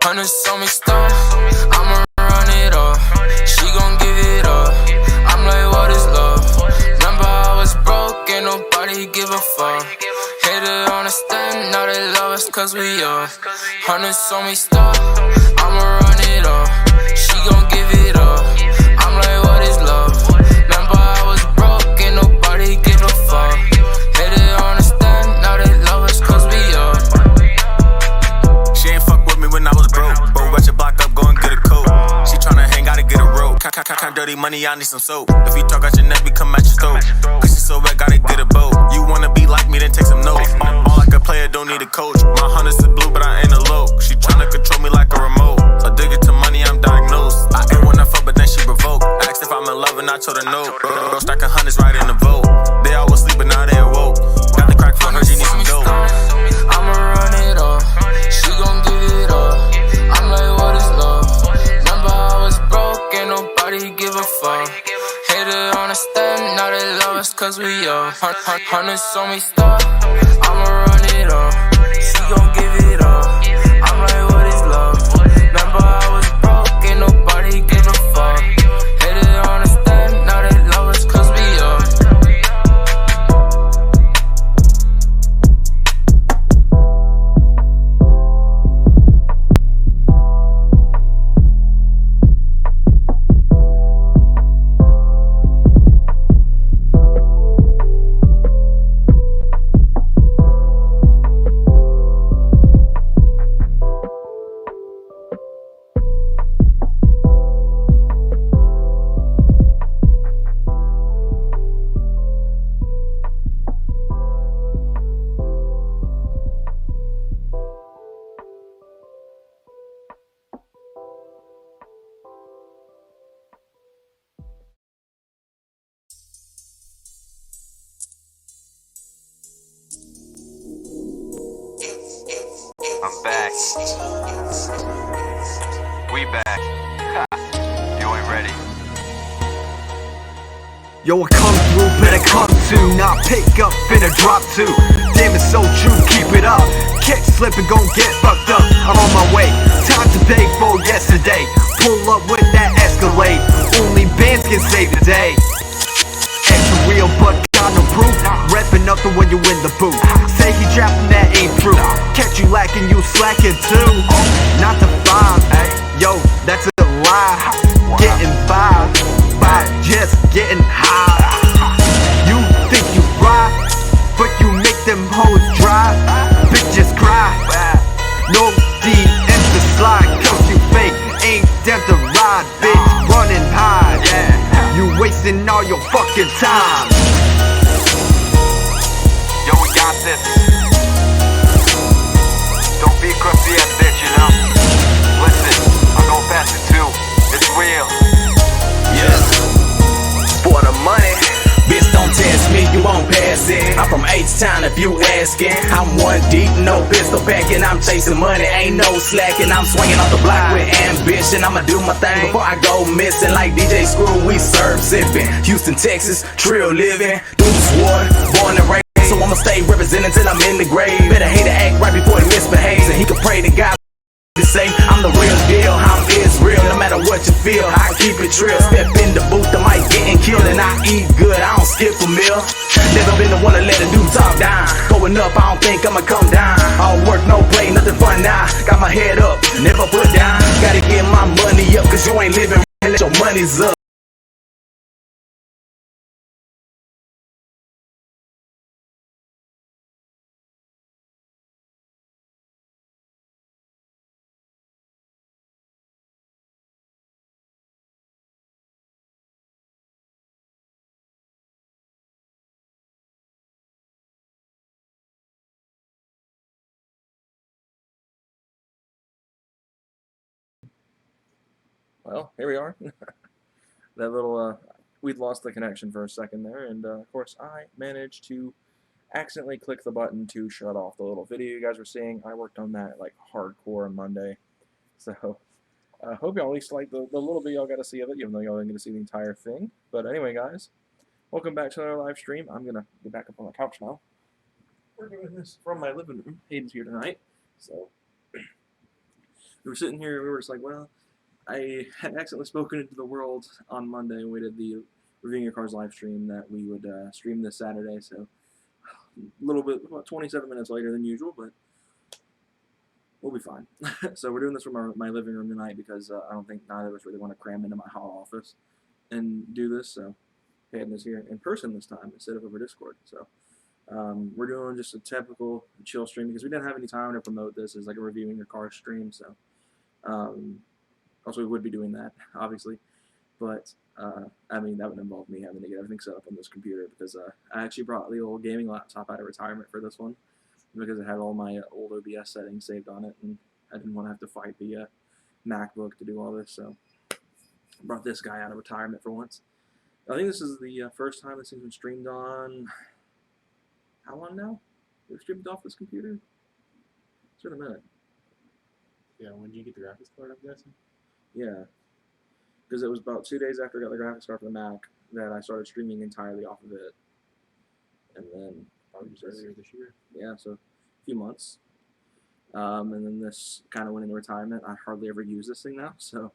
Hundreds on me stuff, I'ma run it up. She gon' give it up. I'm like, what is love? Remember I was broke, ain't nobody give a fuck. Hated on the stand, now they love us cause we up. Hundreds on me stuff, I'ma run it up. She gon' give it up. I'm like, what is love? Remember I was broke, ain't nobody give a fuck. Hated on the stand, now they love us cause we up. She ain't fuck with me when I was broke. Bro, rush your block up, go and get a coat. She tryna hang, gotta get a rope. Count dirty money, I need some soap. If you talk out your neck, we come at your throat. Cause she so wet, gotta get a boat. You wanna be like me, then take some notes. All like a player, don't need a coach. My hundreds is blue, but I ain't a low. She tryna control me like a remote. Addicted to money, I'm diagnosed. I ain't wanna fuck, but then she revoked. Asked if I'm in love, and I told her no. Bro, stacking hundreds right in the vote. They all was sleeping, now they awoke. Got the crack for her, she need some dope. I'ma run it up. She gon' give it up. I'm like, what is love? Remember I was broke, ain't nobody give a fuck. Hated on the stand, now they love us cause we up. Hundreds on me stuff, I'ma run it up. She gon' give it up. I'm like, what is love? Remember I was broke, ain't nobody give a fuck. Hated on the stand, now they love us cause we up. I'm back. We back. Ha. You ain't ready. Yo, I come through, better come to. Not pick up, finna drop to. Damn, it's so true, keep it up. Catch slipping, gon' get fucked up. I'm on my way, time to pay for yesterday. Pull up with that Escalade. Only bands can save the day. Extra real, but got no proof. Reppin' nothing when you in the booth. Say he trapping, that ain't true. Catch you lacking, you slacking too. Not the vibe, yo, that's a lie. Getting by just getting high. You think you ride, but you make them hoes dry. Bitches cry. No DMs to slide, cause you fake. Ain't them to ride, bitch. Running high. You wasting all your fucking time. Yo, we got this. Don't be a crusty ass bitch, you know. Listen, I'm gon' pass it too. It's real. Yeah. For the money, bitch, don't test me, you won't pass it. I'm from H-Town if you asking. I'm one deep, no pistol packing. I'm chasing money, ain't no slacking. I'm swinging off the block with ambition. I'ma do my thing before I go missing. Like DJ Screw, we serve sipping. Houston, Texas, trill living. Deuce Ward, born and raised. So I'ma stay representing till I'm in the grave. Better hate to act right before he misbehaves. And he can pray to God to say I'm the real deal. I'm Israel, no matter what you feel. I keep it real. Step in the booth, I might getting killed. And I eat good, I don't skip a meal. Never been the one to let a dude talk down. Going up, I don't think I'ma come down. All work, no play, nothing fun now. Got my head up, never put down. Gotta get my money up, cause you ain't living right, let your money's up. Well, here we are. That little, we'd lost the connection for a second there, and of course I managed to accidentally click the button to shut off the little video you guys were seeing. I worked on that like hardcore on Monday, so I hope y'all at least like the little bit y'all got to see of it, even though y'all didn't get to see the entire thing. But anyway, guys, welcome back to another live stream. I'm gonna get back up on the couch now. We're doing this from my living room. Hayden's here tonight, so We were sitting here, we were just like, well, I had accidentally spoken into the world on Monday. We did the Reviewing Your Cars live stream that we would stream this Saturday, so a little bit, about 27 minutes later than usual, but we'll be fine. So we're doing this from my living room tonight because I don't think neither of us really want to cram into my hot office and do this, so having this here in person this time instead of over Discord. So we're doing just a typical chill stream because we didn't have any time to promote this as like a Reviewing Your Car stream, so also we would be doing that, obviously, but I mean, that would involve me having to get everything set up on this computer because I actually brought the old gaming laptop out of retirement for this one because it had all my old OBS settings saved on it, and I didn't want to have to fight the MacBook to do all this, so I brought this guy out of retirement for once. I think this is the first time this has been streamed on, how long now? We've streamed off this computer? It's been a minute. Yeah, when did you get the graphics card, I'm guessing? Yeah. Because it was about 2 days after I got the graphics card for the Mac that I started streaming entirely off of it. And then Probably just earlier this year. yeah, so a few months. And then this kind of went into retirement. I hardly ever use this thing now, so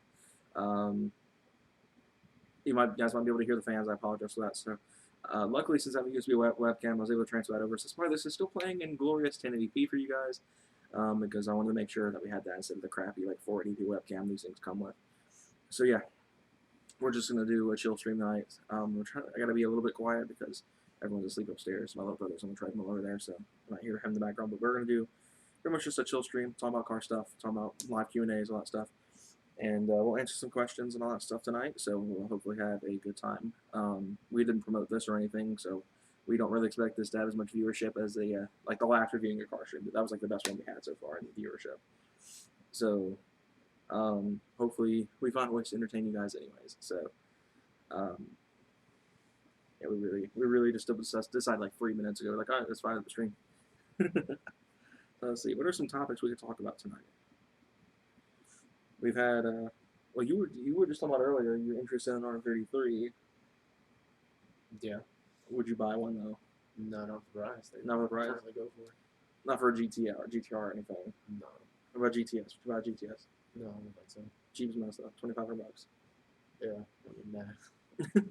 you guys might be able to hear the fans. I apologize for that. So luckily, since I have a USB webcam, I was able to transfer that over. So that's why this is still playing in glorious 1080p for you guys, because I wanted to make sure that we had that instead of the crappy like 480p webcam these things come with. So yeah, we're just gonna do a chill stream tonight. I gotta be a little bit quiet because everyone's asleep upstairs. My little brother's on the treadmill over there, so I might hear him in the background. But we're gonna do pretty much just a chill stream, talking about car stuff, talking about live Q&As, all that stuff. And we'll answer some questions and all that stuff tonight, so we'll hopefully have a good time. We didn't promote this or anything, so we don't really expect this to have as much viewership as the like the last Reviewing Your Car stream. That was like the best one we had so far in the viewership. So hopefully we find ways to entertain you guys anyways. So yeah, we really just decided like 3 minutes ago, like, all right, let's fire up the stream. Let's see, what are some topics we could talk about tonight? We've had, well, you were just talking about earlier, you're interested in R33. Yeah. Would you buy one, though? No, not for price. Not for price? Currently go for it. Not for a GTR or anything. No. What about GTS? Would you buy a GTS? No, I don't think so. Jeep's messed up, $2,500. Yeah. I mean, nah.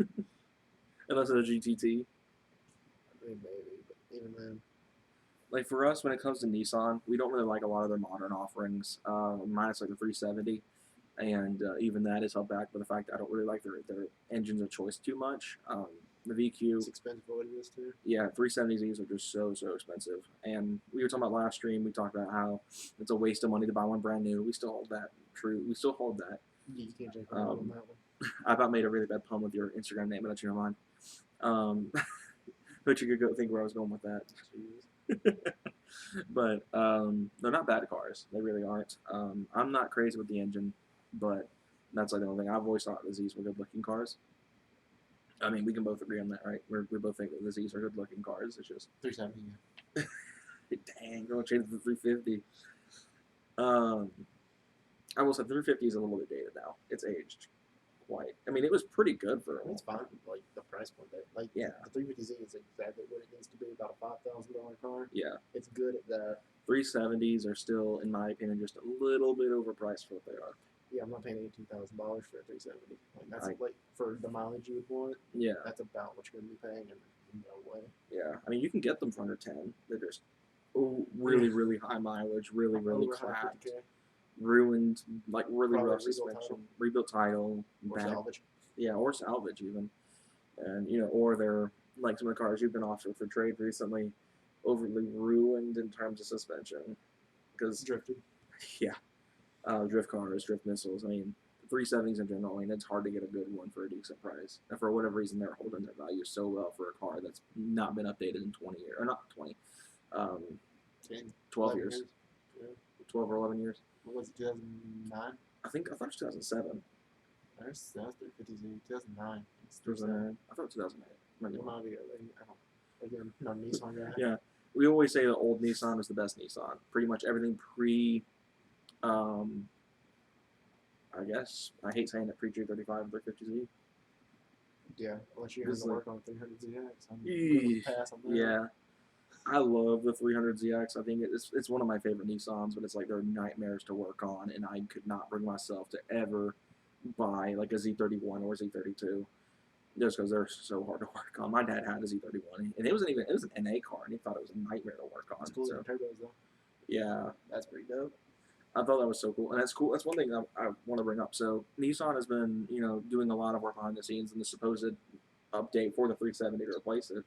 Unless it's a GTT. I mean, maybe, but even then. Like for us, when it comes to Nissan, we don't really like a lot of their modern offerings, minus like the 370, and even that is held back by the fact that I don't really like their engines of choice too much. The VQ, It's expensive for what it is, too. yeah, 370Zs are just so expensive. And we were talking about last stream, we talked about how it's a waste of money to buy one brand new. We still hold that true. We still hold that. You can't take a on that one. I about made a really bad pun with your Instagram name, but that's your mind. But you could go think where I was going with that. But they're not bad cars. They really aren't. I'm not crazy with the engine, but that's like the only thing. I've always thought the Zs were good-looking cars. I mean, we can both agree on that, right? We both think that the Zs are good-looking cars. It's just 370, yeah. dang, going to change the 350. I will say the 350 is a little bit dated now. It's aged quite. I mean, it was pretty good for It's fine, like the price point there. Like, yeah. The 350Z is exactly what it needs to be, about a $5,000 car. Yeah. It's good at that. 370s are still, in my opinion, just a little bit overpriced for what they are. Yeah, I'm not paying $18,000 for a 370. Like, that's like, for the mileage you would want, Yeah. that's about what you're going to be paying, and no way. Yeah. I mean, you can get them for under 10. They're just really high mileage, really Over clapped, 150K. ruined, like really Probably rough rebuilt suspension, title. rebuilt title, Or back- salvage. yeah, or salvage even, and or they're like some of the cars you've been offered for trade recently, overly ruined in terms of suspension, because Drifted. yeah, drift cars, drift missiles. I mean, 370s in general. I mean, it's hard to get a good one for a decent price, and for whatever reason, they're holding their value so well for a car that's not been updated in 20 years, or not 20, 10, 12 11 years, Yeah. 12 or 11 years. What was it, 2009? I thought it was 2007. That's 350Z. 2009. It's 2009. I thought it was 2008. Maybe It not. might be, I don't, again, not a Nissan guy. Yeah, we always say the old Nissan is the best Nissan. Pretty much everything I guess, I hate saying it, pre-G35 or 350Z. Yeah, unless you're This going to is work on 300ZX. I'm Eesh. going to pass on that. Yeah. I love the 300ZX. I think it's one of my favorite Nissans, but it's like they're nightmares to work on, and I could not bring myself to ever buy like a Z31 or Z32 just because they're so hard to work on. My dad had a Z31, and it was an NA car, and he thought it was a nightmare to work on. It's cool So, turbos though. yeah, That's pretty dope. I thought that was so cool, and that's cool. That's one thing I want to bring up. So Nissan has been, doing a lot of work behind the scenes in the supposed update for the 370 to replace it.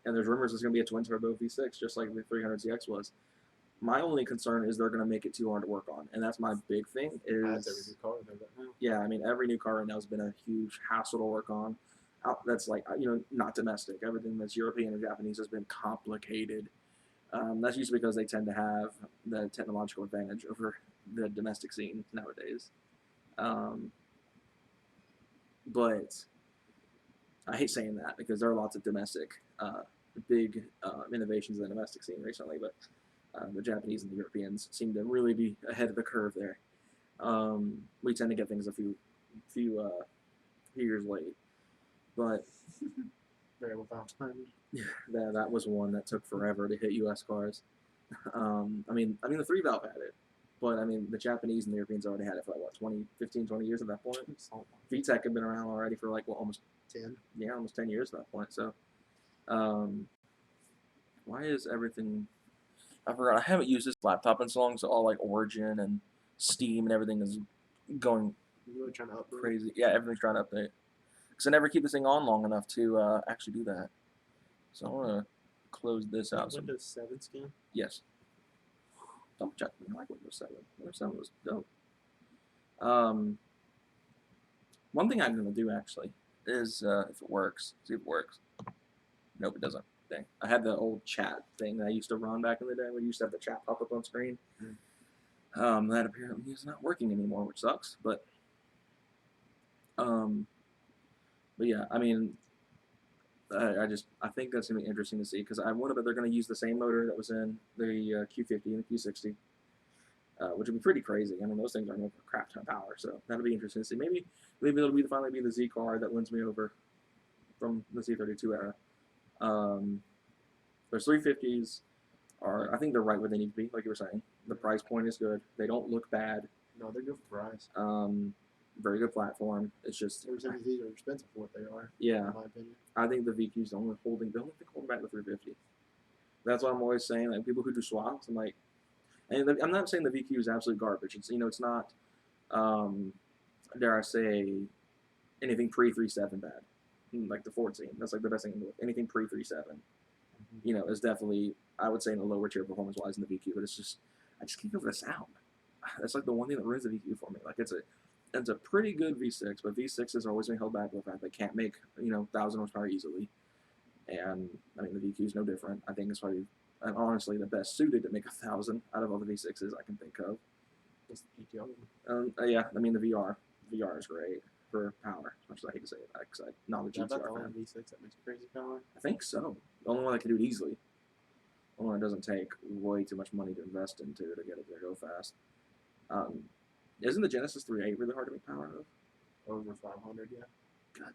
And there's rumors it's going to be a twin turbo V6, just like the 300ZX was. My only concern is they're going to make it too hard to work on, and that's my big thing. That's every new car right now. Yeah, I mean every new car right now has been a huge hassle to work on. That's like not domestic. Everything that's European or Japanese has been complicated. That's usually because they tend to have the technological advantage over the domestic scene nowadays. But I hate saying that because there are lots of domestic big innovations in the domestic scene recently, but the Japanese and the Europeans seem to really be ahead of the curve there. We tend to get things a few years late, but Very well timed. yeah, that was one that took forever to hit U.S. cars. I mean the 3-valve had it, but I mean the Japanese and the Europeans already had it for like what 15, 20 years at that point. VTEC had been around already for like almost 10. Yeah, almost 10 years at that point. So, why is everything? I forgot. I haven't used this laptop in so long, so all like Origin and Steam and everything is going You're really trying to upgrade. crazy. Yeah, everything's trying to update. Because I never keep this thing on long enough to actually do that. So I want to close this out. Windows 7 skin. Yes. Double check. I like Windows 7. Windows 7 was dope. One thing I'm going to do actually is if it works, see if it works. Nope, it doesn't. Dang. I had the old chat thing that I used to run back in the day. We used to have the chat pop up on screen. That apparently is not working anymore, which sucks. But yeah, I mean, I think that's gonna be interesting to see because I wonder if they're gonna use the same motor that was in the Q50 and the Q60, which would be pretty crazy. I mean, those things are no crap ton of power, so that'll be interesting to see. Maybe it'll finally be the Z car that wins me over from the Z32 era. Those 350s I think they're right where they need to be, like you were saying. The price point is good. They don't look bad. No, they're good for price. Very good platform. It's just 370s are expensive for what they are. Yeah, in my opinion. I think the VQ's the only thing holding back the 350. That's what I'm always saying. Like people who do swaps, I'm like, and I'm not saying the VQ is absolute garbage. It's it's not, dare I say, anything pre-3.7 bad. Like the 14, that's like the best thing to do. Anything pre-3.7, is definitely, I would say, in a lower tier performance-wise in the VQ. But it's just, I just can't go for the sound. That's like the one thing that ruins the VQ for me. Like it's a pretty good V6, but V6s are always been held back by the fact they can't make 1,000 horsepower easily. And I mean the VQ is no different. I think it's probably, and honestly, the best suited to make 1,000 out of all the V6s I can think of. Just the GTO. Yeah, I mean the VR is great for power. As much as I hate to say that, because I'm not a Is that the GTR only fan. V6 that makes crazy power? I think so. The only one that can do it easily. The only one that doesn't take way too much money to invest into to get it to go fast. Isn't the Genesis 3.8 really hard to make power out of? Over 500, yeah. God.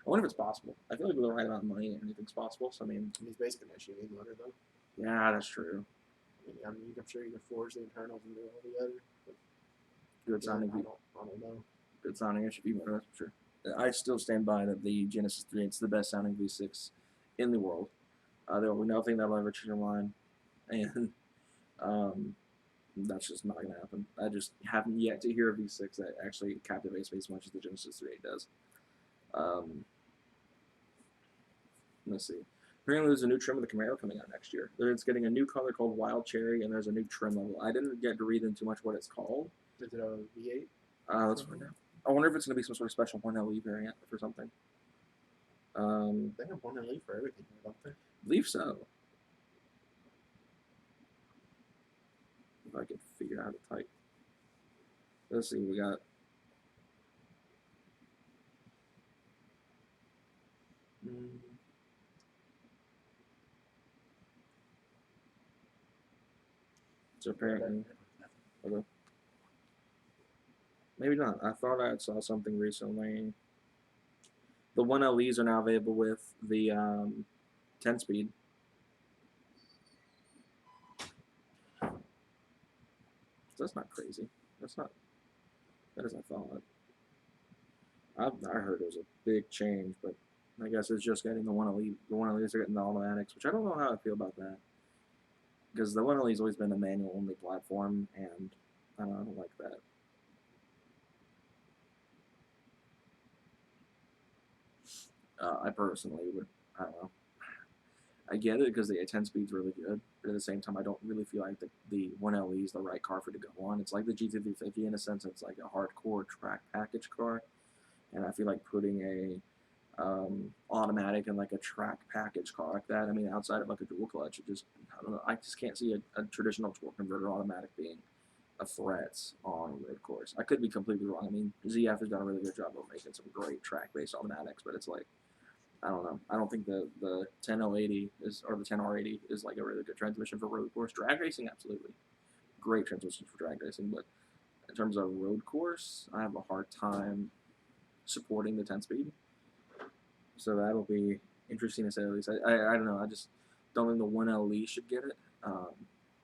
I wonder if it's possible. I feel like with the right amount of money, anything's possible. So I mean, He's basically an SUV motor, though. yeah, that's true. I'm sure you can forge the internals and do it all together. But Good sounding. I don't know. Good sounding SUV motor, that's for sure. I still stand by that the Genesis 3.8 is the best sounding V6 in the world. There will be nothing that'll ever change your mind, and that's just not going to happen. I just haven't yet to hear a V6 that actually captivates me as much as the Genesis 3.8 does. Let's see. Apparently there's a new trim of the Camaro coming out next year. It's getting a new color called Wild Cherry, and there's a new trim level. I didn't get to read into much what it's called. Is it a V8? Let's find out. I wonder if it's going to be some sort of special 1LE variant for something. They have one LE for everything, don't they? I believe so. If I could figure out how to type. Let's see, we got. So apparently. Okay. Maybe not. I thought I saw something recently. The 1LEs are now available with the 10-speed. That's not crazy. That's not as I thought. I heard it was a big change, but I guess it's just getting the 1LE. The 1LEs are getting the automatics, which I don't know how I feel about that. Because the 1LE's always been a manual-only platform, and I don't like that. I personally would, I don't know. I get it because the 10 speed's really good, but at the same time, I don't really feel like the 1LE is the right car for it to go on. It's like the GT350 in a sense. It's like a hardcore track package car, and I feel like putting a automatic and like a track package car like that. I mean, outside of like a dual clutch, it just, I don't know. I just can't see a traditional torque converter automatic being a threat on a road course. I could be completely wrong. I mean, ZF has done a really good job of making some great track-based automatics, but it's like, I don't know. I don't think the 10080 is, or the 10R80 is like a really good transmission for road course. Drag racing, absolutely. Great transmission for drag racing, but in terms of road course, I have a hard time supporting the 10 speed. So that'll be interesting to say at least. I don't know. I just don't think the 1LE should get it.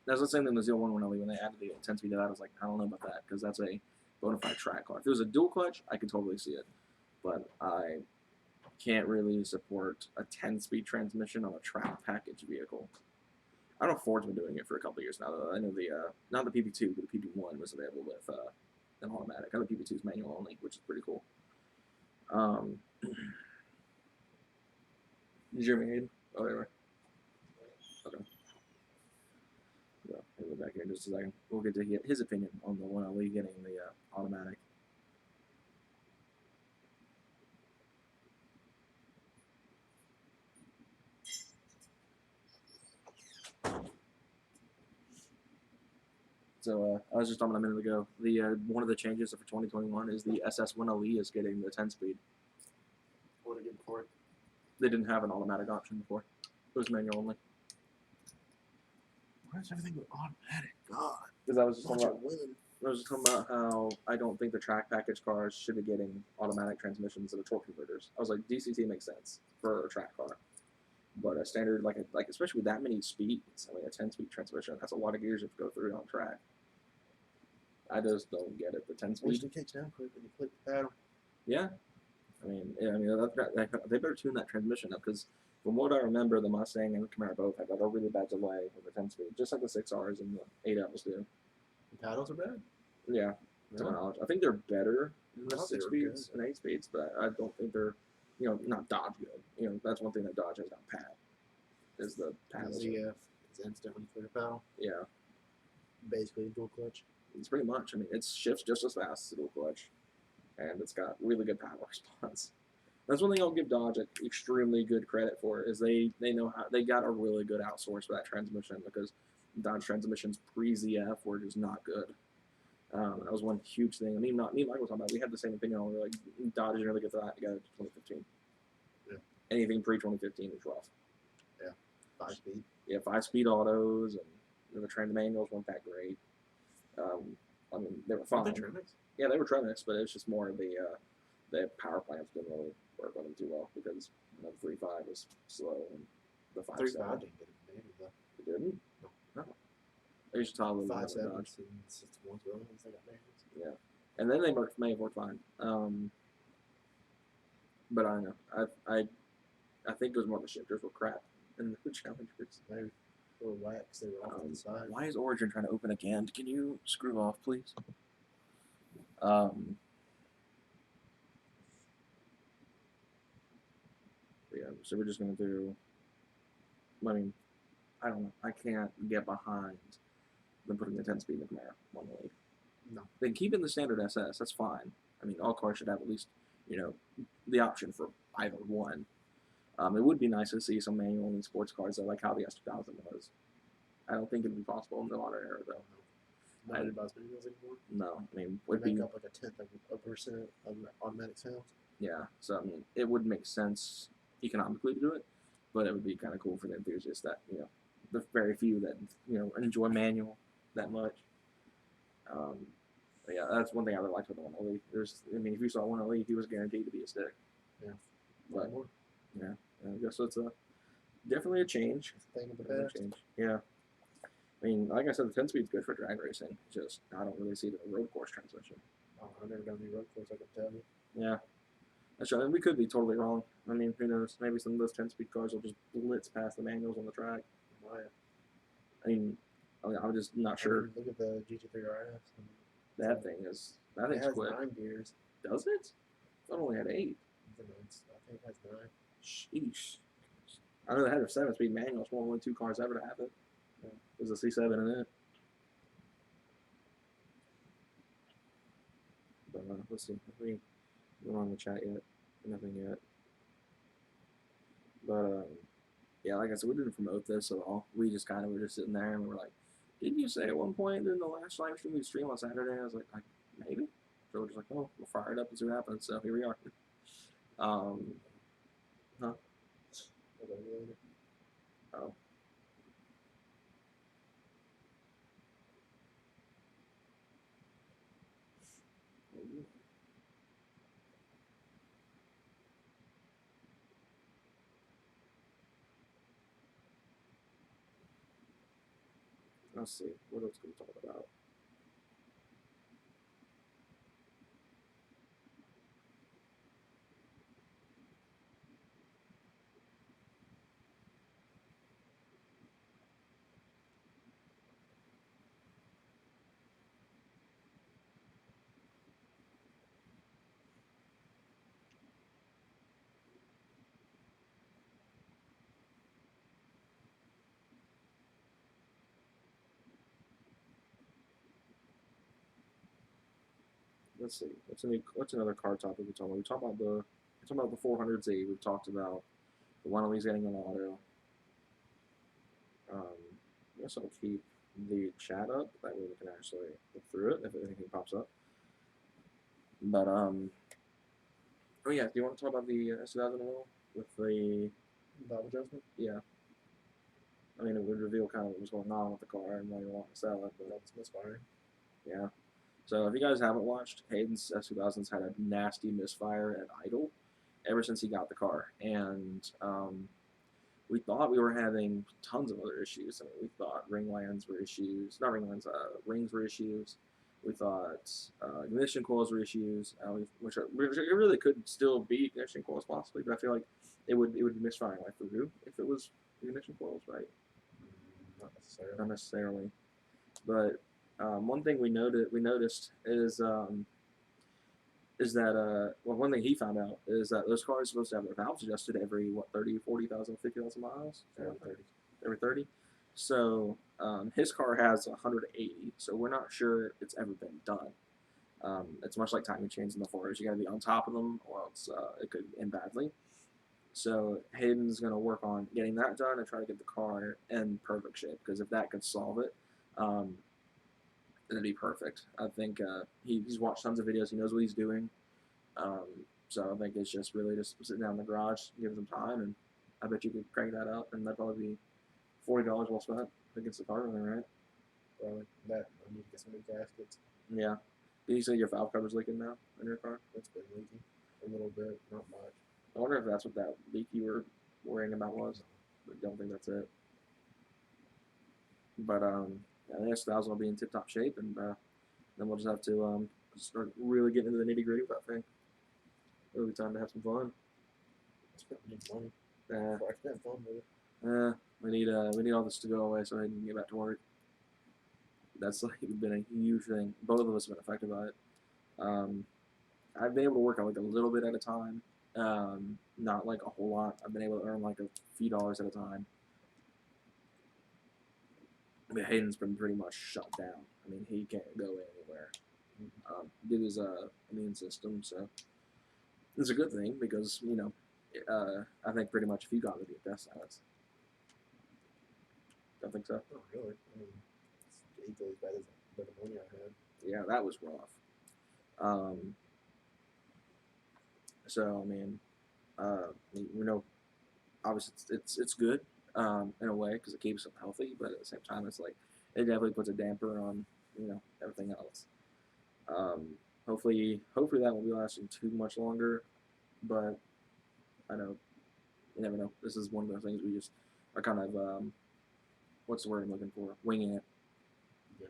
That's the same thing with the 01 1LE when they added the 10 speed to that. I was like, I don't know about that because that's a bona fide track car. If it was a dual clutch, I could totally see it. But I can't really support a 10-speed transmission on a track package vehicle. I don't know if Ford's been doing it for a couple of years now, though. I know not the PP2, but the PP1 was available with an automatic. I know the PP2 is manual only, which is pretty cool. Did you hear me, Aiden? Oh, there we are. Okay. Yeah, we'll go back here in just a second. We'll get to get his opinion on the 1LE getting the automatic. So I was just talking a minute ago. The one of the changes for 2021 is the SS1LE is getting the 10-speed. What did it get before? They didn't have an automatic option before. It was manual only. Why is everything automatic? God. Because I was just Bunch talking of about, women. I was just talking about how I don't think the track package cars should be getting automatic transmissions that are torque converters. I was like, DCT makes sense for a track car, but a standard like especially with that many speeds, I mean a 10-speed transmission, that's a lot of gears you have to go through on track. I just don't get it. The 10-speed. Wish it kicks down quick when you click the pedal. Yeah, I mean they better tune that transmission up because from what I remember, the Mustang and the Camaro both have a really bad delay with the 10-speed, just like the 6Rs and the 8Ls do. The paddles are bad? Yeah, to my knowledge. I think they're better than the I thought they 6 were speeds good. and 8 speeds, but I don't think they're, not Dodge good. That's one thing that Dodge has down pat, is the The paddles. ZF is instantly clear paddle. Yeah, Basically a dual clutch. it's pretty much. I mean, it shifts just as fast as a dual clutch, and it's got really good power response. That's one thing I'll give Dodge extremely good credit for, is they know how, they got a really good outsource for that transmission, because Dodge transmissions pre-ZF were just not good. That was one huge thing. I mean, me and Michael were talking about, we had the same opinion on, we were like, Dodge didn't really get that together to 2015. Yeah. Anything pre-2015 is rough. 5-speed. Yeah, 5-speed autos, and the trans manuals weren't that great. I mean, they were fine. Aren't they Tremix? Yeah, they were Tremix, but it was just more of the power plants didn't really work on them too well, because the 3.5 was slow and the 5.7 3.5 didn't get it manual though. it didn't. No. They used to talk a little bit 5.7 about Dodge. and 61 well, they got manuals. Yeah, and then they may have worked fine. But I don't know. I think it was more the shifters were crap and the challengers. They were wax. They were off to the side. Why is Origin trying to open again? Can you screw off, please? Yeah, so we're just gonna do. I mean, I don't know. I can't get behind them putting the 10-speed in the Camaro 1.8. No. Then keeping the standard SS, that's fine. I mean, all cars should have at least, the option for either one. It would be nice to see some manual in sports cars, though, like how the S2000 was. I don't think it would be possible in the modern era, though. Nobody buys manuals anymore. No, I mean, They would make be, up like a tenth of a percent of automatic sounds. yeah. So I mean, it would make sense economically to do it, but it would be kind of cool for the enthusiasts that the very few that enjoy manual that much. But yeah, that's one thing I really liked with the 1LE. If you saw 1LE, he was guaranteed to be a stick. Yeah. But yeah, I guess it's definitely a change. Thing of the Definitely a past. change. Yeah. I mean, like I said, the 10-speed's good for drag racing. It's just I don't really see the road course transmission. Oh, I've never done any road course, I can tell you. Yeah, that's right. We could be totally wrong. I mean, who knows? Maybe some of those 10-speed cars will just blitz past the manuals on the track. Why? I mean, I'm just not sure. Look at the GT3 RS. That thing's has quick. 9 gears. Does it? I thought it only had 8. I think it has 9. Sheesh. I know they had a 7-speed manual. It's one of only 2 cars ever to have it. There's a C7 in it. But let's see. We're on the chat yet. Nothing yet. But yeah, like I said, we didn't promote this at all. We just kind of were just sitting there and we were like, didn't you say at one point during the last live stream we stream on Saturday? I was like maybe. So we're just like, oh, we'll fire it up and see what happens. So here we are. Huh? Oh. Let's see. What else can we talk about? Let's see. What's another car topic we talk about? We talked about the 400Z. We've talked about the one he's getting an auto. I guess I'll keep the chat up. That way we can actually look through it if anything pops up. But oh yeah, do you want to talk about the S2000 at all with the valve adjustment? Yeah. I mean, it would reveal kind of what was going on with the car and why you want to sell it, but That's misfiring. yeah. So if you guys haven't watched, Hayden's S2000's had a nasty misfire at idle ever since he got the car, and we thought we were having tons of other issues. I mean, we thought ring lands were issues, not ring lands, rings were issues. We thought ignition coils were issues, which it really could still be ignition coils possibly, but I feel like it would be misfiring like through if it was ignition coils, right? Not necessarily. Not necessarily, but one thing we noticed is that well, one thing he found out is that those cars are supposed to have their valves adjusted every 30, 40,000, 50,000 miles? Every 30. Every 30. So his car has 180, so we're not sure it's ever been done. It's much like timing chains in the forest. You got to be on top of them, or else it could end badly. So Hayden's going to work on getting that done and try to get the car in perfect shape, because if that could solve it, it'd be perfect. I think he's watched tons of videos. He knows what he's doing. So I think it's just really just sitting down in the garage, give him some time, and I bet you could crank that up, and that'd probably be $40 well spent against the car running, right? Probably. That, I need to get some new gaskets. Yeah. Did you say your valve cover's leaking now in your car? It's been leaking a little bit, not much. I wonder if that's what that leak you were worrying about was. But don't think that's it. But yeah, the S1000 will be in tip-top shape, and then we'll just have to start really getting into the nitty-gritty with that thing. It'll be time to have some fun. I need money. Uh, I spent fun with it. we need all this to go away so I can get back to work. That's like been a huge thing. Both of us have been affected by it. I've been able to work out like a little bit at a time, not like a whole lot. I've been able to earn like a few dollars at a time. I mean, Hayden's been pretty much shut down. I mean, he can't go anywhere due to his immune system. So it's a good thing because, you know, I think pretty much if you got it, you'd death sentence. Don't think so? Not really. I mean, it's equally as bad as the pneumonia I had. Yeah, that was rough. So I mean, you know, obviously it's good in a way because it keeps them healthy, but at the same time, it's like it definitely puts a damper on, you know, everything else. Hopefully that won't be lasting too much longer, but I know you never know. This is one of those things we just are kind of what's the word I'm looking for? Winging it. Yeah.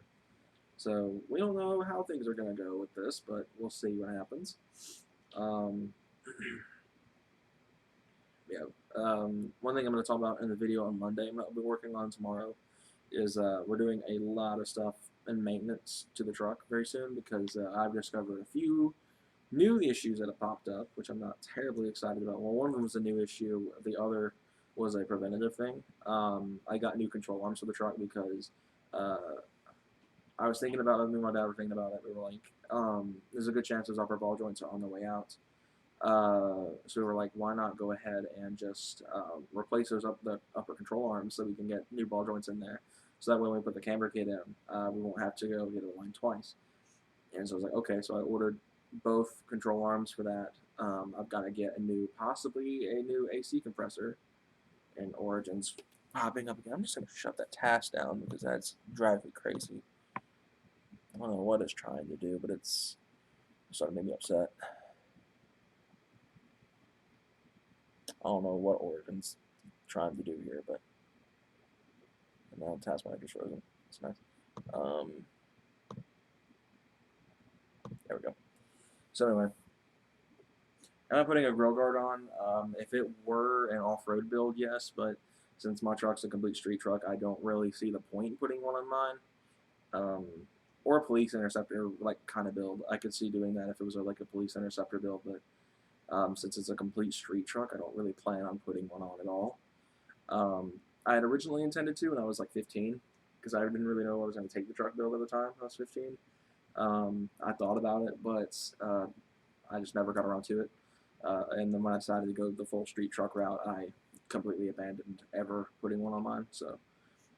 So we don't know how things are going to go with this, but we'll see what happens. Yeah. One thing I'm going to talk about in the video on Monday, I'll be working on tomorrow, is we're doing a lot of stuff and maintenance to the truck very soon because I've discovered a few new issues that have popped up, which I'm not terribly excited about. Well, one of them was a new issue. The other was a preventative thing. I got new control arms for the truck because I was thinking about it, me and my dad were thinking about it. We were like, there's a good chance those upper ball joints are on their way out. So we were like, why not go ahead and just replace the upper control arms so we can get new ball joints in there. So that way when we put the camber kit in, we won't have to go get it aligned twice. And so I was like, okay, so I ordered both control arms for that. I've got to get possibly a new AC compressor, and Origin's popping up again. I'm just going to shut that task down because that's driving me crazy. I don't know what it's trying to do, but it's starting to make me upset. I don't know what Origin's trying to do here, but now task manager's frozen. It's nice. There we go. So anyway, I'm putting a grill guard on. If it were an off-road build, yes, but since my truck's a complete street truck, I don't really see the point in putting one on mine. Or a police interceptor like kind of build. I could see doing that if it was like a police interceptor build, but since it's a complete street truck, I don't really plan on putting one on at all. I had originally intended to when I was like 15, because I didn't really know I was going to take the truck build at the time I was 15. I thought about it, but I just never got around to it. And then when I decided to go the full street truck route, I completely abandoned ever putting one on mine. So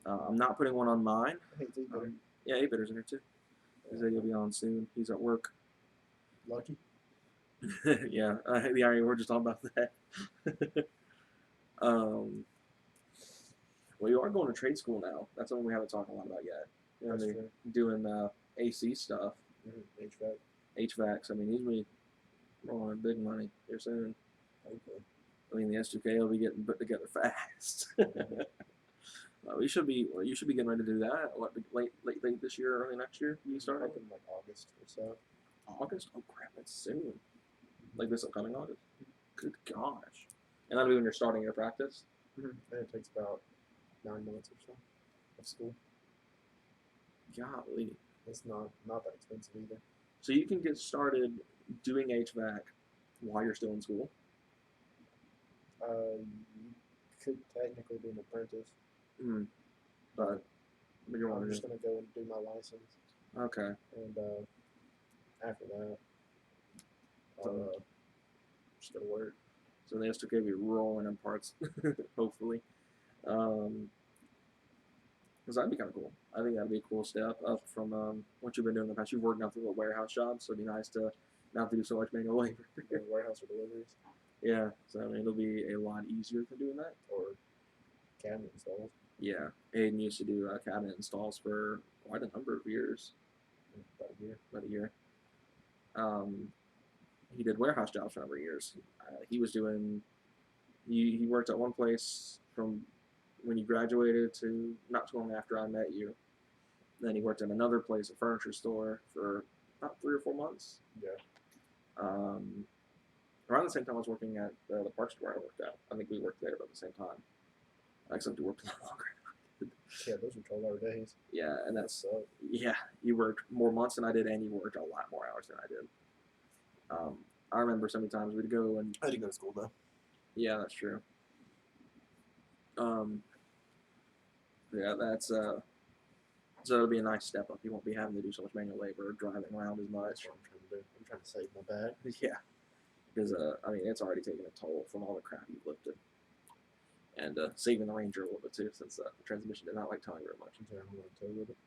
I'm not putting one on mine. Yeah, 8-bitter's in here too. He'll be on soon. He's at work. Lucky. Yeah, we're just talking about that. Well, you are going to trade school now. That's something we haven't talked a lot about yet. You know, That's they're true. doing AC stuff. HVAC. HVACs. I mean, he's going to be rolling in big money here soon. Okay. I mean, the S2K will be getting put together fast. You should be getting ready to do that. What, late this year, early next year? You start in like August or so. August? Oh crap, that's soon. Like this upcoming August. Good gosh. And that'll be when you're starting your practice. And it takes about 9 months or so of school. Golly. It's not that expensive either. So you can get started doing HVAC while you're still in school. You could technically be an apprentice. But you're I'm just gonna go and do my license. Okay. And after that, I'll just go to work. So the S2K will be rolling in parts, hopefully. Because that'd be kind of cool. I think that'd be a cool step up from what you've been doing in the past. You've worked out through a warehouse job, so it'd be nice to not have to do so much manual labor. Warehouse or deliveries. Yeah, so I mean, it'll be a lot easier than doing that. Or cabinet installs. Yeah, Aiden used to do cabinet installs for quite a number of years. About a year. He did warehouse jobs for a number of years. He was doing. He worked at one place from when you graduated to not too long after I met you. Then he worked at another place, a furniture store, for about 3 or 4 months. Yeah. Around the same time I was working at the parts store I worked at. I think we worked there about the same time. Except we worked a lot longer. Yeah, those were 12-hour days. Yeah, and that's yeah. You worked more months than I did, and you worked a lot more hours than I did. I remember so many times we'd go and I didn't go to school though. yeah, that's true. Yeah, that's so it'll be a nice step up. You won't be having to do so much manual labor or driving around as much. That's what I'm trying to do. I'm trying to save my bag. Yeah, because I mean it's already taken a toll from all the crap you've lifted, and saving the Ranger a little bit too, since the transmission did not like towing very much. I'm going to tow with it.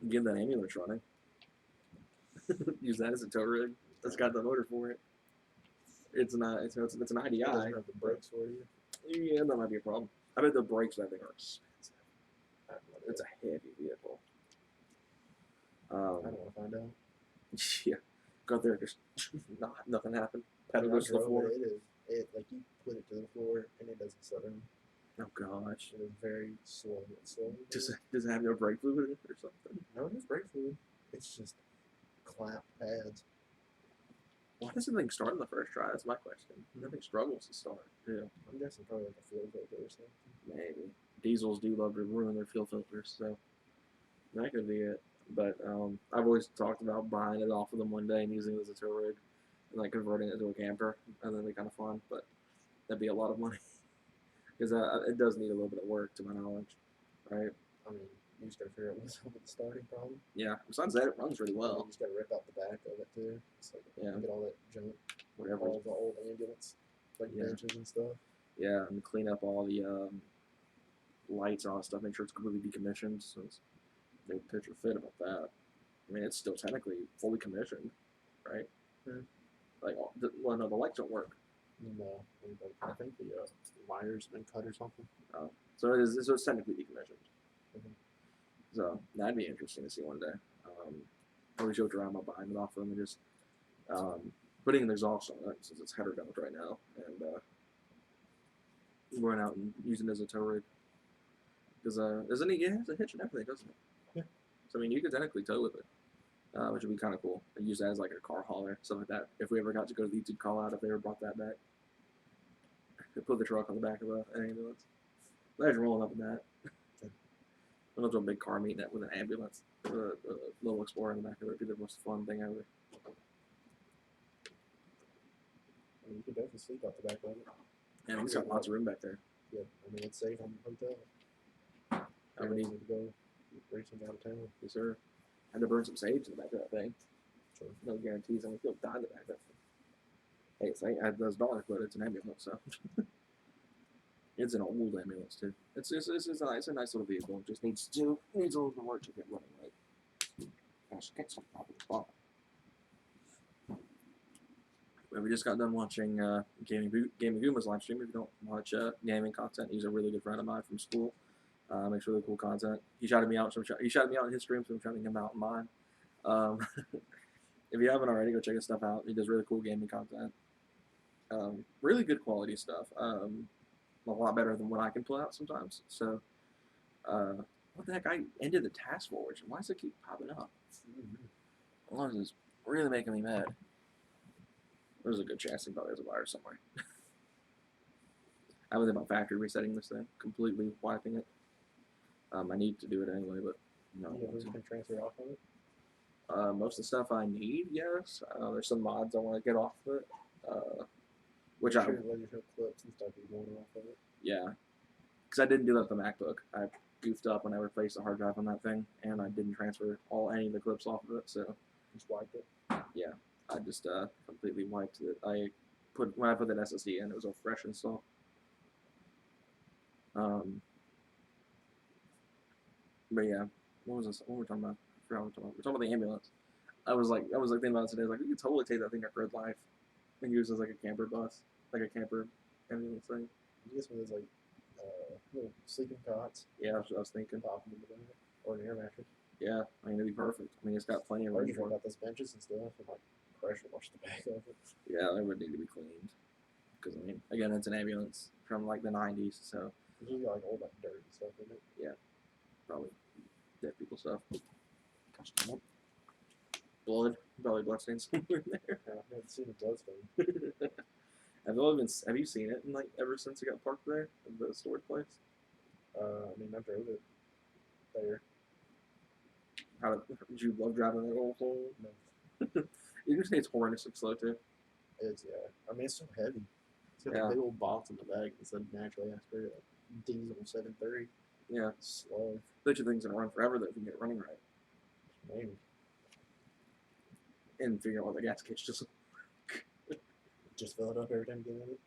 Give that ambulance running. Use that as a tow rig. That's got the motor for it. It's not. It's an IDI. It doesn't have the brakes for you. Yeah, that might be a problem. I bet the brakes for that thing are expensive. I have no idea. It's a heavy vehicle. I don't want to find out. Yeah, go out there, just nothing happened. Pedal goes to the floor. It like you put it to the floor and it doesn't slow down. Oh gosh. It was very slow. Does it have no brake fluid in it or something? No, it is brake fluid. It's just clap pads. Why does the thing start on the first try? That's my question. Nothing struggles to start. Yeah, I'm guessing probably like a fuel filter or something. maybe. Diesels do love to ruin their fuel filters, so that could be it. But I've always talked about buying it off of them one day and using it as a tow rig, and like converting it to a camper, and then be kind of fun. But that'd be a lot of money because it does need a little bit of work, to my knowledge, right? I mean, you just gotta figure out what's up with the starting problem. Yeah. Besides that, it runs really You well. just gotta rip out the back of it too. It's like Yeah. get all that junk, Whatever. all the old ambulance, like Yeah. benches and stuff. Yeah, and clean up all the lights and all that stuff. Make sure it's completely decommissioned. Since they pitch or fit about that. I mean, it's still technically fully commissioned, right? Hmm. Like, well, no, the lights don't work. No, I think the wire's been cut or something. So it's technically decommissioned. Mhm. So that'd be interesting to see one day. Probably joke around about buying it off them and just putting an exhaust on it since it's header dumped right now, and going out and using it as a tow rig. Because isn't it? Yeah, it has a hitch and everything, doesn't it? Yeah. So I mean, you could technically tow with it, which would be kind of cool. And use that as like a car hauler, stuff like that. If we ever got to go to the YouTube call out, if they ever brought that back, put the truck on the back of an ambulance. Imagine rolling up in that. I'll do a big car meeting with an ambulance, with a little Explorer in the back of it. It'd be the most fun thing ever. I mean, you could definitely sleep out the back of it. And it's got lots of room back there. Yeah, I mean, it's safe on the hotel. I would need to go racing out of town. Yes, sir. Had to burn some sage in the back of that thing. Sure. No guarantees. I mean, people die in the back of that thing. Hey, it's those dollars, but it's an ambulance, so. It's an old ambulance too. It's a nice little vehicle. It just needs a little bit of work to get running right. Gosh, I can't stop talking about it. We just got done watching Gaming Gooma's live stream. If you don't watch gaming content, he's a really good friend of mine from school. Makes really cool content. He shouted me out. He shouted me out in his stream, so I'm shouting him out in mine. If you haven't already, go check his stuff out. He does really cool gaming content. Really good quality stuff. A lot better than what I can pull out sometimes. So, what the heck? I ended the task force. Why does it keep popping up? This is really making me mad. There's a good chance that there's a virus somewhere. I was about factory resetting this thing, completely wiping it. I need to do it anyway, but no. You ever can transfer off of it? Most of the stuff I need, yes. There's some mods I want to get off of it. Which I laser clips and stuff you want off of it. Yeah, because I didn't do that with the MacBook. I goofed up when I replaced the hard drive on that thing, and I didn't transfer any of the clips off of it. So just wiped it. Yeah, I just completely wiped it. When I put that SSD in, it was a fresh install. But yeah, what was this? What were we talking about? I forgot what we were talking about. We're talking about the ambulance. I was thinking about it today. I was like, we could totally take that thing at Grid Life and use it as like a camper bus, like a camper ambulance thing. I guess when there's like little sleeping cots. Yeah, that's what I was thinking. Pop them in the back, or an air mattress. Yeah, I mean it'd be perfect. I mean it's got plenty of Or room you for it. got those benches and stuff, and like pressure wash the back of it. Yeah, they would need to be cleaned. Because I mean, again, it's an ambulance from like the '90s, so It's usually got like old like dirt and stuff in it. yeah, probably dead people stuff. Gosh, damn it. Blood, probably bloodstains somewhere in there. Yeah, I haven't seen a bloodstain. Have you seen it in like ever since it got parked there, the storage place? I mean, I drove it there. Did you love driving that old hole? No. You can say it's horrendously slow too. It's I mean, it's so heavy. It's got Yeah. a big old box in the back instead of naturally aspirated like diesel 730. Yeah, It's slow. bet you thing's gonna run forever though if you can get it running right. Maybe. And figure out what the gas just. Just fill it up every time you get in it.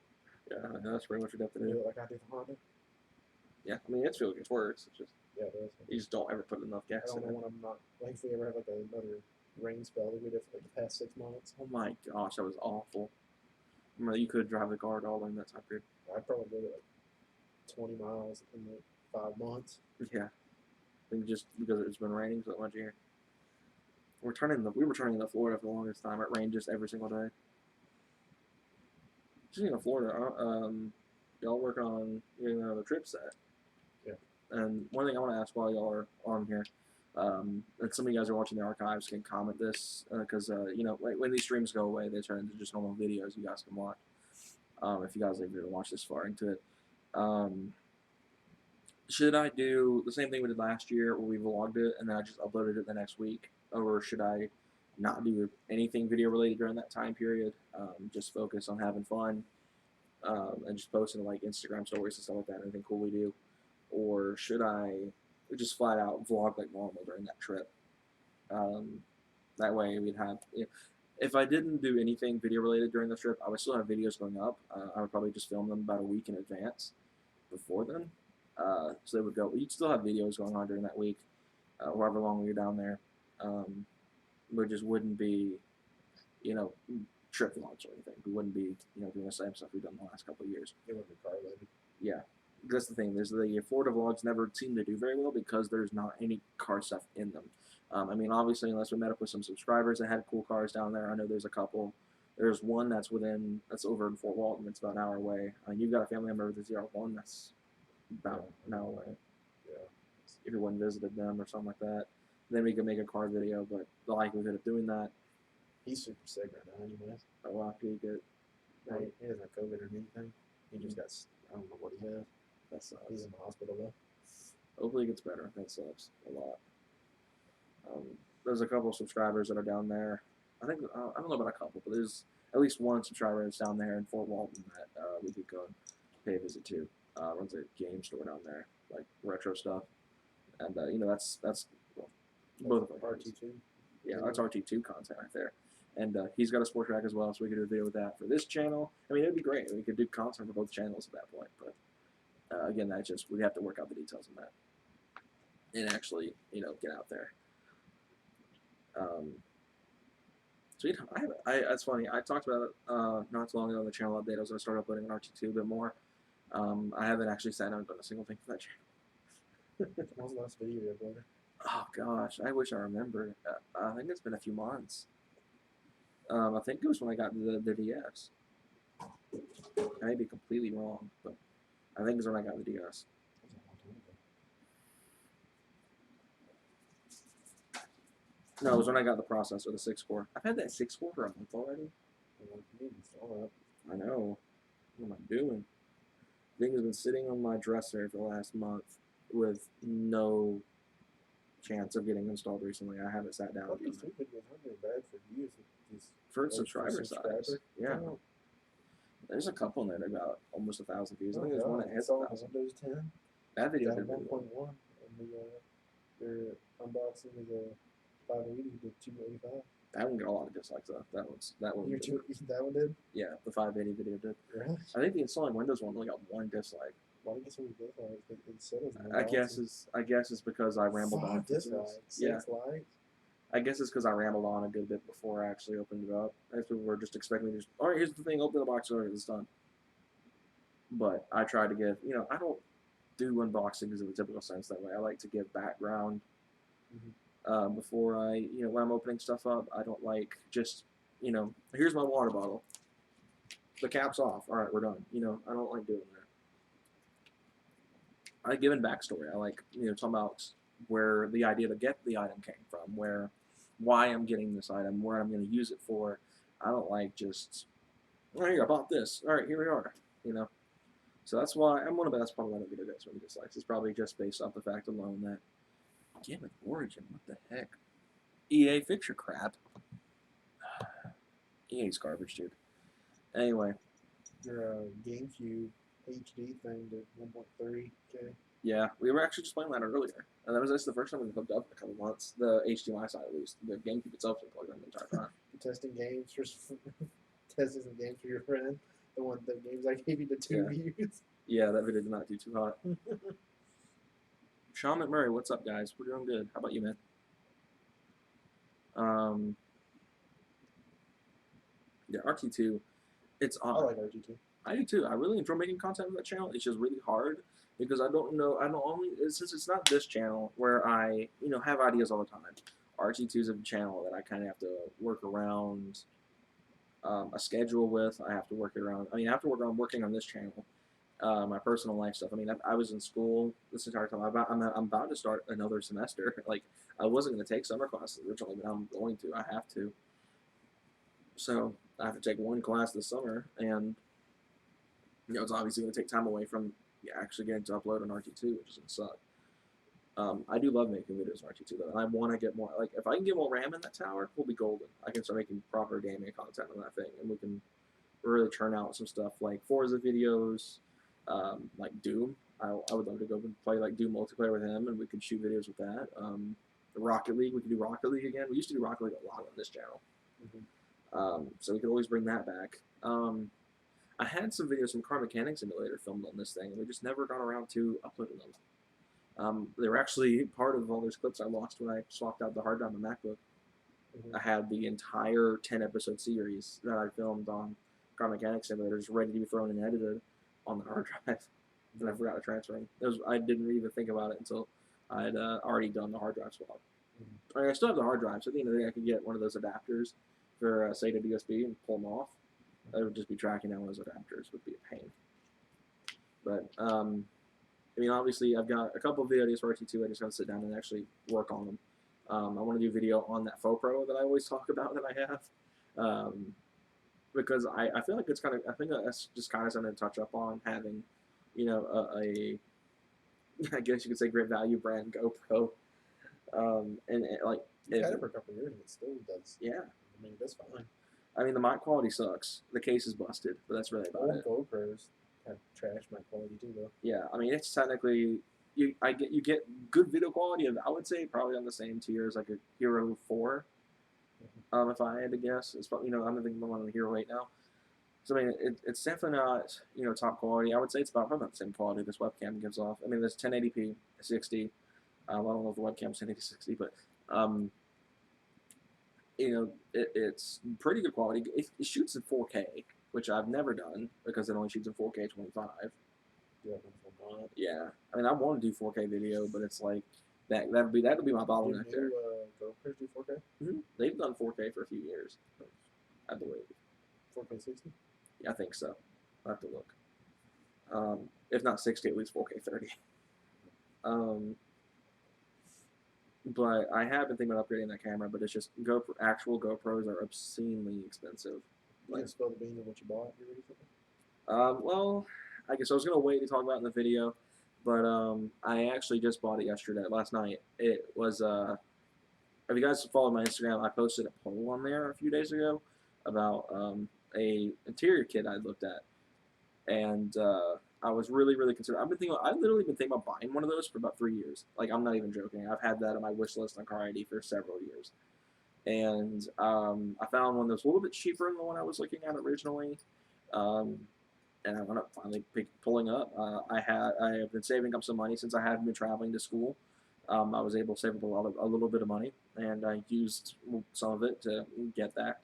Yeah, that's pretty much what you have to Do do. it like I did the Honda. Yeah, I mean it's really good works. It's just Yeah, it does. you just don't ever put enough I gas don't in know it. when I'm not. Like if we ever have like another rain spell that we did for like the past 6 months, Oh my gosh, that was awful. Remember you could drive the car at all during that time period. I'd probably go to like 20 miles in the 5 months. Yeah. I think just because it's been raining so much here. We were turning into Florida for the longest time. It rained just every single day. Speaking of Florida, y'all working on getting another trip set. Yeah. And one thing I want to ask while y'all are on here, and some of you guys are watching the archives can comment this because you know, when these streams go away, they turn into just normal videos you guys can watch. If you guys are able to watch this far into it. Should I do the same thing we did last year where we vlogged it and then I just uploaded it the next week? Or should I not do anything video related during that time period? Just focus on having fun and just posting like Instagram stories and stuff like that, anything cool we do? Or should I just flat out vlog like normal during that trip? That way we'd have, you know, if I didn't do anything video related during the trip, I would still have videos going up. I would probably just film them about a week in advance before then. So they would go, you'd still have videos going on during that week, however long you're down there. But just wouldn't be, you know, trip vlogs or anything. We wouldn't be, you know, doing the same stuff we've done the last couple of years. It would be car related. Yeah. That's the thing. There's the Florida vlogs never seem to do very well because there's not any car stuff in them. I mean, obviously, unless we met up with some subscribers that had cool cars down there. I know there's a couple. There's one that's over in Fort Walton. It's about an hour away. You've got a family member with a ZR1 that's about an hour away. Yeah. If you went and visited them or something like that, then we could make a car video. But the likelihood of doing that, He's super sick right now, anyways. after you get, Right. He doesn't have COVID or anything. He just got, I don't know what he has. that sucks. He's in the hospital though. Hopefully it gets better. That sucks a lot. There's a couple of subscribers that are down there. I think I don't know about a couple, but there's at least one subscriber that's down there in Fort Walton that we could go and pay a visit to. Runs a game store down there, like retro stuff, and you know that's well, both of our RT2. Yeah, that's RT2 content right there. And he's got a sports track as well, so we could do a video with that for this channel. I mean, it'd be great. We could do content for both channels at that point, but again, that just we have to work out the details on that and actually, you know, get out there. So you know, that's funny. I talked about it not too long ago on the channel update. I was going to start uploading on RT2 a bit more. I haven't actually sat down and done a single thing for that channel. What was the last video you uploaded? Oh gosh, I wish I remembered. I think it's been a few months. I think it was when I got the DS. I may be completely wrong, but I think it's when I got the DS. No, it was when I got the processor, the 6-core. I've had that 6-core for a month already. I know. What am I doing? The thing has been sitting on my dresser for the last month with no chance of getting installed recently. I haven't sat down. These two videos aren't really bad for views. For subscriber size. Yeah. There's a couple in there that got almost 1,000 views. I think there's one that has 1,000. Windows 10. That video Got did really 1.1, well. and their unboxing is a 580 to 285. That one got a lot of dislikes though. That one. That one did? Yeah, the 580 video did. Really? I think the installing Windows one only got one dislike. Why did you get so many dislikes? It said it was an I guess it's because I rambled on. 5 dislikes. Yeah. 6 likes. I guess it's because I rambled on a good bit before I actually opened it up. I people were just expecting me to all right, here's the thing, open the box, alright, it's done. But I tried to give, you know, I don't do unboxings in the typical sense that way. I like to give background before I, you know, when I'm opening stuff up. I don't like just, you know, here's my water bottle. The cap's off. All right, we're done. You know, I don't like doing that. I like giving backstory. I like, you know, talking about where the idea to get the item came from, why I'm getting this item, where I'm going to use it for. I don't like just, oh, here, I bought this. All right, here we are. You know, so that's why that's probably why the video gets so many dislikes. It's probably just based off the fact alone that Game of Origin, what the heck? EA, fix your crap. EA's garbage, dude. Anyway. Your GameCube HD thing did 1.3K. Yeah, we were actually just playing that earlier. And that's the first time we hooked up in a couple months. The HDMI side, at least. The GameCube itself has been plugged in the entire time. Testing games for testing some games for your friend. The games I gave you the 2 views. Yeah, that video did not do too hot. Sean McMurray, what's up, guys? We're doing good. How about you, man? Yeah, RT2. It's I odd. like RT2. I do too. I really enjoy making content for that channel. It's just really hard because I don't only since it's not this channel where I, you know, have ideas all the time. RT2 is a channel that I kind of have to work around a schedule with. I have to work it around. I mean, I have to work on working on this channel, my personal life stuff. I mean, I was in school this entire time. I'm about to start another semester. Like, I wasn't going to take summer classes originally, but I'm going to. I have to. So I have to take one class this summer, and it's obviously going to take time away from actually getting to upload on RT2, which is going to suck. I do love making videos on RT2 though, and I want to get more. Like, if I can get more RAM in that tower, we'll be golden. I can start making proper gaming content on that thing, and we can really churn out some stuff like Forza videos, like Doom. I would love to go and play like Doom multiplayer with him, and we could shoot videos with that. Rocket League, we could do Rocket League again. We used to do Rocket League a lot on this channel, so we could always bring that back. I had some videos from Car Mechanic Simulator filmed on this thing, and we just never got around to uploading them. They were actually part of all those clips I lost when I swapped out the hard drive on my MacBook. I had the entire 10-episode series that I filmed on Car Mechanic Simulator just ready to be thrown and edited on the hard drive, and I forgot to transfer them. I didn't even think about it until I had already done the hard drive swap. I mean, I still have the hard drive, so at the end of the day, I could get one of those adapters for SATA USB and pull them off. I would just be tracking down those adapters, would be a pain. But I mean, obviously, I've got a couple of videos for RT2. I just got to sit down and actually work on them. I want to do a video on that Faux Pro that I always talk about that I have, because I feel like it's kind of, I think that's just kind of something to touch up on, having, a I guess you could say great value brand GoPro, and like You've had it for a couple of years and it still does. Yeah. I mean, that's fine. I mean, the mic quality sucks. The case is busted, but that's really about it. GoPros have trash mic quality too, though. Yeah, I mean, it's technically you get good video quality of, I would say, probably on the same tier as like a Hero 4. If I had to guess, it's probably, I'm thinking the one on the Hero 8 now. So I mean, it's definitely not top quality. I would say it's probably about the same quality this webcam gives off. I mean, there's 1080p, 60. I don't know if the webcam's 1080 60, but it's pretty good quality. It shoots in 4K, which I've never done because it only shoots in 4K 25. Yeah, I mean, I want to do 4K video, but it's like that'd be my bottleneck there. GoPros do 4K? They've done 4K for a few years, I believe. 4K 60? Yeah, I think so. I'll have to look. If not 60, at least 4K 30. But I have been thinking about upgrading that camera, but it's just actual GoPros are obscenely expensive. You can spill the beans of what you bought here recently? Well, I guess I was going to wait to talk about it in the video, but I actually just bought it last night. It was, if you guys follow my Instagram, I posted a poll on there a few days ago about a interior kit I looked at, and I was really considering. I've literally been thinking about buying one of those for about 3 years. Like, I'm not even joking. I've had that on my wish list on Car ID for several years, and I found one that was a little bit cheaper than the one I was looking at originally, and I wound up finally pulling up. I have been saving up some money since I hadn't been traveling to school. I was able to save up a little bit of money, and I used some of it to get that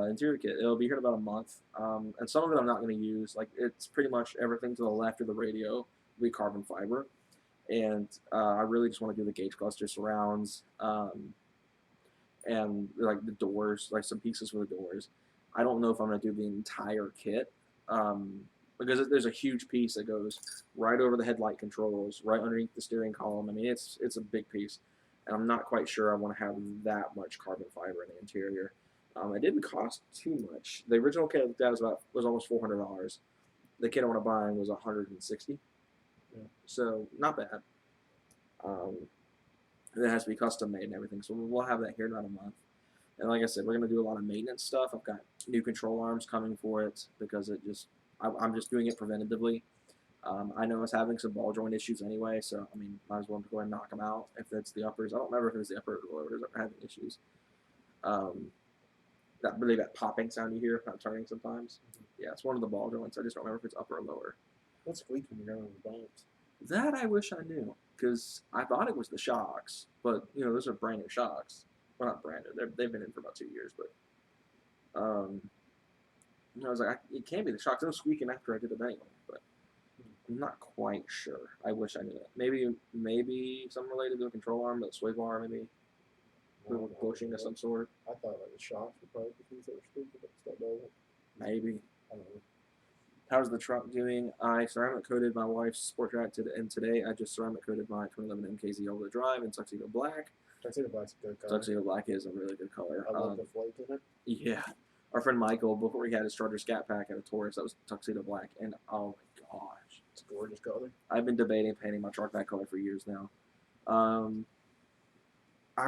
interior kit. It'll be here in about a month, and some of it I'm not going to use. Like, it's pretty much everything to the left of the radio will be carbon fiber, and I really just want to do the gauge cluster surrounds, and like the doors, like some pieces for the doors. I don't know if I'm going to do the entire kit, because there's a huge piece that goes right over the headlight controls, right underneath the steering column. I mean, it's a big piece, and I'm not quite sure I want to have that much carbon fiber in the interior. It didn't cost too much. The original kit I looked at was almost $400. The kit I want to buy was $160. Yeah. So not bad. It has to be custom made and everything, so we'll have that here in about a month. And like I said, we're going to do a lot of maintenance stuff. I've got new control arms coming for it because I'm just doing it preventatively. I know I was having some ball joint issues anyway, so I mean, might as well go ahead and knock them out if it's the uppers. I don't remember if it was the upper or the lowers that were having issues. That popping sound you hear, not turning sometimes. Yeah, it's one of the ball joints. I just don't remember if it's upper or lower. What squeaks when you're going on the bumps? That I wish I knew, because I thought it was the shocks, but those are brand new shocks. Well, not brand new. They've been in for about 2 years, but I was like, it can't be the shocks. They were squeaking after I did it anyway, but I'm not quite sure. I wish I knew that. Maybe something related to the control arm, the swivel arm, maybe. Bushing of some sort. I thought like the shocks were probably the things that were stupid, but stuff doesn't. Maybe. I don't know. How's the truck doing? I ceramic coated my wife's sport track and today I just ceramic coated my 2011 MKZ all-wheel drive in Tuxedo Black. Tuxedo Black's a good color. Tuxedo Black is a really good color. I love the flake in it. Yeah. Our friend Michael, before he had his starter scat pack at a Taurus, that was Tuxedo Black, and oh my gosh. It's a gorgeous color. I've been debating painting my truck that color for years now. I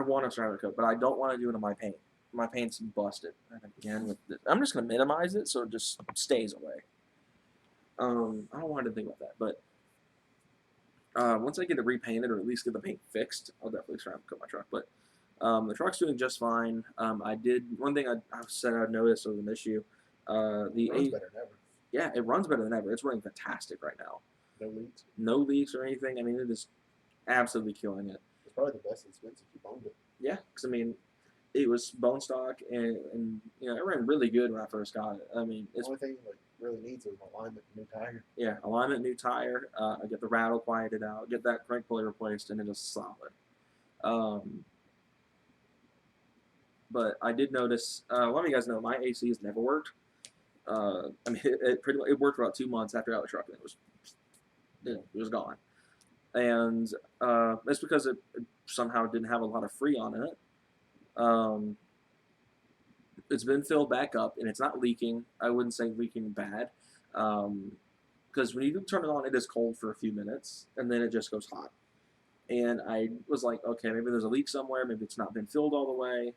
want a ceramic coat, but I don't want to do it on my paint. My paint's busted. And again, with this, I'm just going to minimize it so it just stays away. I don't want to think about that, but once I get it repainted or at least get the paint fixed, I'll definitely ceramic coat my truck. But the truck's doing just fine. I did one thing I said I'd noticed was an issue. It runs better than ever. Yeah, it runs better than ever. It's running fantastic right now. No leaks. No leaks or anything. I mean, it is absolutely killing it. It's probably the best expensive you owned it. Yeah, because I mean, it was bone stock and you know it ran really good when I first got it. I mean, The it's only thing like really needs is an alignment, new tire. yeah, alignment, new tire. I get the rattle quieted out, get that crank pulley replaced, and it is solid. But I did notice. A lot of you guys know my AC has never worked. I mean, it worked for about 2 months after I got the truck, and it was gone. And that's because it somehow didn't have a lot of Freon in it. It's been filled back up, and it's not leaking. I wouldn't say leaking bad, because when you do turn it on, it is cold for a few minutes, and then it just goes hot. And I was like, okay, maybe there's a leak somewhere. Maybe it's not been filled all the way.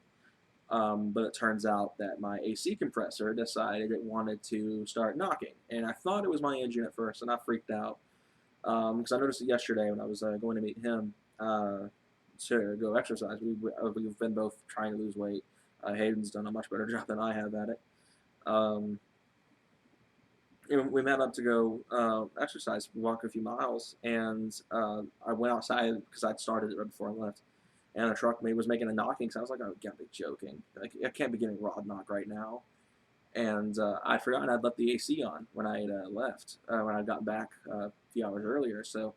But it turns out that my AC compressor decided it wanted to start knocking. And I thought it was my engine at first, and I freaked out. Because I noticed it yesterday when I was going to meet him to go exercise. We've been both trying to lose weight. Hayden's done a much better job than I have at it. We met up to go exercise, walk a few miles, and I went outside because I'd started it right before I left. And the truck was making a knocking, so I was like, oh, you gotta be joking. Like, I can't be getting rod knock right now. And I'd forgotten I'd left the AC on when I had left, when I'd gotten back a few hours earlier. So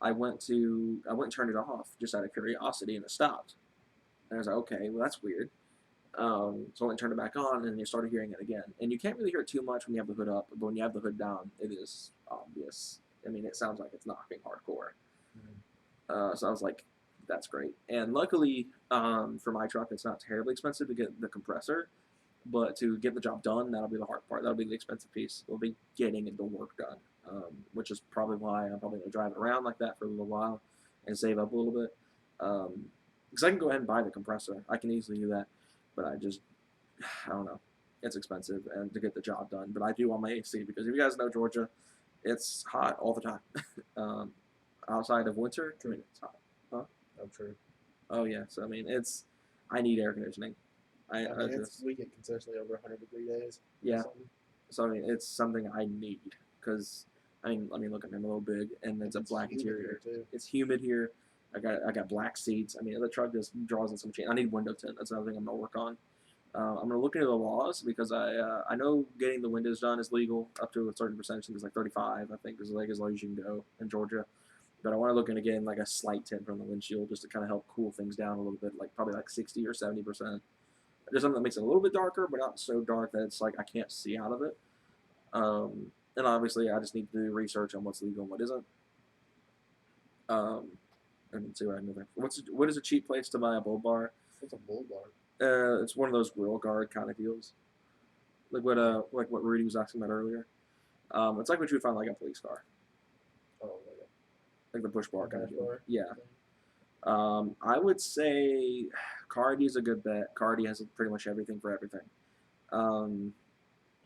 I went and turned it off just out of curiosity, and it stopped. And I was like, okay, well, that's weird. So I went and turned it back on, and you started hearing it again. And you can't really hear it too much when you have the hood up, but when you have the hood down, it is obvious. I mean, it sounds like it's knocking hardcore. So I was like, that's great. And luckily, for my truck, it's not terribly expensive to get the compressor. But to get the job done, that'll be the hard part. That'll be the expensive piece. We'll be getting the work done, which is probably why I'm probably going to drive it around like that for a little while and save up a little bit. Because I can go ahead and buy the compressor. I can easily do that. But I don't know. It's expensive and to get the job done. But I do want my AC because if you guys know Georgia, it's hot all the time. Outside of winter, I mean, it's hot. Huh? I'm sure. Oh, yeah. So, I mean, I need air conditioning. We get consistently over 100-degree days. Yeah. So I mean, it's something I need because I mean, look at me, I'm a little big, and it's a black interior. It's humid here. I got black seats. I mean, the truck just draws in some change. I need window tint. That's another thing I'm gonna work on. I'm gonna look into the laws because I know getting the windows done is legal up to a certain percentage. I think it's like 35. I think is like as low as you can go in Georgia. But I want to look into getting like a slight tint from the windshield just to kind of help cool things down a little bit, like probably like 60 or 70%. There's something that makes it a little bit darker, but not so dark that it's like I can't see out of it. And obviously, I just need to do research on what's legal and what isn't. And see what I know there. What is a cheap place to buy a bull bar? What's a bull bar? It's one of those grill guard kind of deals, like what Rudy was asking about earlier. It's like what you would find like a police car. Oh, like the push bar kind of deal. Bar? Yeah. I would say Cardi's a good bet. Cardi has pretty much everything for everything.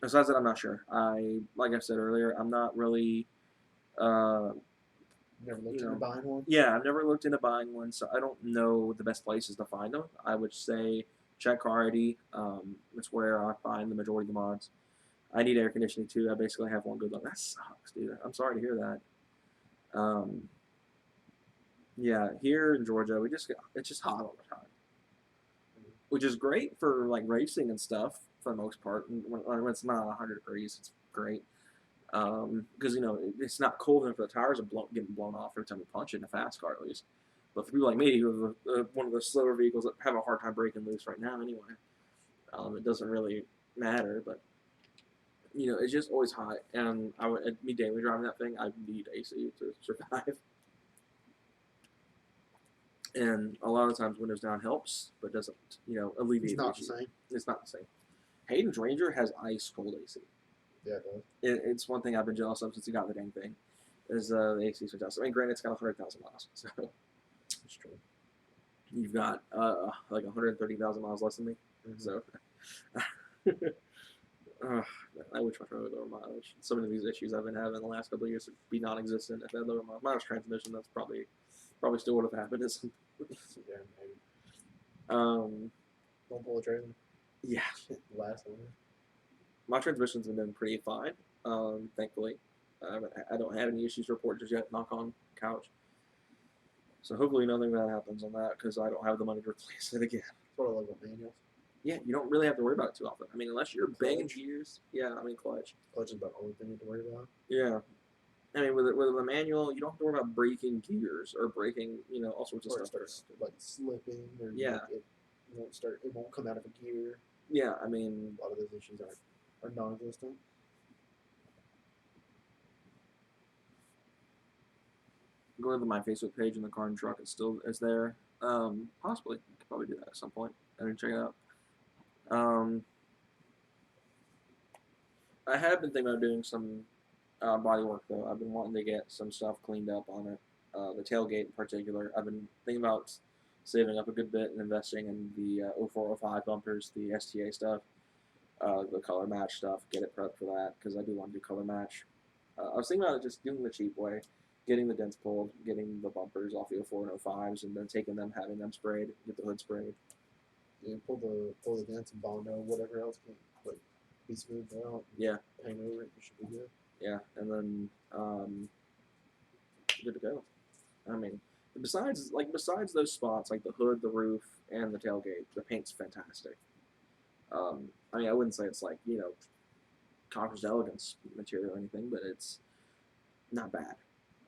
Besides that, I'm not sure. Like I said earlier, I'm not really. Never looked into buying one? Yeah, I've never looked into buying one, so I don't know the best places to find them. I would say check Cardi. It's where I find the majority of the mods. I need air conditioning too. I basically have one good one. That sucks, dude. I'm sorry to hear that. Yeah, here in Georgia, it's just hot all the time, which is great for like racing and stuff for the most part. And when it's not 100 degrees, it's great because it's not cold enough for the tires are getting blown off every time you punch it in a fast car at least. But for people like me who have one of the slower vehicles that have a hard time breaking loose right now anyway, it doesn't really matter. But it's just always hot, and me daily driving that thing, I need AC to survive. And a lot of times windows down helps, but doesn't, alleviate It's not the issues. same. It's not the same. Hayden's Ranger has ice cold AC. Yeah, it does. It's one thing I've been jealous of since he got the dang thing. Is the AC is fantastic. I mean, granted, it's got 100,000 miles, so It's true. you've got like 130,000 miles less than me. So I wish my car would lower mileage. Some of these issues I've been having the last couple of years would be non-existent if I had lower mileage transmission. That's probably still would have happened. Yeah, maybe. Um, Don't pull the trailer. yeah, Last one. my transmissions have been pretty fine. Thankfully, I don't have any issues to report just yet. Knock on couch. So hopefully nothing bad happens on that because I don't have the money to replace it again. Sort of like with manuals. Yeah, you don't really have to worry about it too often. I mean, unless you're banging Clutch. gears. Yeah, I mean clutch. Clutch is about the only thing you have to worry about. Yeah. I mean, with a manual, you don't have to worry about breaking gears or breaking, all sorts of Or it stuff. starts like slipping, or Yeah. like it won't start. It won't come out of a gear. Yeah, I mean, A lot of those issues are non-existent. go to my Facebook page and the car and truck is there. Possibly, could probably do that at some point. I didn't check it out. I have been thinking about doing some body work though. I've been wanting to get some stuff cleaned up on it. The tailgate in particular. I've been thinking about saving up a good bit and investing in the 0405 bumpers, the STA stuff, the color match stuff. Get it prepped for that because I do want to do color match. I was thinking about it just doing the cheap way, getting the dents pulled, getting the bumpers off the 04 and 05s, and then taking them, having them sprayed, get the hood sprayed. You pull the dents and Bondo, whatever else can like be smoothed out. Yeah. Paint over it. It should be good. Yeah, and then good to go. I mean, besides those spots, like the hood, the roof, and the tailgate, the paint's fantastic. I mean, I wouldn't say it's like Conqueror's Elegance material or anything, but it's not bad.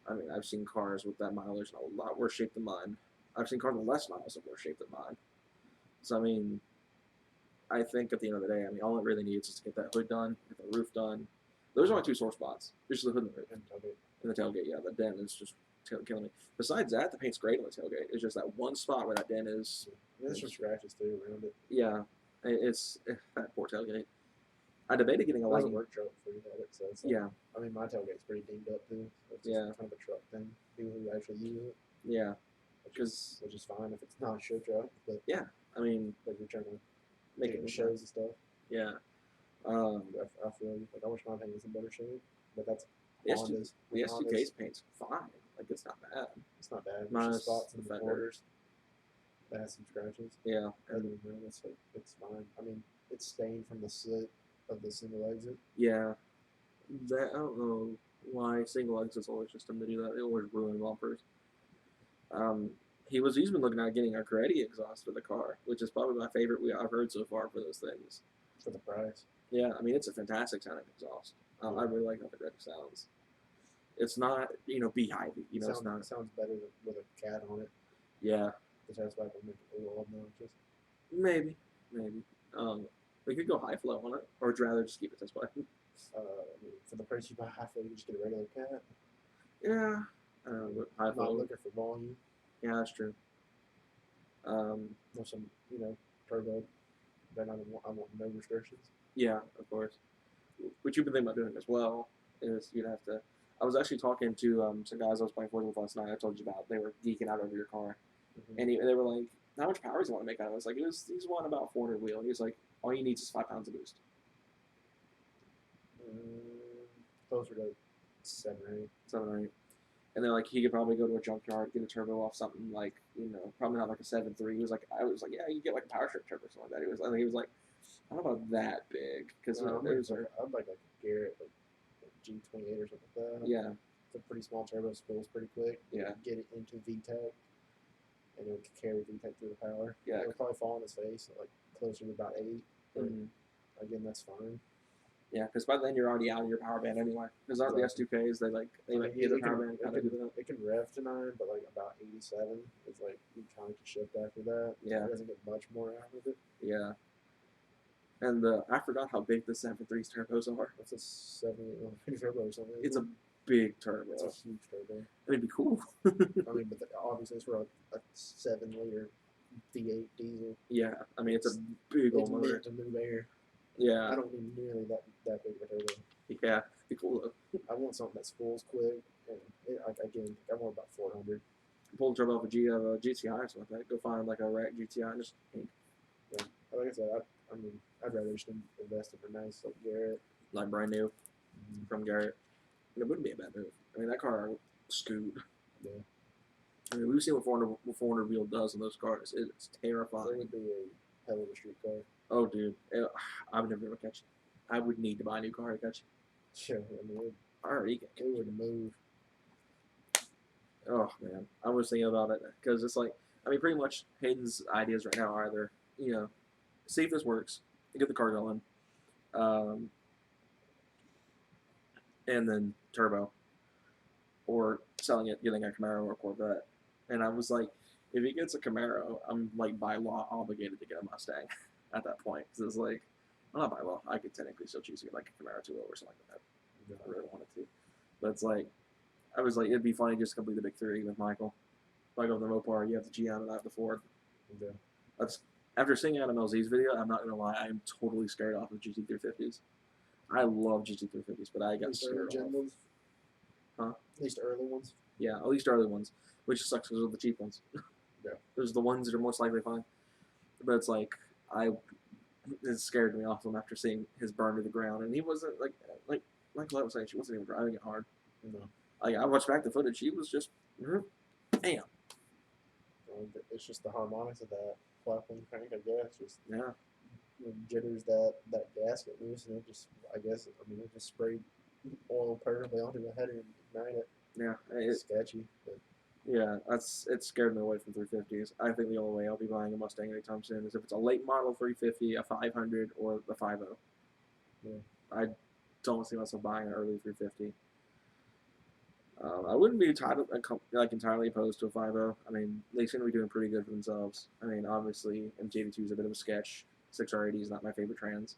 I mean, I've seen cars with that mileage in a lot worse shape than mine. I've seen cars with less miles in worse shape than mine. So I mean, I think at the end of the day, I mean, all it really needs is to get that hood done, get the roof done. Those are my two sore spots. Just the hood and the roof. And the tailgate, yeah, the dent is just killing me. Besides that, the paint's great on the tailgate. It's just that one spot where that dent is. There's some scratches too around it. Yeah, it's that poor tailgate. I debated getting a It light. doesn't work truck before you had it, so it's like, Yeah, I mean, my tailgate's pretty dinged up too. So it's Yeah. just kind of a truck thing. People who actually use it, yeah. which 'Cause- is fine if it's not a show truck, but I mean, like you're trying to make get it in shows and stuff. Yeah. I feel like I wish my paint was in better shape, but that's The Honda's. the With Honda's, STK's paint's fine. Like it's not bad. it's not bad. There's Minus just spots in the the fender. quarters that has some scratches. Yeah. Other than that, it's fine. I mean, it's stained from the soot of the single exit. Yeah. That I don't know why single exits always just them to do that. They always ruin bumpers. He's been looking at getting a Coretti exhaust for the car, which is probably my favorite I've heard so far for those things. For the price. Yeah, I mean it's a fantastic sounding exhaust. I really like how the Coretti sounds. It's not beehivey. It's not. Sounds better with a cat on it. Yeah, The test back will make it a little obnoxious. maybe. We could go high flow on it, or would you rather just keep it this way? I mean, for the price you buy high flow, you can just get a regular cat. Yeah, but high I'm not flow. looking for volume. Yeah, that's true. Or some, turbo. Then I want no restrictions. Yeah, of course. What you've been thinking about doing as well is you'd have to. I was actually talking to some guys I was playing Forza with last night. I told you about. They were geeking out over your car, and they were like, "How much power does he want to make out of it?" I was like, "He's wanting about 400 wheel." He was like, "All he needs is 5 pounds of boost." Closer to 7 or 8. 7 or 8. And they're like, he could probably go to a junkyard, get a turbo off something like, probably not like a 7.3. He was like, I was like, yeah, you get like a power strip turbo or something like that. I think he was like, I don't know about that big, because I'd those like are, a Garrett, like G28 or something like that. yeah, It's a pretty small turbo, spools pretty quick. Yeah. Get it into VTEC, and it would carry VTEC through the power. Yeah. It would probably fall on his face at like closer to about 8. But Mhm. again, that's fine. yeah, because by then you're already out of your power band anyway. Because aren't the S2Ks, they get the power band kind of do that. It can rev to 9, but like about 87 is like you kind of can shift after that. Yeah. It doesn't get much more out of it. Yeah. And I forgot how big the 7.3's turbos are. That's a 78 turbo or something. It's a big turbo. It's a huge turbo. It'd be cool. I mean, but obviously it's for a 7-liter V8 diesel. Yeah, I mean it's a big It's old motor. meant to move air. Yeah, I don't need nearly that big of a turbo. yeah, it'd be cool though. I want something that spools quick, and again, I want about 400. Pull the turbo off a GTI or something like that. Go find like a rack GTI and just Yeah. Like I said, I mean, I'd rather just invest in a nice like Garrett. like brand new from Garrett. And it wouldn't be a bad move. I mean that car scoot. Yeah. I mean we've seen what 400 wheel does on those cars. It's It terrifying. would be a hell of a street car. Oh dude, I would never be able to catch it. I would need to buy a new car to catch it. Sure, I mean, I already get it would move. Oh man, I was thinking about it because it's like, I mean, pretty much Hayden's ideas right now are either, see if this works, get the car going, and then turbo, or selling it, getting a Camaro or a Corvette. And I was like, if he gets a Camaro, I'm like by law obligated to get a Mustang at that point because it's like, well, not by law, I could technically still choose to get like a Camaro 2.0 or something like that. If I really wanted to, but it's like. I was like, it'd be funny just to complete the big three with Michael. Like on the Mopar, you have the GM and I have the Ford. Yeah. That's after seeing Adam LZ's video. I'm not gonna lie, I'm totally scared off of GT350s. I love GT350s, but I got scared off. Ones. Huh? At least early ones. Yeah, at least early ones, which sucks because those are the cheap ones. Yeah. Those are the ones that are most likely fine. But it's like it scared me off him after seeing his burn to the ground, and he wasn't like I was saying, she wasn't even driving it hard. No. Like I watched back the footage, she was just, damn. It's just the harmonics of that flapping crank, I guess. Just Yeah. Jitters that gasket loose, and it just, it just sprayed oil perfectly onto the header and ignite it. Yeah. It's sketchy, but Yeah, it scared me away from 350s. I think the only way I'll be buying a Mustang anytime soon is if it's a late model 350, a 500, or the 50. Yeah. I don't see myself buying an early 350. I wouldn't be entirely opposed to a 50. I mean, they seem to be doing pretty good for themselves. I mean, obviously, MJ82 is a bit of a sketch. 6R80 is not my favorite trans.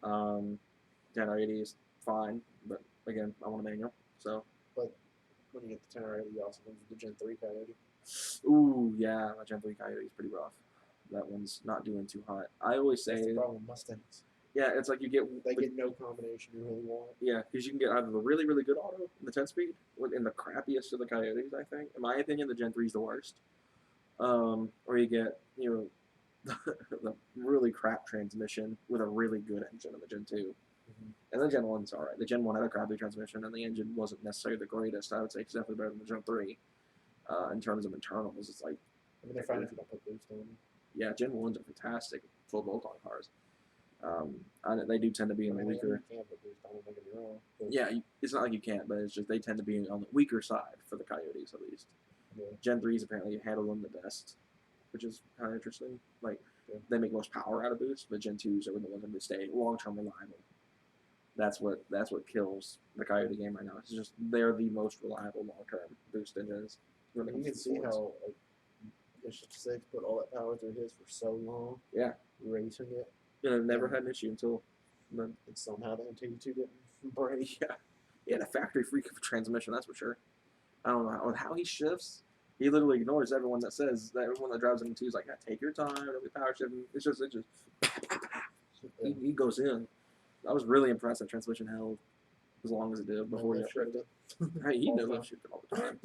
10R80 is fine, but again, I want a manual. So. But when you get the 10R80, you also need the Gen 3 Coyote. Ooh, yeah, my Gen 3 Coyote is pretty rough. That one's not doing too hot. I always say. That's the problem with Mustangs. Yeah, it's like you get. They get no combination you really want. Yeah, because you can get either the really, really good auto in the 10-speed, in the crappiest of the Coyotes, I think. In my opinion, the Gen 3 is the worst. Or you get, the really crap transmission with a really good engine in the Gen 2. Mm-hmm. And the Gen 1's alright. The Gen 1 had a crappy transmission, and the engine wasn't necessarily the greatest. I would say it's definitely better than the Gen 3. In terms of internals, it's like. I mean, they're fine if you don't put boost on them. Yeah, Gen 1s are fantastic full bolt-on cars. They do tend to be on the weaker. You can't put boost on them, don't get me wrong. But Yeah, it's not like you can't, but it's just they tend to be on the weaker side for the Coyotes at least. Yeah. Gen 3s apparently handle them the best, which is kind of interesting. Like they make most power out of boost, but Gen 2s are the ones that stay long-term reliable. That's what kills the Coyote game right now. It's just they're the most reliable long-term boost engines. you can see how it's just 6 put all that power through his for so long. Yeah, racing it. Never had an issue until then. And somehow the MT2 didn't break. Yeah, he had a factory freak of a transmission, that's for sure. I don't know how he shifts. He literally ignores everyone that says that everyone that drives an MT is like, take your time, don't be power shifting. It's just he goes in. I was really impressed that transmission held as long as it did before he shifted it. Hey, he knows I've shifted all the time.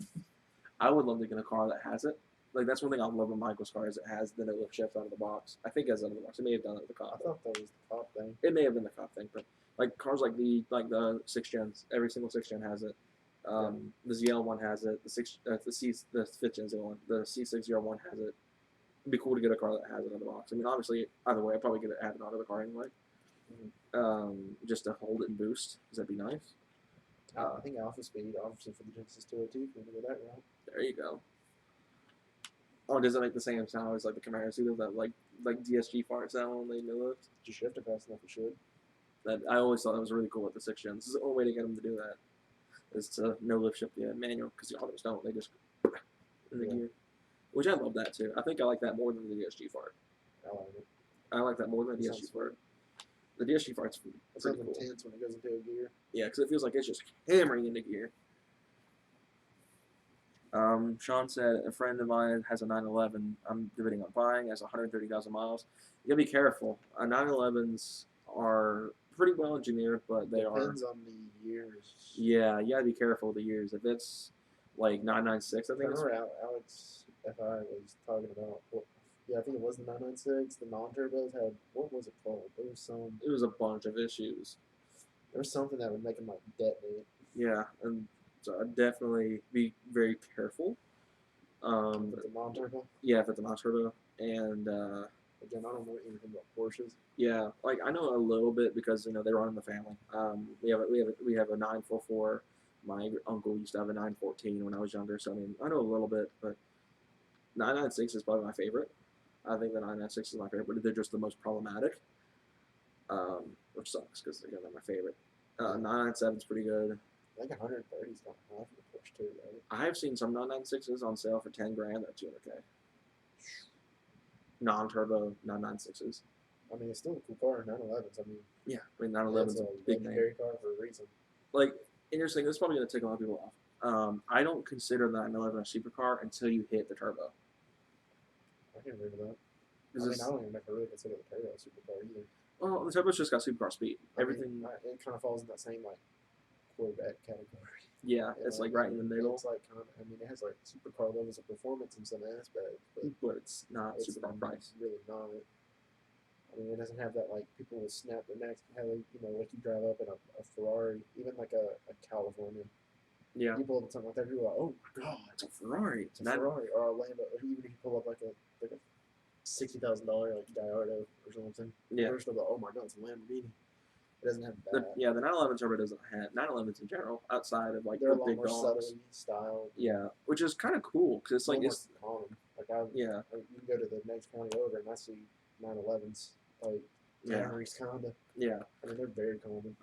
I would love to get a car that has it. Like that's one thing I love with Michael's car is it has the no-lift shift out of the box. I think it has out of the box. It may have done it with the I cop. thought that was the cop thing. It may have been the cop thing, but like cars like the 6 gens, every single 6 gen has it. The ZL one has it. The 5th gen ZL one, the C601 has it. It'd be cool to get a car that has it out of the box. I mean, obviously, either way, I'd probably get it added onto the car anyway. Just to hold it and boost, because that'd be nice. I think Alpha Speed, obviously for the Genesis 202, if you want to go that route. There you go. Oh, does it make the same sound as like the Camaro? See that like DSG fart sound when they no lift? Just shift it fast enough, it should. That I always thought that was really cool with the 6 gens. This is the only way to get them to do that is to no lift shift the manual because the autos don't. They just in the gear, which I love that too. I think I like that more than the DSG fart. I like it. I like that more than the DSG fart. The DSG fight's It's pretty something cool. tense when it goes into a gear. Yeah, because it feels like it's just hammering into gear. Sean said, a friend of mine has a 911 I'm debating on buying, has 130,000 miles. You gotta be careful. 911s are pretty well engineered, but they Depends on the years. Yeah, you gotta be careful of the years. If it's like 996, I I think it's. remember Alex FI was talking about. Yeah, I think it was the 996. The non-turbos had, what was it called? It was a bunch of issues. There was something that would make them like detonate. Yeah, and so I'd definitely be very careful. With the non-turbo. Yeah, if it's a non-turbo, and Again, I don't know anything about Porsches. yeah, like I know a little bit because they run in the family. We have a 944. My uncle used to have a 914 when I was younger, so I mean I know a little bit, but 996 is probably my favorite. I think the 996 is my favorite, but they're just the most problematic, which sucks because again they're my favorite. 997 is pretty good. I think 130 is not high for the Porsche too, right? I have seen some 996s on sale for 10 grand at 200K. Non-turbo 996s. I mean, it's still a cool car. 911s. I mean, Yeah, I mean 911's it's a a big name. legendary car for a reason. Like, interesting. This is probably gonna take a lot of people off. I don't consider the 911 a supercar until you hit the turbo. I can agree with that. Is I mean, this- I don't even really consider the turbo a supercar either. Well, the turbo's just got supercar speed. Everything. It kind of falls in that same like Corvette category. Yeah, You it's know, like right in the middle, It's like kind of. I mean, it has like supercar levels of performance in some aspects, but but it's not it's supercar price. really not. I mean, it doesn't have that like people will snap their necks. How they, like you drive up in a Ferrari, even like a California. Yeah, You pull up something like that, people are like, "Oh my god, it's a Ferrari. it's a Ferrari!" Or a Lambo. Or even if you pull up like a $60,000 like Gallardo or something, Yeah. first of all, "Oh my god, it's a Lamborghini." It doesn't have The that. 911 turbo doesn't have 911s in general outside of like They're a the lot big more dogs. subtly styled. Yeah, which is kind of cool because it's A like little it's more common. Like yeah you can go to the next county over and I see 911s like yeah Camrys kind of. yeah. I mean, they're very common.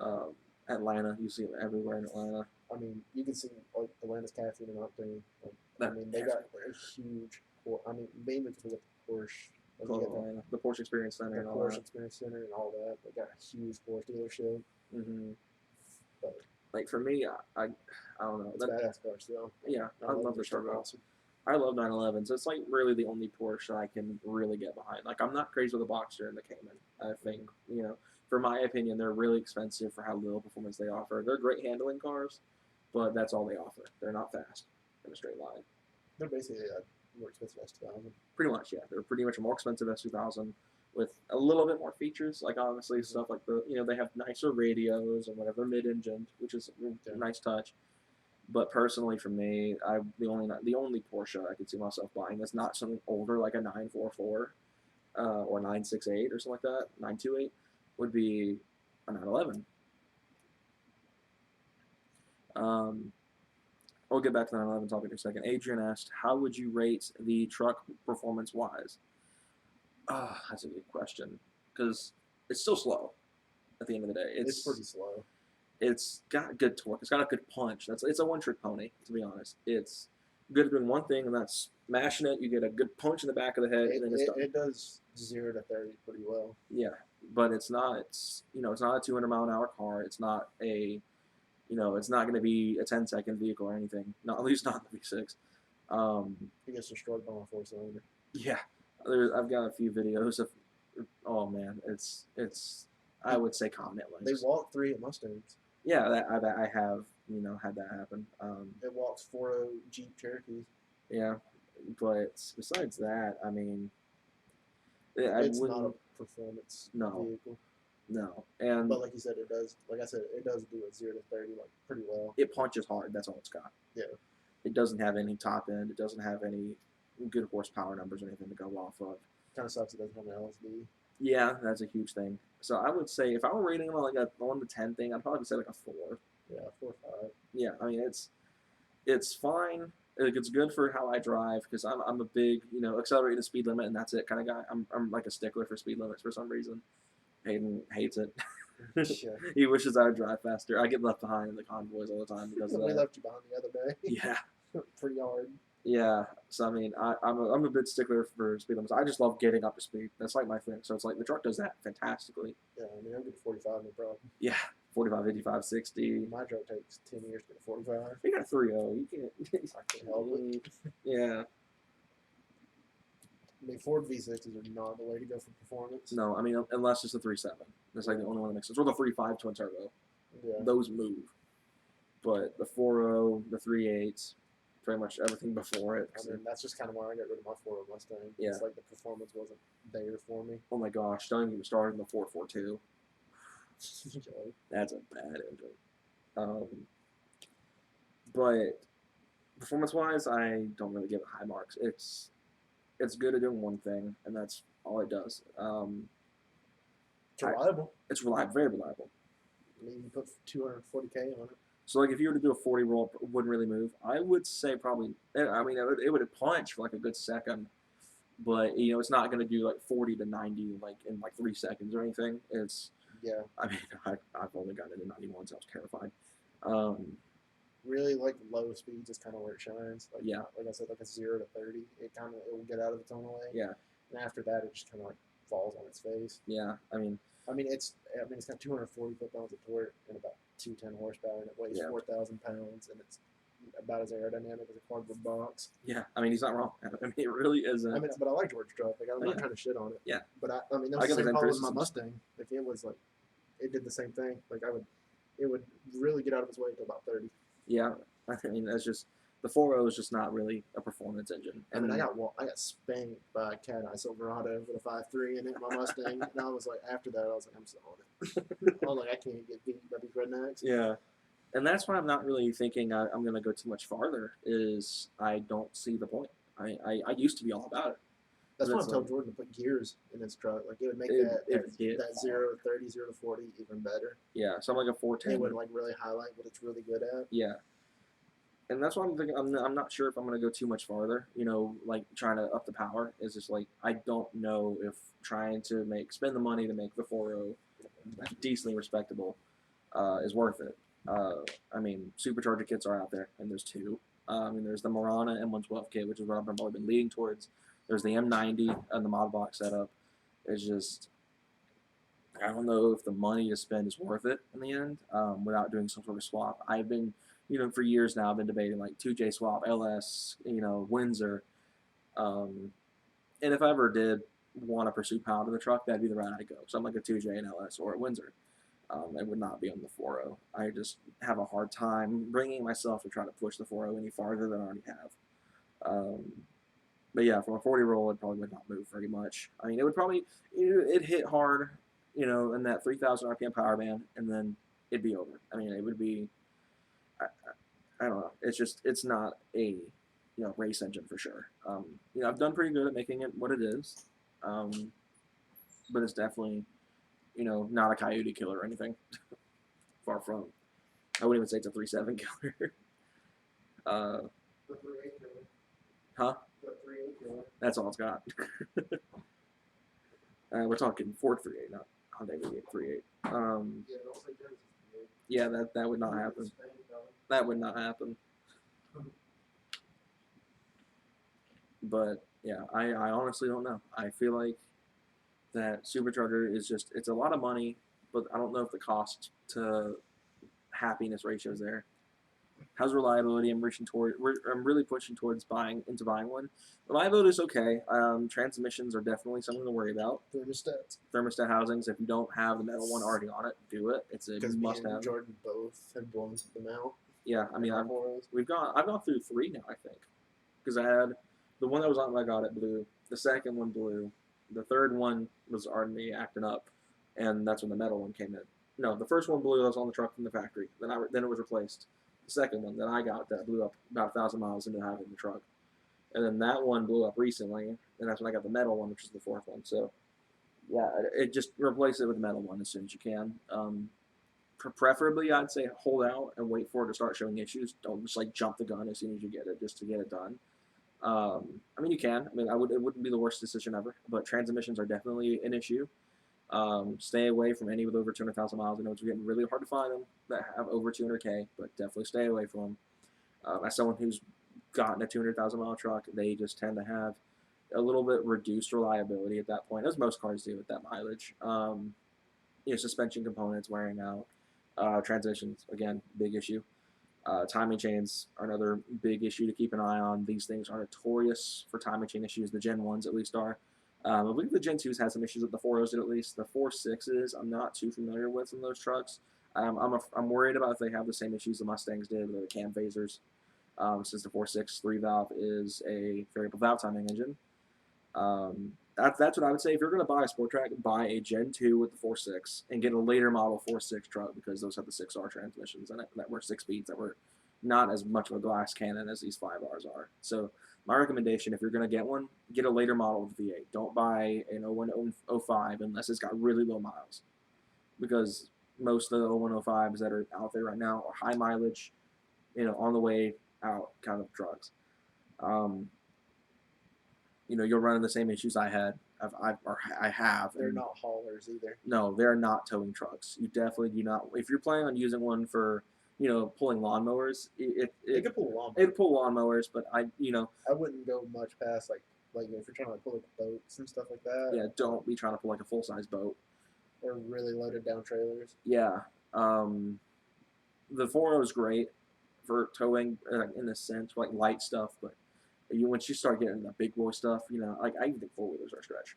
Atlanta, you see it everywhere in Atlanta. I mean, you can see like Atlanta's Caffeine and Octane. Like, I That- mean, they got a huge. I mean, mainly because of the Porsche. Like, you got Atlanta, the Porsche Experience the Center and all Porsche that. Experience Center and all that. They got a huge Porsche dealership. hmm But Like for me, I don't know. it's badass cars still. Yeah, I love the 911s are turbo. awesome. I love 911s. It's like really the only Porsche I can really get behind. Like I'm not crazy with the Boxster and the Cayman. I think for my opinion, they're really expensive for how little performance they offer. They're great handling cars, but that's all they offer. They're not fast in a straight line. They're basically more expensive S2000. Pretty much, yeah. They're pretty much a more expensive S2000 with a little bit more features. Like obviously stuff like they have nicer radios and whatever mid-engined, which is a nice touch. But personally, for me, the only Porsche I could see myself buying that's not something older like a 944 or 968 or something like that, 928, would be a 911. I'll get back to the 911 topic in a second. Adrian asked, how would you rate the truck performance-wise? That's a good question because it's still slow at the end of the day. It's pretty slow. It's got good torque. It's got a good punch. It's a one-trick pony, to be honest. It's good at doing one thing, and that's smashing it. You get a good punch in the back of the head, and then it's done. It does 0 to 30 pretty well. Yeah, but it's not. It's not a 200-mile-an-hour car. It's not a, it's not going to be a 10-second vehicle or anything. Not at least not the V6. He gets destroyed by a 4-cylinder. Yeah, I've got a few videos of. Oh man, it's. I would say comment They links. walked 3 at Mustangs. Yeah, I have had that happen. It walks 4 Jeep Cherokees. Yeah, but besides that, I mean, It's not a performance No. vehicle. No, and But like you said, it does. Like I said, it does do a 0 to 30 like pretty well. it punches hard. That's all it's got. Yeah. It doesn't have any top end. It doesn't have any good horsepower numbers or anything to go off of. Kind of sucks it doesn't have an LSD. Yeah, that's a huge thing. So I would say if I were rating them on like a 1 to 10 thing, I'd probably say like a 4. Yeah, 4 or 5. Yeah, I mean it's fine. Like, it's good for how I drive because I'm a big accelerate the speed limit and that's it kind of guy. I'm like a stickler for speed limits for some reason. Hayden hates it. Yeah. He wishes I would drive faster. I get left behind in the convoys all the time because of We that. left you behind the other day. Yeah, Pretty hard. Yeah, so I mean, I'm a bit stickler for speed limits. I just love getting up to speed. That's like my thing. So it's like the truck does that fantastically. Yeah, I mean, I'm getting 45, no problem. Yeah, 45, 55, 60. My truck takes 10 years to get a 45. You got a 3.0. You can't. I can't help it. Yeah. I mean, Ford V60s are not the way to go for performance. No, I mean, unless it's a 3.7. That's like the only one that makes sense. Or the 3.5 twin turbo. Yeah. Those move. But the 4.0, the 3.8, pretty much everything before it. I mean, that's just kind of why I got rid of my 4.0 Mustang. Yeah. It's like the performance wasn't there for me. Oh my gosh, don't even get me started in the 442. That's a bad engine. But performance-wise, I don't really give it high marks. It's good at doing one thing, and that's all it does. It's reliable. It's reliable, very reliable. I mean, you put 240K on it. So, like, if you were to do a 40 roll, it wouldn't really move. I would say probably, I mean, it would punch for like a good second, but you know, it's not going to do like 40 to 90 like in like 3 seconds or anything. It's, Yeah. I mean, I've only gotten it in 91, so I was terrified. Really, like low speeds is kind of where it shines. Like, Yeah. Like I said, like a 0 to 30, it will get out of its own way. Yeah, And after that, it just kind of like falls on its face. yeah. I mean, it's got 240 foot-pounds of torque and about 210 horsepower, and it weighs Yeah. 4,000 pounds, and it's about as aerodynamic as a cardboard box. yeah. I mean, he's not wrong. I mean, it really isn't. I mean, but I like George's truck. Like, I'm Oh, not yeah. trying to shit on it. Yeah. But I mean, that I was get the the same same problem with my criticisms. Mustang. Like, it was like, it did the same thing. Like, it would really get out of its way until about 30. Yeah, I mean, that's just the 4.0 is just not really a performance engine. I mean, I got spanked by a Cat Eye Silverado with a 5.3 in it, my Mustang, and I was like, after that, I was like, I'm selling it. I was like, I can't get beat by these rednecks. Yeah, and that's why I'm not really thinking I'm going to go too much farther. Is I don't see the point. I used to be all about it. That's why It's I'm telling like- Jordan to put gears in his truck. Like, it would make It that gets 0 to 30, 0 to 40 even better. Yeah, so I'm like a 410. It would like really highlight what it's really good at. Yeah, and that's why I'm thinking. I'm not sure if I'm going to go too much farther. You know, like trying to up the power is just like I don't know if trying to spend the money to make the 4.0 decently respectable is worth it. I mean, supercharger kits are out there, and there's two. I mean, there's the Marana M112 kit, which is what I've probably been leading towards. There's the M90 and the mod box setup. It's just, I don't know if the money to spend is worth it in the end without doing some sort of swap. I've been, you know, for years now, I've been debating like 2J swap, LS, you know, Windsor. And if I ever did want to pursue power to the truck, that'd be the route I'd go. So I'm like a 2J and LS or a Windsor. It would not be on the 4.0. I just have a hard time bringing myself to try to push the 4.0 any farther than I already have. But yeah, from a 40 roll, it probably would not move very much. I mean, it would probably, it'd hit hard, you know, in that 3,000 RPM power band, and then it'd be over. I mean, it would be, I don't know. It's just, it's not a, you know, race engine for sure. You know, I've done pretty good at making it what it is, but it's definitely, you know, not a coyote killer or anything. Far from. I wouldn't even say it's a 3.7 killer. The 3.8 killer. Huh? The 3.8 killer. That's all it's got. We're talking Ford 3.8, not Hyundai 3.8. Yeah, don't say Genesis 3.8. Yeah, that would not happen. That would not happen. But yeah, I honestly don't know. I feel like that supercharger is just, it's a lot of money, but I don't know if the cost to happiness ratio is there. How's reliability? I'm really pushing towards buying one. Reliability is okay. Transmissions are definitely something to worry about. Thermostat housings. If you don't have the metal one already on it, do it. It's a Because me must and have. Jordan both have blown them out. Yeah, I mean, Our I've Foros. gone through 3 now, I think, because I had the one that was on when I got it blue. The second one blue. The third one was already acting up, and that's when the metal one came in. No, the first one blew. That was on the truck from the factory. Then it was replaced. The second one that I got that blew up about 1,000 miles into having the truck, and then that one blew up recently, and that's when I got the metal one, which is the 4th one. So yeah, it just replace it with the metal one as soon as you can. Preferably, I'd say hold out and wait for it to start showing issues. Don't just like jump the gun as soon as you get it, just to get it done. I mean, you can. I mean, it wouldn't be the worst decision ever, but transmissions are definitely an issue. Stay away from any with over 200,000 miles. I know it's getting really hard to find them that have over 200K, but definitely stay away from them. As someone who's gotten a 200,000 mile truck, they just tend to have a little bit reduced reliability at that point, as most cars do at that mileage. Suspension components wearing out, transmissions, again, big issue. Timing chains are another big issue to keep an eye on. These things are notorious for timing chain issues. The Gen 1s at least are. I believe the Gen 2s had some issues with the 4.0s at least. The 4.6s I'm not too familiar with in those trucks. I'm worried about if they have the same issues the Mustangs did with the cam phasers, since the 4.6 3-valve is a variable valve timing engine. That's what I would say. If you're going to buy a sport track, buy a Gen 2 with the 4.6 and get a later model 4.6 truck, because those have the 6R transmissions in it that were 6 speeds, that were not as much of a glass cannon as these 5Rs are. So my recommendation, if you're going to get one, get a later model with V8. Don't buy an 01, 05 unless it's got really low miles, because most of the 01, 05s that are out there right now are high mileage, on the way out kind of trucks. You're running the same issues I had. I have. They're not haulers either. No, they're not towing trucks. You definitely do not. If you're planning on using one for, pulling lawnmowers, it could pull lawnmowers. It'd pull lawnmowers, but I wouldn't go much past like if you're trying to pull like boats and stuff like that. Yeah, don't be trying to pull like a full size boat or really loaded down trailers. Yeah, the 4.0 is great for towing in a sense, like light stuff, but once you start getting the big boy stuff, like I even think 4-wheelers are a stretch.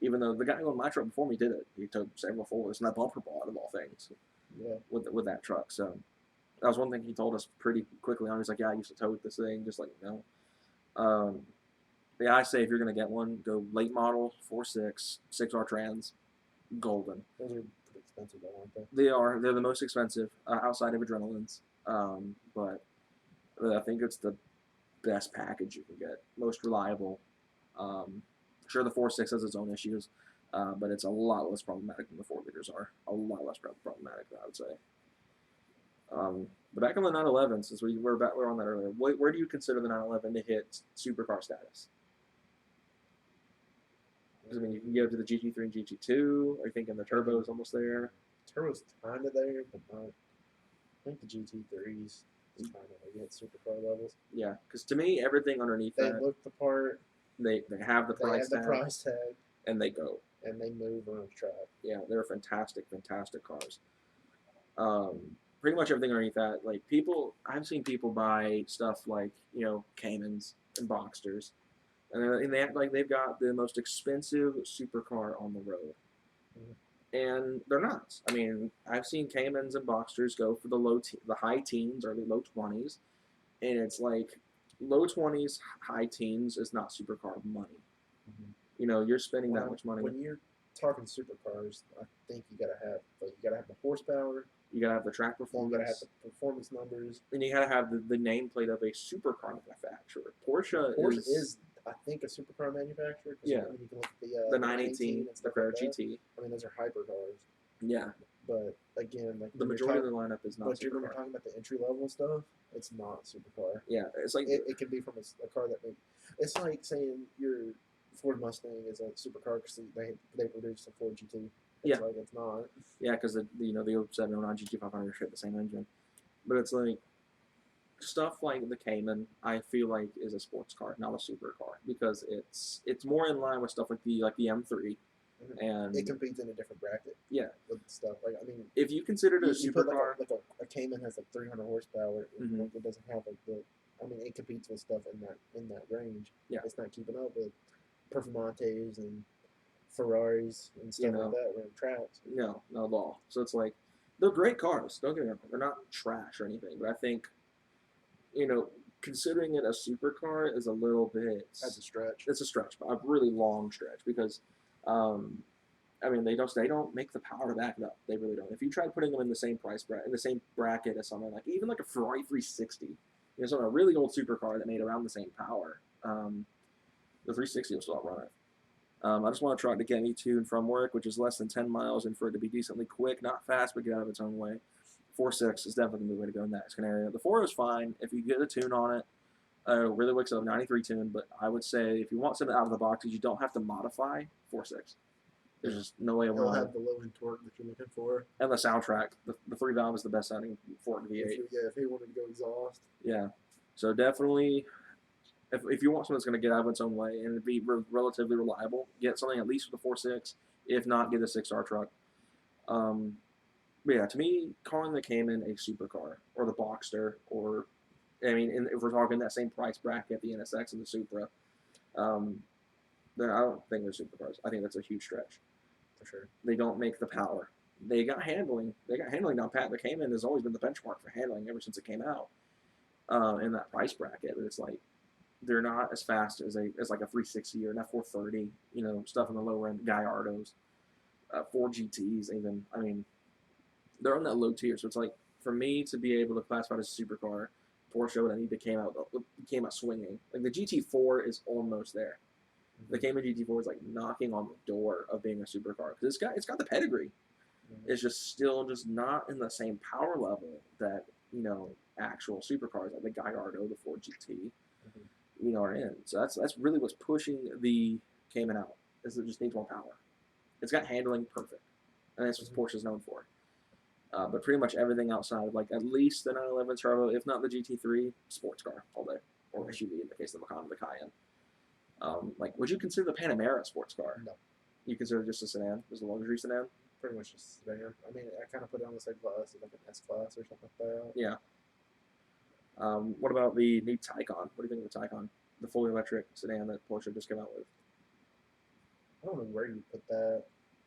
Even though the guy on my truck before me did it, he towed several 4-wheelers, and I bumper ball of all things. Yeah. With that truck, so that was one thing he told us pretty quickly on. He's like, "Yeah, I used to tow this thing, just like Yeah, I say if you're gonna get one, go late model 4.6 6R trans, golden. Those are pretty expensive, though, aren't they? They are. They're the most expensive outside of Adrenalines, but I think it's the best package you can get, most reliable. Sure, the 4.6 has its own issues, but it's a lot less problematic than the 4 liters are. A lot less problematic, I would say. But back on the 911, since we were on that earlier, where do you consider the 911 to hit supercar status? Because you can go to the GT3 and GT2. Are you thinking the turbo is almost there? Turbo's kind of there, but not. I think the GT3s is kind of at supercar levels. Yeah, because to me, everything underneath they that, look the part. They have the price tag. Price tag. And they go. And they move around the track. Yeah, they're fantastic cars. Pretty much everything underneath that, like I've seen people buy stuff like, Caymans and Boxsters, and they act like they've got the most expensive supercar on the road. And they're not. I mean, I've seen Caymans and Boxsters go for the high teens or the low 20s, and it's like low 20s, high teens is not supercar money. You're spending that much money. When you're talking supercars, I think you gotta have the horsepower. You gotta have the track performance. You gotta have the performance numbers. And you gotta have the nameplate of a supercar manufacturer. Porsche is I think, a supercar manufacturer. Yeah. I mean, you can look at the 918, the Carrera GT. I mean, those are hypercars. Yeah. But again, like the majority of the lineup is not. But you're talking about the entry level stuff. It's not supercar. Yeah, it's like it can be from a car that it's like saying your Ford Mustang is a supercar because they produce a Ford GT. It's like it's not. Yeah, because the 07, 09 GT500 share the same engine, but it's like stuff like the Cayman. I feel like is a sports car, not a supercar, because it's more in line with stuff like the M3. And it competes in a different bracket. Yeah, with stuff like if you consider it a supercar, like a Cayman has like 300 horsepower. Like it doesn't have like the. I mean, it competes with stuff in that range. Yeah, it's not keeping up with Performantes and Ferraris and stuff like that around tracks. No, not at all. So it's like they're great cars. Don't get me wrong; they're not trash or anything. But I think, considering it a supercar is a little bit. That's a stretch. It's a stretch, a really long stretch because. I mean, they don't make the power to back it up. They really don't. If you try putting them in the same price bracket, in the same bracket as something like even like a Ferrari 360, something a really old supercar that made around the same power, the 360 will still outrun it. I just want a truck to get me to and from work, which is less than 10 miles, and for it to be decently quick, not fast, but get out of its own way. 4.6 is definitely the way to go in that scenario. The 4.0 is fine if you get a tune on it. Really wakes up 93 tune, but I would say if you want something out of the box, you don't have to modify 4.6. There's just no way it'll have the low end torque that you're looking for. And the soundtrack, the 3-valve is the best sounding Ford V8. If he wanted to go exhaust. Yeah, So definitely, if you want something that's going to get out of its own way and be relatively reliable, get something at least with a 4.6. If not, get a 6R truck. But yeah, to me, calling the Cayman a supercar or the Boxster, or I mean, if we're talking that same price bracket, the NSX and the Supra, then I don't think they're supercars. I think that's a huge stretch. For sure. They don't make the power. They got handling. They got handling down pat. The Cayman has always been the benchmark for handling ever since it came out. In that price bracket, but it's like they're not as fast as like a 360 or an F430. You know, stuff in the lower end, Gallardos, 4GTs even. I mean, they're on that low tier. So it's like for me to be able to classify it as a supercar, Porsche would need to came out swinging. Like the GT4 is almost there. The Cayman GT4 is like knocking on the door of being a supercar because it's got the pedigree. It's just still just not in the same power level that actual supercars like the Gallardo, the 4GT, are in. So that's really what's pushing the Cayman out. Is it just needs more power. It's got handling perfect, and that's what Porsche's known for. But pretty much everything outside of like at least the 911 Turbo, if not the GT3, sports car all day, or SUV in the case of the Macan, the Cayenne. Like, would you consider the Panamera a sports car? No. You consider it just a sedan, just a luxury sedan? Pretty much just a sedan. I mean, I kind of put it on the same class, like an S class or something like that. Yeah. What about the new Taycan? What do you think of the Taycan, the fully electric sedan that Porsche just came out with? I don't know where you put that.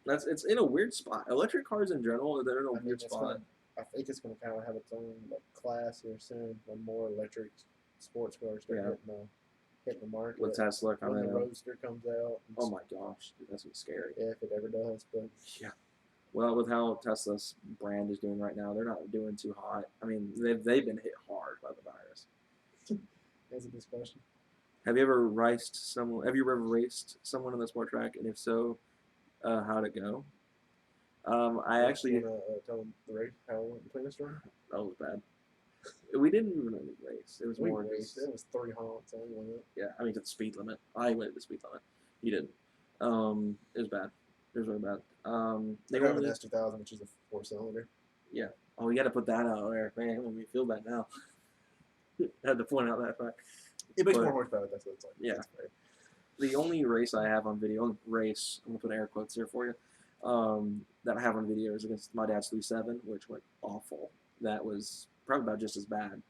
It's in a weird spot. Electric cars in general, they're in a I mean, weird spot. I think it's going to kind of have its own like class here soon when more electric sports cars start hitting the market. With Tesla when coming the out. Roadster comes out. Oh my gosh, dude, that's scary. Yeah, if it ever does, but yeah. Well, with how Tesla's brand is doing right now, they're not doing too hot. I mean, they've been hit hard by the virus. That's a good question. Have you ever raced someone? Have you ever raced someone on the sport track? And if so, how'd it go? I actually tell them the race how it went between us. That was bad. We didn't even really race. It was more raced. It was 3 honks. I went up. Yeah, I mean to the speed limit. I went to the speed limit. He didn't. It was bad. It was really bad. They have an S2000, which is a 4-cylinder. Yeah. Oh, you got to put that out there, man. I'm gonna feel bad now. Had to point out that fact. It makes more horsepower. That's what it's like. Yeah. The only race I have on video, I'm gonna put air quotes here for you, that I have on video is against my dad's 3.7, which went awful. That was probably about just as bad.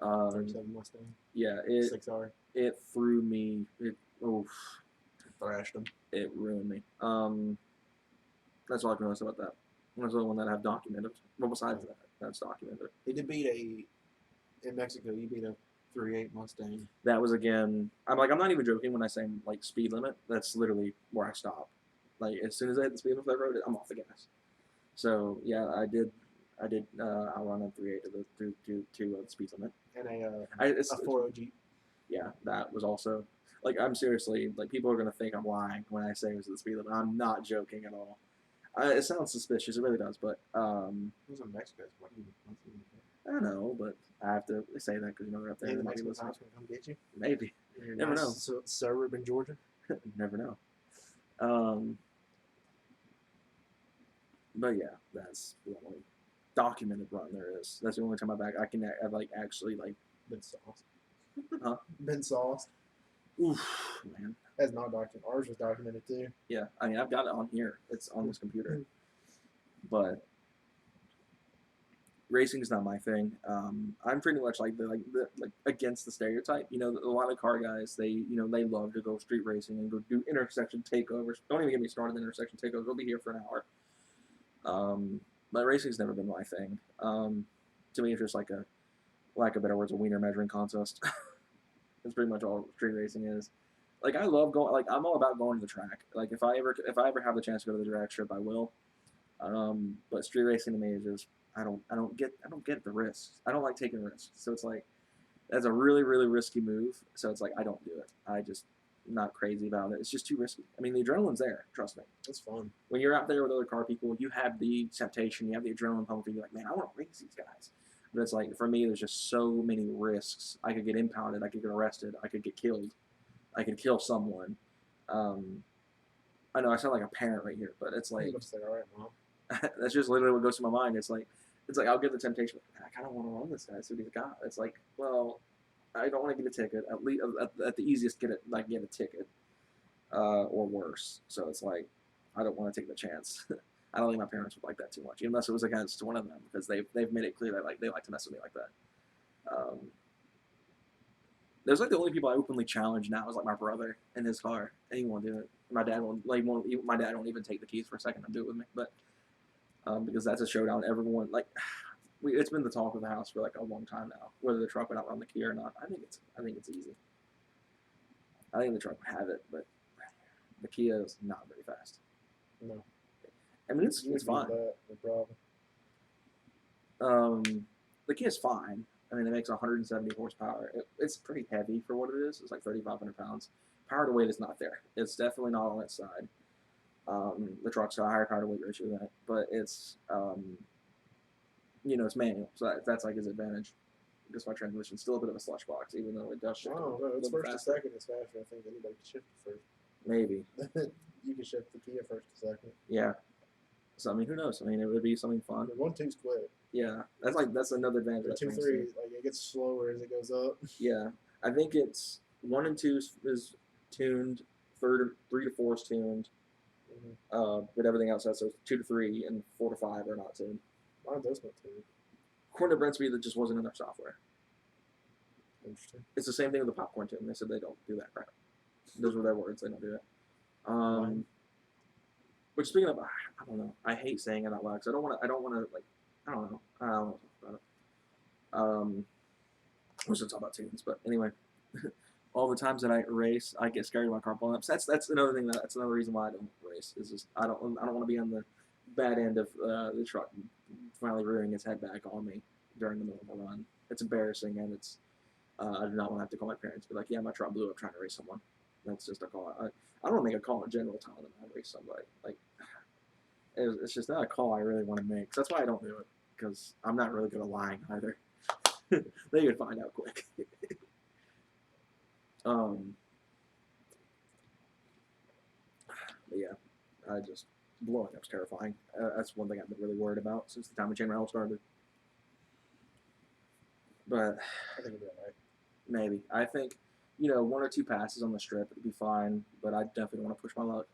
37 Mustang. Yeah, 6R. It threw me. Thrashed him. It ruined me. That's all I can notice about that. That's the only one that I have documented. Well, besides that, that's documented. He did beat in Mexico. He beat a 3.8 Mustang. That was again. I'm not even joking when I say like speed limit. That's literally where I stop. Like as soon as I hit the speed limit for that road, I'm off the gas. So yeah, I did outrun a 3.8 to the speed limit. And a 4.0 Jeep. Yeah, that was also like I'm seriously like people are gonna think I'm lying when I say it was the speed limit. I'm not joking at all. It sounds suspicious, it really does, but it was in Mexico. I know, but I have to say that because they're up there. Maybe the Mexican cops will come get you. Maybe. Never know. Suburb in Georgia. Never know. But yeah, that's the only documented run there is. That's the only time I've actually been sauced. Huh? Been sauced. Oof, man. That's not documented. Ours was documented too. Yeah, I mean I've got it on here. It's on this computer. But racing is not my thing. I'm pretty much like against the stereotype. A lot of car guys they love to go street racing and go do intersection takeovers. Don't even get me started on intersection takeovers. We'll be here for an hour. But racing's never been my thing. To me, it's just like a lack of better words, a wiener measuring contest. That's pretty much all street racing is. Like I love going. Like I'm all about going to the track. Like if I ever have the chance to go to the drag strip, I will. But street racing to me is just I don't get the risks. I don't like taking risks. So it's like that's a really really risky move. So it's like I don't do it. I just not crazy about it. It's just too risky. I mean the adrenaline's there. Trust me. It's fun. When you're out there with other car people, you have the temptation. You have the adrenaline pumping. You're like, man, I want to race these guys. But it's like, for me, there's just so many risks. I could get impounded. I could get arrested. I could get killed. I could kill someone. I know I sound like a parent right here, but it's like, say, all right, Mom. that's just literally what goes through my mind. It's like I'll get the temptation. I kind of want to run this guy. So he's got. It's like, well, I don't want to get a ticket. At least at the easiest, get a ticket, or worse. So it's like I don't want to take the chance. I don't think my parents would like that too much, unless it was against one of them, because they've made it clear that they like to mess with me like that. There's like the only people I openly challenge now is like my brother in his car, and he won't do it. My dad won't my dad won't even take the keys for a second and do it with me, but because that's a showdown. Everyone it's been the talk of the house for like a long time now, whether the truck would outrun the key or not. I think it's easy. I think the truck would have it, but the Kia is not very fast. No. I mean, it's fine. No problem. The Kia's fine. I mean, it makes 170 horsepower. It's pretty heavy for what it is. It's like 3,500 pounds. Power to weight is not there. It's definitely not on its side. The truck's got a higher power to weight ratio than it, but it's it's manual, so that's like his advantage. Because my transmission's still a bit of a slush box, even though it does shift. No, it's first to second is faster. I think anybody can shift to first. Maybe. You can shift the Kia first to second. Yeah. So I mean, who knows? I mean, it would be something fun. The 1-2's quick. Yeah, that's another advantage. The 2-3, like it gets slower as it goes up. Yeah, I think it's 1 and 2 is tuned, 3 to 4 is tuned, but everything else so 2 to 3 and 4 to 5 are not tuned. Mine's not tuned. According to Brentsby, that just wasn't in their software. Interesting. It's the same thing with the popcorn tune. They said they don't do that crap. Those were their words. They don't do it. Which speaking of, I don't know. I hate saying it out loud because I don't want to like. I don't know. I don't want to talk about it. We should talk about tunes, but anyway. All the times that I race, I get scared of my car blowing up. So that's another thing. That's another reason why I don't race. Is just I don't want to be on the bad end of the truck finally rearing its head back on me during the middle of a run. It's embarrassing, and it's I do not want to have to call my parents and be like, yeah, my truck blew up trying to race someone. That's just a call. I don't want to make a call in general telling them I race somebody. Like it's just not a call I really want to make. So that's why I don't do it, because I'm not really good at lying either. They could find out quick. But yeah, blowing up's terrifying. That's one thing I've been really worried about since the time the chain rattle started. But I think it'll be alright. Maybe. I think, 1 or 2 passes on the strip, it'd be fine, but I definitely want to push my luck.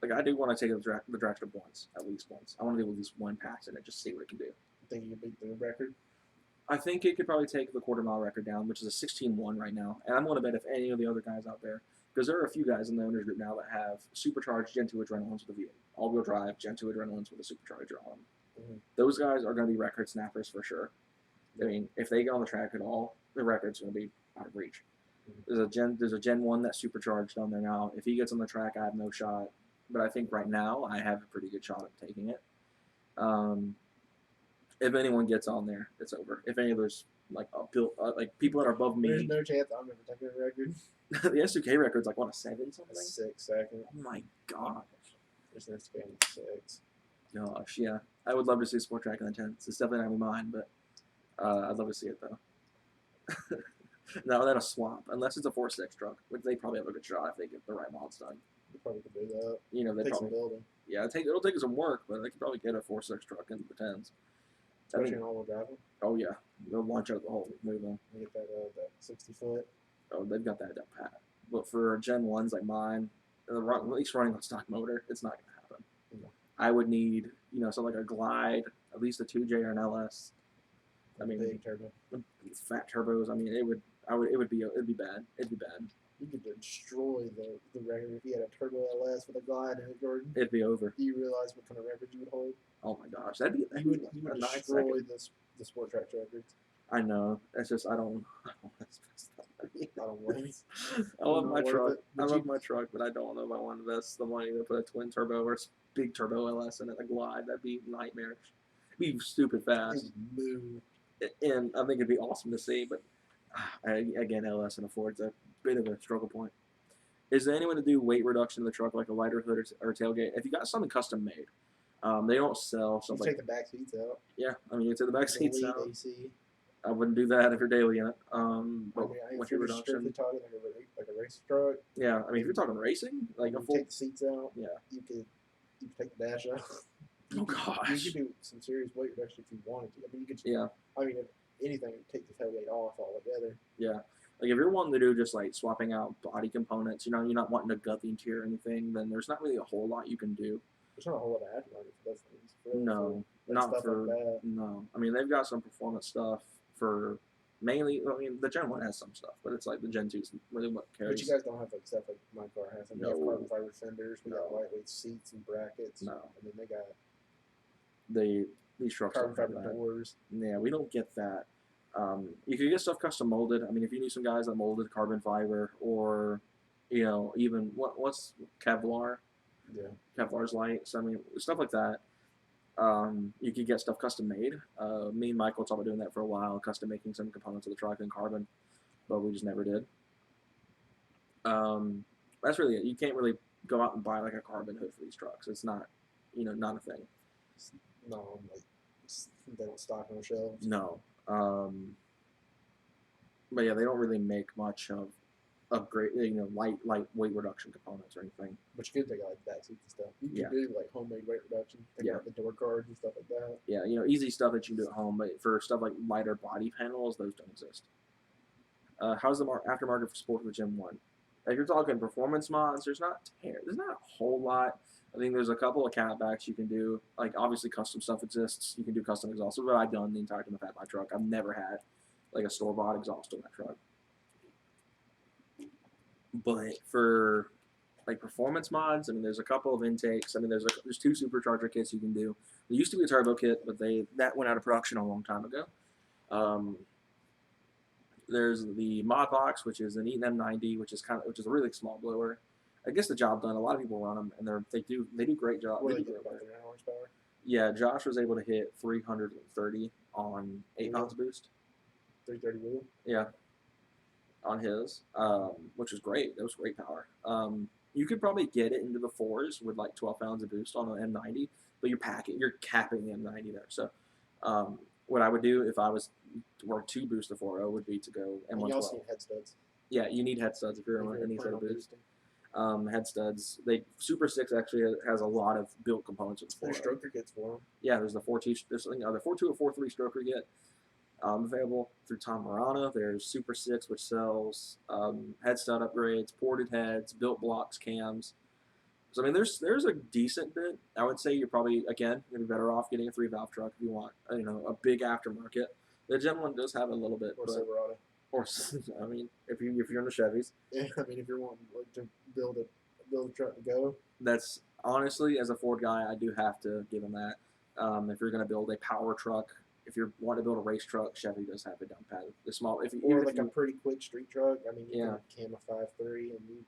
Like, I do want to take the drag strip once, at least once. I want to do at least 1 pass in it, just see what it can do. You think you can beat the record? I think it could probably take the quarter-mile record down, which is a 16-1 right now. And I'm going to bet if any of the other guys out there, because there are a few guys in the owners group now that have supercharged Gen 2 adrenalines with a V8. All-wheel drive Gen 2 adrenalines with a supercharger on them. Those guys are going to be record snappers for sure. I mean, if they get on the track at all, the record's going to be out of reach. There's a Gen 1 that's supercharged on there now. If he gets on the track, I have no shot. But I think right now I have a pretty good shot at taking it. If anyone gets on there, it's over. If any of those like people that are above me, there's no chance I'm ever taking a record. The S2K record's like what, a 7 something? 6 second. Oh my gosh. There's an S2K 6. Gosh, yeah. I would love to see a sport track in the 10s. It's definitely not gonna be mine, but I'd love to see it though. No, then a swap, unless it's a 4.6 truck, which they probably have a good shot if they get the right mods done. You probably could do that. They Take probably some building. Yeah, it'll take some work, but they could probably get a 4.6 truck into the 10s. Especially an all-wheel drive. Oh yeah, they'll launch out the whole move on. You get that 60 foot. Oh, they've got that down pat. But for Gen 1s like mine, at least running on stock motor, it's not gonna happen. No. I would need, something like a Glide, at least a 2J or an LS. I mean, big turbo. Fat turbos. I mean, it'd be bad. It'd be bad. You could destroy the record if you had a turbo LS with a Glide in it, Jordan. It'd be over. Do you realize what kind of record you would hold? Oh my gosh, that'd be You would a nice destroy second. the sport track records. I know. It's just I don't I don't want I love my Worth truck. it. I Would love you- my truck, but I don't know if I want to invest the money to put a twin turbo or big turbo LS in it, a Glide. That'd be nightmarish. It'd be stupid fast. Move. And I think it'd be awesome to see, but again, LS and a Ford's a bit of a struggle point. Is there any way to do weight reduction in the truck, like a lighter hood or tailgate? If you got something custom made, they don't sell You something. take the back seats out. Yeah, I mean, you take the back seats Lead out. AC. I wouldn't do that if you're daily in it. But I mean, weight if you're just reduction. strictly talking like a race truck, Yeah, I mean, if you're talking racing, like a you full. take the seats out. Yeah. You could take the dash out. Oh You gosh. could do some serious weight reduction if you wanted to. I mean, you could. Yeah. I mean, anything to take the tailgate off altogether. Yeah. Like if you're wanting to do just like swapping out body components, you're not wanting to gut the interior or anything, then there's not really a whole lot you can do. There's not a whole lot of aftermarket for those things. No, like not stuff for like that. no. I mean, they've got some performance stuff for mainly. I mean, the Gen 1 has some stuff, but it's like the Gen 2 is really what But carries. you guys don't have like stuff like my car has. I mean, we have No. carbon fiber fenders. We got No. lightweight seats and brackets. No. And then they got These trucks carbon don't have fiber that. doors. Yeah, we don't get that. You can get stuff custom molded. I mean, if you need some guys that molded carbon fiber, or even what's Kevlar? Yeah. Kevlar's light. So I mean, stuff like that. You could get stuff custom made. Me and Michael talked about doing that for a while, custom making some components of the truck in carbon, but we just never did. That's really it. You can't really go out and buy like a carbon hood for these trucks. It's not, not a thing. No, like they don't stock on shelves. No. But yeah, they don't really make much of upgrade, light weight reduction components or anything. But you could take out like back seats and stuff. You Yeah. can do like homemade weight reduction. Take Yeah. out the door cards and stuff like that. Yeah, easy stuff that you can do at home, but for stuff like lighter body panels, those don't exist. How's the aftermarket for sport with Gen 1? If you're talking performance mods, there's not a whole lot. I think there's a couple of catbacks you can do. Like, obviously, custom stuff exists. You can do custom exhausts, but I've done the entire time I've had my truck. I've never had, like, a store-bought exhaust on that truck. But for, like, performance mods, I mean, there's a couple of intakes. I mean, there's 2 supercharger kits you can do. There used to be a turbo kit, but that went out of production a long time ago. There's the mod box, which is an Eaton M90, which is a really small blower. I guess the job done. A lot of people run them, and they do great job. What They do do they get great about work. 300 horsepower? Yeah, Josh was able to hit 330 on 8 pounds boost. 330 wheel. Yeah, on his, which was great. That was great power. You could probably get it into the 4s with like 12 pounds of boost on an M90, but you're capping the M90 there. So, what I would do if I was to boost the 4.0 would be to go And you M112. also need head studs. Yeah, you need head studs if you're on any sort of boost. Head studs. Super 6 actually has a lot of built components with the 4.0. There's stroker kits for them. Yeah, there's the 4.2. There's something other 4.2 or 4.3 stroker kit available through Tom Marana. There's Super 6, which sells head stud upgrades, ported heads, built blocks, cams. So I mean, there's a decent bit. I would say you're probably gonna be better off getting a 3-valve truck if you want a big aftermarket. The Gen 1 does have a little bit, Or but, Silverado. or I mean, if you're into Chevys, Yeah, I mean, if you're wanting like, to build a truck to go. that's honestly, as a Ford guy, I do have to give him that. If you're gonna build a power truck, if you're wanting to build a race truck, Chevy does have a dump pad. The small, Or like a pretty quick street truck. I mean, you Yeah. can cam a 5.3 and you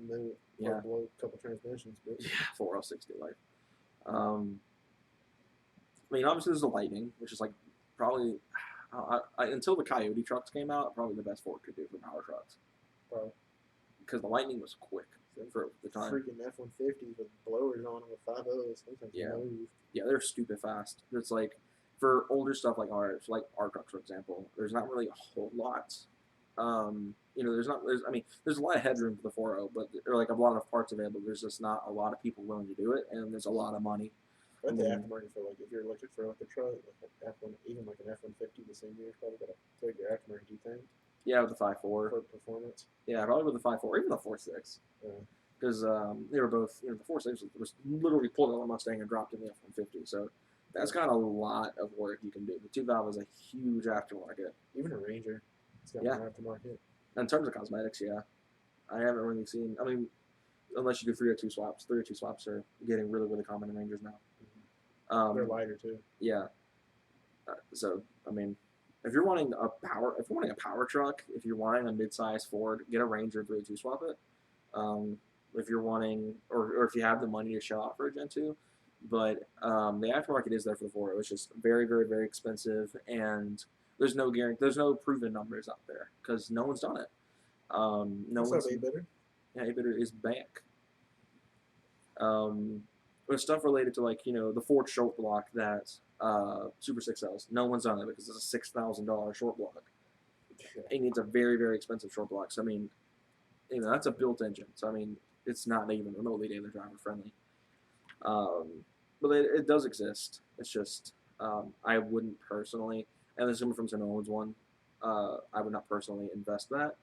move Yeah. blow a couple transmissions. But 4L60 life. I mean, obviously there's the Lightning, which is like probably until the Coyote trucks came out, probably the best Ford could do for power trucks. Probably. Because the Lightning was quick for the time. freaking F-150 with blowers on them with 5.0s. Sometimes Yeah. move. Yeah, they're stupid fast. It's like for older stuff like ours, like our trucks, for example, there's not really a whole lot. There's a lot of headroom for the 4.0, but there are like a lot of parts available. There's just not a lot of people willing to do it, and there's a lot of money. But the Mm. aftermarket for like if you're looking for like a truck, like an F1, even like an F-150 the same year, probably got a take your aftermarket. Do you think Yeah, with the 5.4. for performance? Yeah, probably with the 5.4, even the 4.6. Yeah. Because they were both, the 4.6 was literally pulled out of the Mustang and dropped in the F-150. So that's got a lot of work you can do. The 2-valve is a huge aftermarket. Even a Ranger, it's got Yeah. an aftermarket. In terms of cosmetics, yeah. I haven't really seen, unless you do 302 swaps. 302 swaps are getting really, really common in Rangers now. They're lighter too. Yeah. So, if you're wanting a power truck, if you're wanting a mid-size Ford, get a Ranger 302 swap it. If you're wanting, or if you have the money to shell out for a Gen 2. But the aftermarket is there for the 4.0. It's just very, very, very expensive, and there's no guarantee, there's no proven numbers out there because no one's done it. What's up, A-Bitter? Yeah, A-Bitter is back. With stuff related to the Ford short block that Super 6 sells, no one's done it because it's a $6,000 short block. It needs a very, very expensive short block. So that's a built engine. So it's not even remotely daily driver friendly. But it does exist. It's just I wouldn't personally. And assuming from St. Owens one, I would not personally invest that.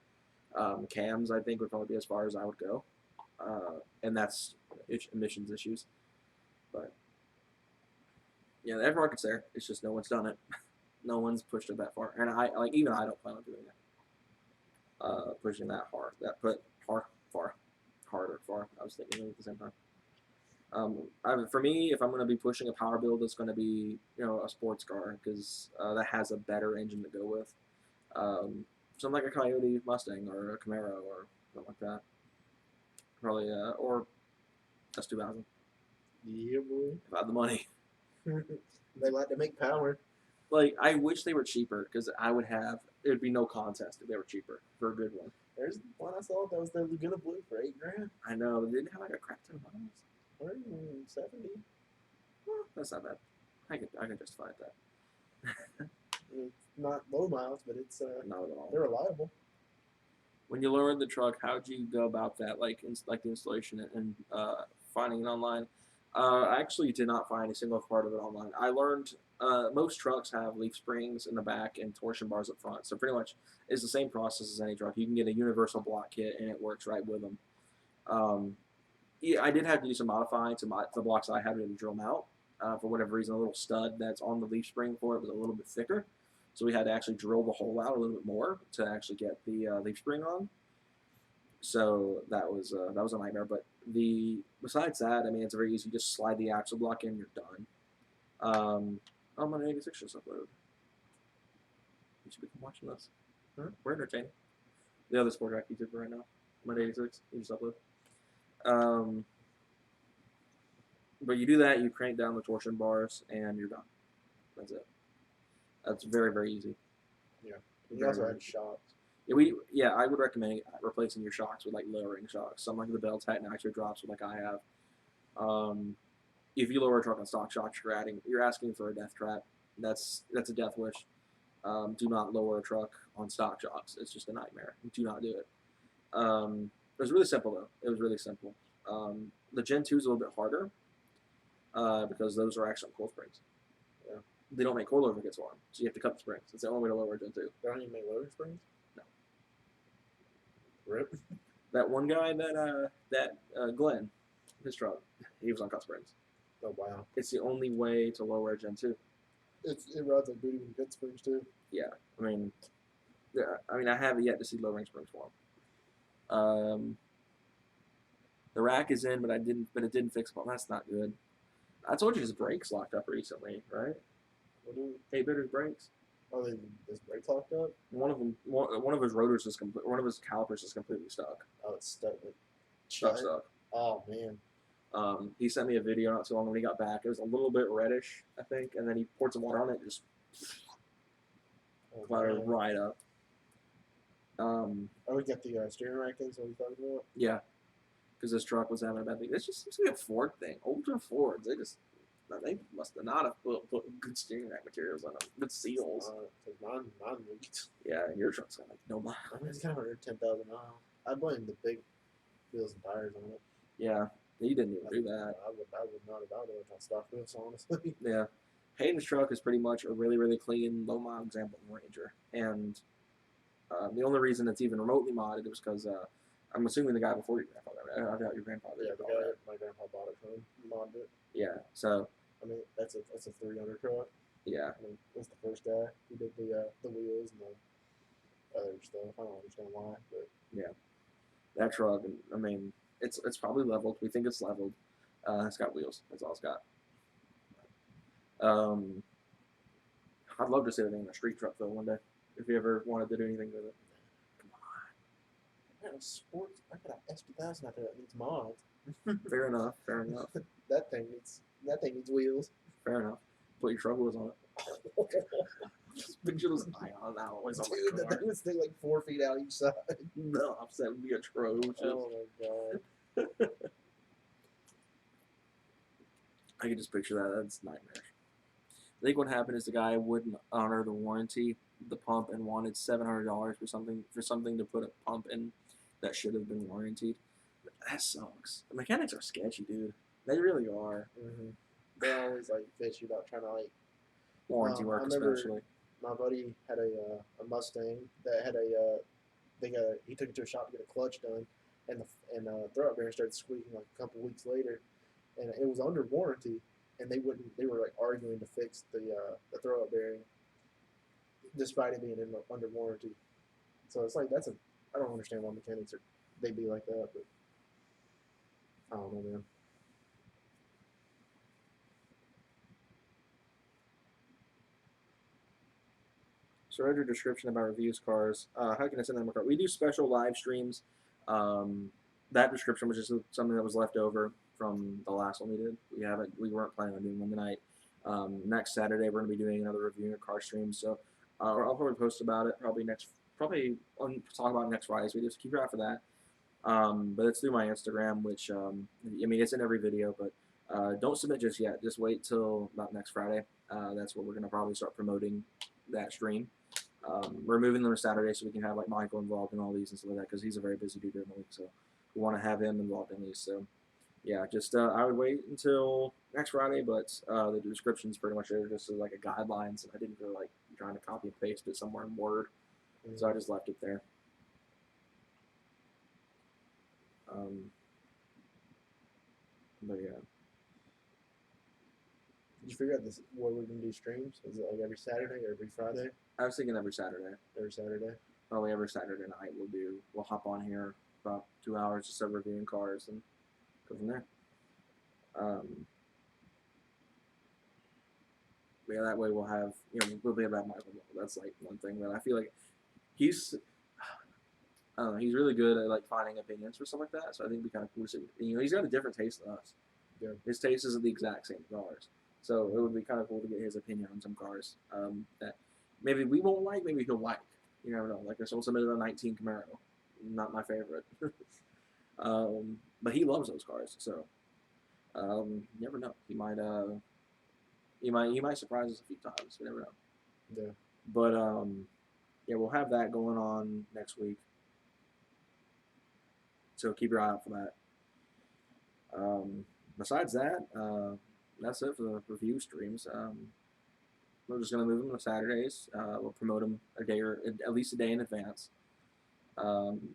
Cams, I think, would probably be as far as I would go, and that's emissions issues. But yeah, the aftermarket's there. It's just no one's done it. No one's pushed it that far, and even I don't plan on doing it. Pushing that hard, harder. I was thinking at the same time. For me, if I'm going to be pushing a power build, it's going to be a sports car because that has a better engine to go with. Something like a Coyote Mustang or a Camaro or something like that. Probably or S2000 Yeah, boy. if I had the money. They like to make power. Like I wish they were cheaper because it would be no contest if they were cheaper for a good one. There's one I saw that was the Laguna Blue for $8,000. I know, but they didn't have like a crap ton of miles. 170. Well, that's not bad. I can justify that. It's not low miles, but it's Not at all. they're reliable. When you lowered the truck, how'd you go about that? Like the installation and finding it online? I actually did not find a single part of it online. I learned most trucks have leaf springs in the back and torsion bars up front, so pretty much it's the same process as any truck. You can get a universal block kit and it works right with them. Yeah, I did have to do some modifying to the blocks I had to drill them out. For whatever reason, a little stud that's on the leaf spring for it was a little bit thicker, so we had to actually drill the hole out a little bit more to actually get the leaf spring on. So that was a nightmare. But besides that, I mean, it's very easy. You just slide the axle block in, you're done. Oh, my 86 just uploaded. You should be watching this. Huh? We're entertaining. The other sport track YouTuber right now. My 86. You just upload. But you do that, you crank down the torsion bars, and you're done. That's it. That's very, very easy. Yeah. You also had shocks. Yeah, I would recommend replacing your shocks with like lowering shocks. Something like the Bell Titan actually drops with like I have. If you lower a truck on stock shocks, you're asking for a death trap. That's a death wish. Do not lower a truck on stock shocks. It's just a nightmare. Do not do it. It was really simple though. It was really simple. The Gen 2 is a little bit harder because those are actually coil springs. Yeah. They don't make coilover kits for them, so you have to cut the springs. It's the only way to lower a Gen 2. They don't even make loading springs? No. Rip. That one guy Glenn, his truck, he was on cut springs. Oh, wow. It's the only way to lower a Gen 2. It rides like booty with good springs, too. Yeah, I mean, I haven't yet to see lowering springs for him. The rack is in, but it didn't fix it. That's not good. I told you his brakes locked up recently, right? What do 8-bitter's brakes. Oh, his brakes locked up? One of his rotors is one of his calipers is completely stuck. Oh, it's stuck. Stuck. Oh, man. He sent me a video not too long when he got back. It was a little bit reddish, I think, and then he poured some water on it and just clouded right up. Oh, we got the steering rack in, so what are you talking about? Yeah, because this truck was having a bad thing. It just seems to be a Ford thing. Older Fords, they must have not have put good steering rack materials on them, good seals. Mine leaked. Yeah, and your truck's got like no miles. I mean, it's got 110,000 miles. I blame the big wheels and tires on it. Yeah, he didn't even do that. I would not have done it on stock wheels, honestly. Yeah, Hayden's truck is pretty much a really, really clean, low mile example of Ranger, and the only reason it's even remotely modded is because I'm assuming the guy before your grandfather. I doubt your grandfather. Yeah, the guy my grandpa bought it from him, modded it. Yeah, so. I mean, that's a 300 truck. Yeah. I mean, that's the first guy who did the wheels and the other stuff. I don't understand why, but yeah, that truck. I mean, it's probably leveled. We think it's leveled. It's got wheels. That's all it's got. I'd love to see it in a street truck though one day. If you ever wanted to do anything with it. Come on. I got a sports. I got an S2000 out there that needs mods. Fair enough. That thing needs wheels. Fair enough. Put your truck wheels on it. Just picture those ion alloys on Dude, my that car. thing would stay like 4 feet out each side. No, that would be atrocious. Oh my god. I can just picture that. That's nightmare. I think what happened is the guy wouldn't honor the warranty, the pump, and wanted $700 for something to put a pump in that should have been warranted. That sucks. The mechanics are sketchy, dude. They really are. Mm-hmm. They always like fishy about trying to like Warranty work, especially. my buddy had a Mustang that had he took it to a shop to get a clutch done, and the throwout bearing started squeaking like a couple weeks later, and it was under warranty, and they were like arguing to fix the throwout bearing, despite it being under warranty. So it's like I don't understand why mechanics they be like that, but I don't know, man. So read your description about reviews cars. How can I send them a car? We do special live streams. That description was just something that was left over from the last one we did. We weren't planning on doing one tonight. Next Saturday we're going to be doing another reviewing a car stream. So I'll probably post about it talk about it next Friday's video. So keep your eye for that. But it's through my Instagram, which I mean it's in every video, but don't submit just yet. Just wait till about next Friday. That's where we're going to probably start promoting that stream. We're moving them to Saturday so we can have like Michael involved in all these and stuff like that because he's a very busy dude during the week. So we want to have him involved in these. So yeah, just I would wait until next Friday, but the description's pretty much there just as like a guidelines. And I didn't feel like trying to copy and paste it somewhere in Word, so I just left it there. But yeah. Did you figure out this where we're gonna do streams? Is it like every Saturday or every Friday? I was thinking every Saturday. Every Saturday. Probably every Saturday night we'll hop on here about 2 hours just reviewing cars and go from there. Yeah, that way we'll have we'll be able to have Michael. That's like one thing that I feel like he's really good at like finding opinions for stuff like that. So I think it'd be kind of cool to see. He's got a different taste than us. Yeah. His taste isn't the exact same as ours. So it would be kind of cool to get his opinion on some cars that maybe we won't like, maybe he'll like. You never know. Like I sold submitted a 19 Camaro, not my favorite, but he loves those cars. So you never know. He might surprise us a few times. We never know. Yeah. But yeah, we'll have that going on next week. So keep your eye out for that. Besides that, that's it for the review streams. We're just going to move them to Saturdays. We'll promote them at least a day in advance. And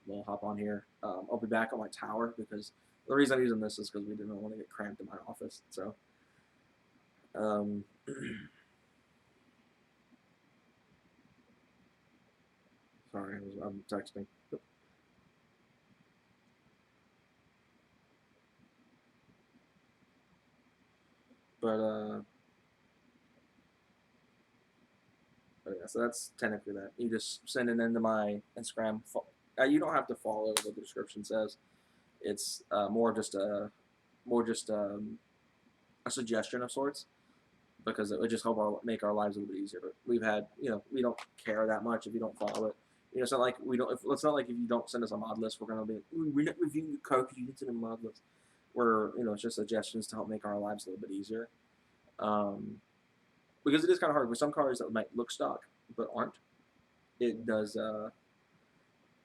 we'll hop on here. I'll be back on my tower because the reason I'm using this is because we didn't want to get cramped in my office. So, sorry, I'm texting. But yeah, so that's technically that. You just send it into my Instagram. You don't have to follow what the description says. It's more just a suggestion of sorts because it would just help make our lives a little bit easier. But we've had we don't care that much if you don't follow it. It's not like we don't. It's not like if you don't send us a mod list, we're gonna be we're not reviewing the car because you didn't send a mod list. It's just suggestions to help make our lives a little bit easier. Because it is kind of hard with some cars that might look stock but aren't. It does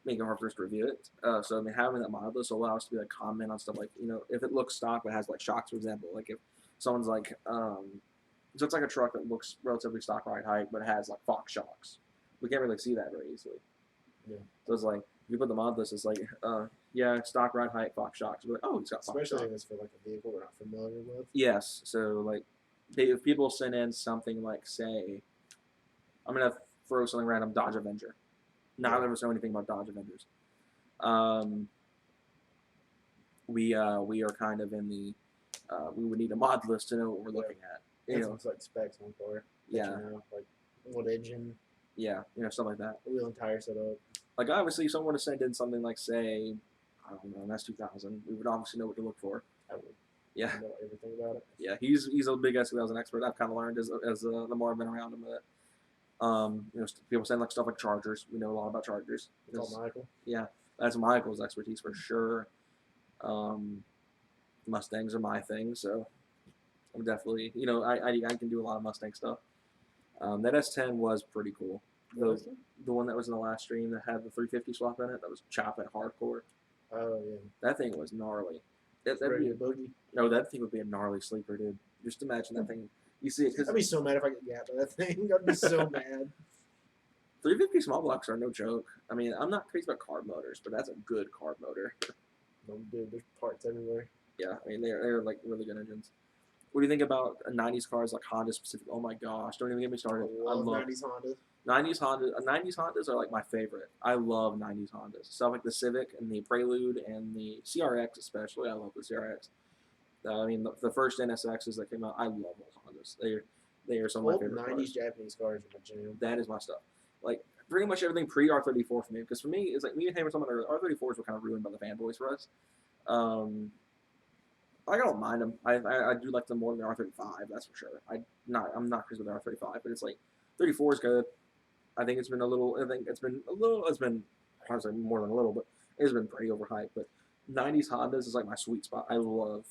make it hard for us to review it. So I mean, having that mod list will allow us to be like comment on stuff like if it looks stock but has like shocks, for example. Like if someone's like so it's like a truck that looks relatively stock ride height but it has like Fox shocks. We can't really see that very easily. Yeah. So it's like if you put the mod list, it's like yeah, stock ride height Fox shocks. We're like, oh, he's got Fox especially shocks. if it's for like a vehicle we're not familiar with. Yes. So like if people send in something like, say, I'm gonna throw something random, Dodge Avenger. Now I've never said anything about Dodge Avengers. We are kind of in the we would need a mod list to know what we're looking at. It's like specs on car. Yeah. Like what engine. Yeah, stuff like that. Wheel and tire setup. Like obviously, if someone were to send in something like, say, I don't know, an S2000, we would obviously know what to look for. I would. Yeah. Know everything about it. Yeah, he's a big S2000 expert. I've kind of learned as the more I've been around him with it. People saying like stuff like Chargers. We know a lot about Chargers. It's all Michael. Yeah, that's Michael's expertise for sure. Mustangs are my thing, so I'm definitely I can do a lot of Mustang stuff. That S10 was pretty cool. The one that was in the last stream that had the 350 swap in it, that was chop at hardcore. Oh yeah. That thing was gnarly. Ready to boogie. No, that thing would be a gnarly sleeper, dude. Just imagine that thing You see it because I'd be so mad if I get gapped by that thing. I'd be so mad. 350 small blocks are no joke. I mean, I'm not crazy about carb motors, but that's a good carb motor. No, dude, there's parts everywhere. Yeah, I mean they're like really good engines. What do you think about 90s cars like Honda specific? Oh my gosh, don't even get me I started. love 90s Honda. 90s Honda. 90s Hondas are like my favorite. I love 90s Hondas. Stuff like the Civic and the Prelude and the CRX especially. I love the CRX. I mean the first NSXs that came out. I love those Hondas. They are some of my Old favorite 90s cars. Japanese cars are my jam. That is my stuff. Like pretty much everything pre R34 for me. Because for me, it's like me and him were talking about R34s were kind of ruined by the fanboys for us. I don't mind them. I do like them more than the R35. That's for sure. I'm not crazy with the R35, but it's like 34 is good. I think it's been a little. I think it's been a little. It's been honestly more than a little, but it's been pretty overhyped. But 90s Hondas is like my sweet spot. I love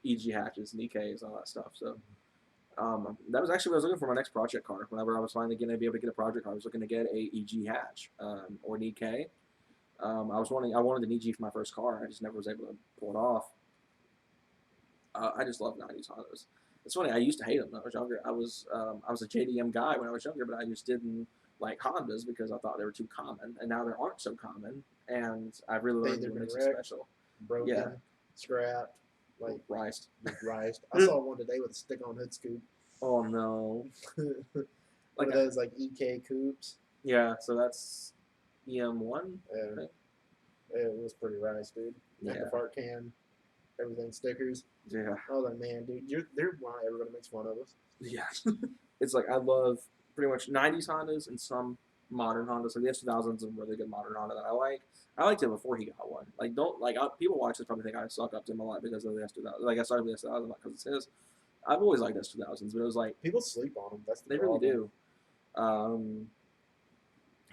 EG hatches and EKs and all that stuff. So that was actually what I was looking for my next project car. Whenever I was finally going to be able to get a project car, I was looking to get a EG hatch or an EK. I wanted an EG for my first car. I just never was able to pull it off. I just love 90s Hondas. It's funny. I used to hate them when I was younger. I was a JDM guy when I was younger, but I just didn't like Hondas because I thought they were too common, and now they aren't so common. And I really learned what makes them special. Broken, Yeah. scrapped, like Riced. riced. I saw one today with a stick-on hood scoop. Oh no. One Like of those like EK coupes. yeah. So that's EM1. Yeah. It was pretty riced, dude. Like Yeah. the fart can, everything stickers. Yeah. I was like, man, dude, they're why everybody makes fun of us. Yeah. It's like I love pretty much 90s Hondas and some modern Hondas. Like the S2000 is a really good modern Honda that I like. I liked him before he got one. Like people watch this probably think I suck up to him a lot because of the S2000. Like I started with the S2000 because it's his. I've always liked S2000s, but it was like People sleep on them. That's the they problem. really do.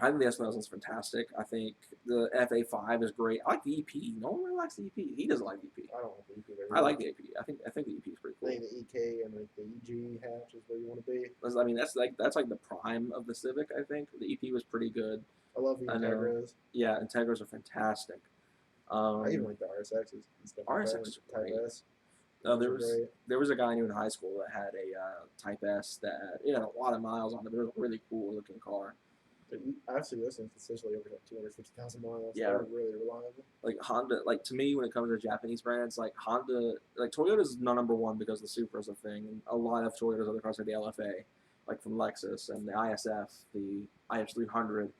I think the S1000 is fantastic. I think the FA5 is great. I like the EP. No one really likes the EP. He doesn't like the EP. I don't like the EP very I much. like the EP. I think the EP is pretty I cool. think the EK and like the EG hatch is where you want to be. I mean, that's like the prime of the Civic. I think the EP was pretty good. I love the I know. Integras. Yeah, Integras are fantastic. I even like the RSXs and stuff. RSXs like that, are Type great. S. No, Those are great. there was a guy I knew in high school that had a Type S that it had a lot of miles on it, but it was a really cool looking car. I've seen those things consistently over like 250,000 miles. Yeah. They're really reliable. Like Honda, like to me, when it comes to Japanese brands, like Honda, like Toyota's not number one because the Supra is a thing, and a lot of Toyota's other cars are the LFA, like from Lexus and the ISF, the IS300,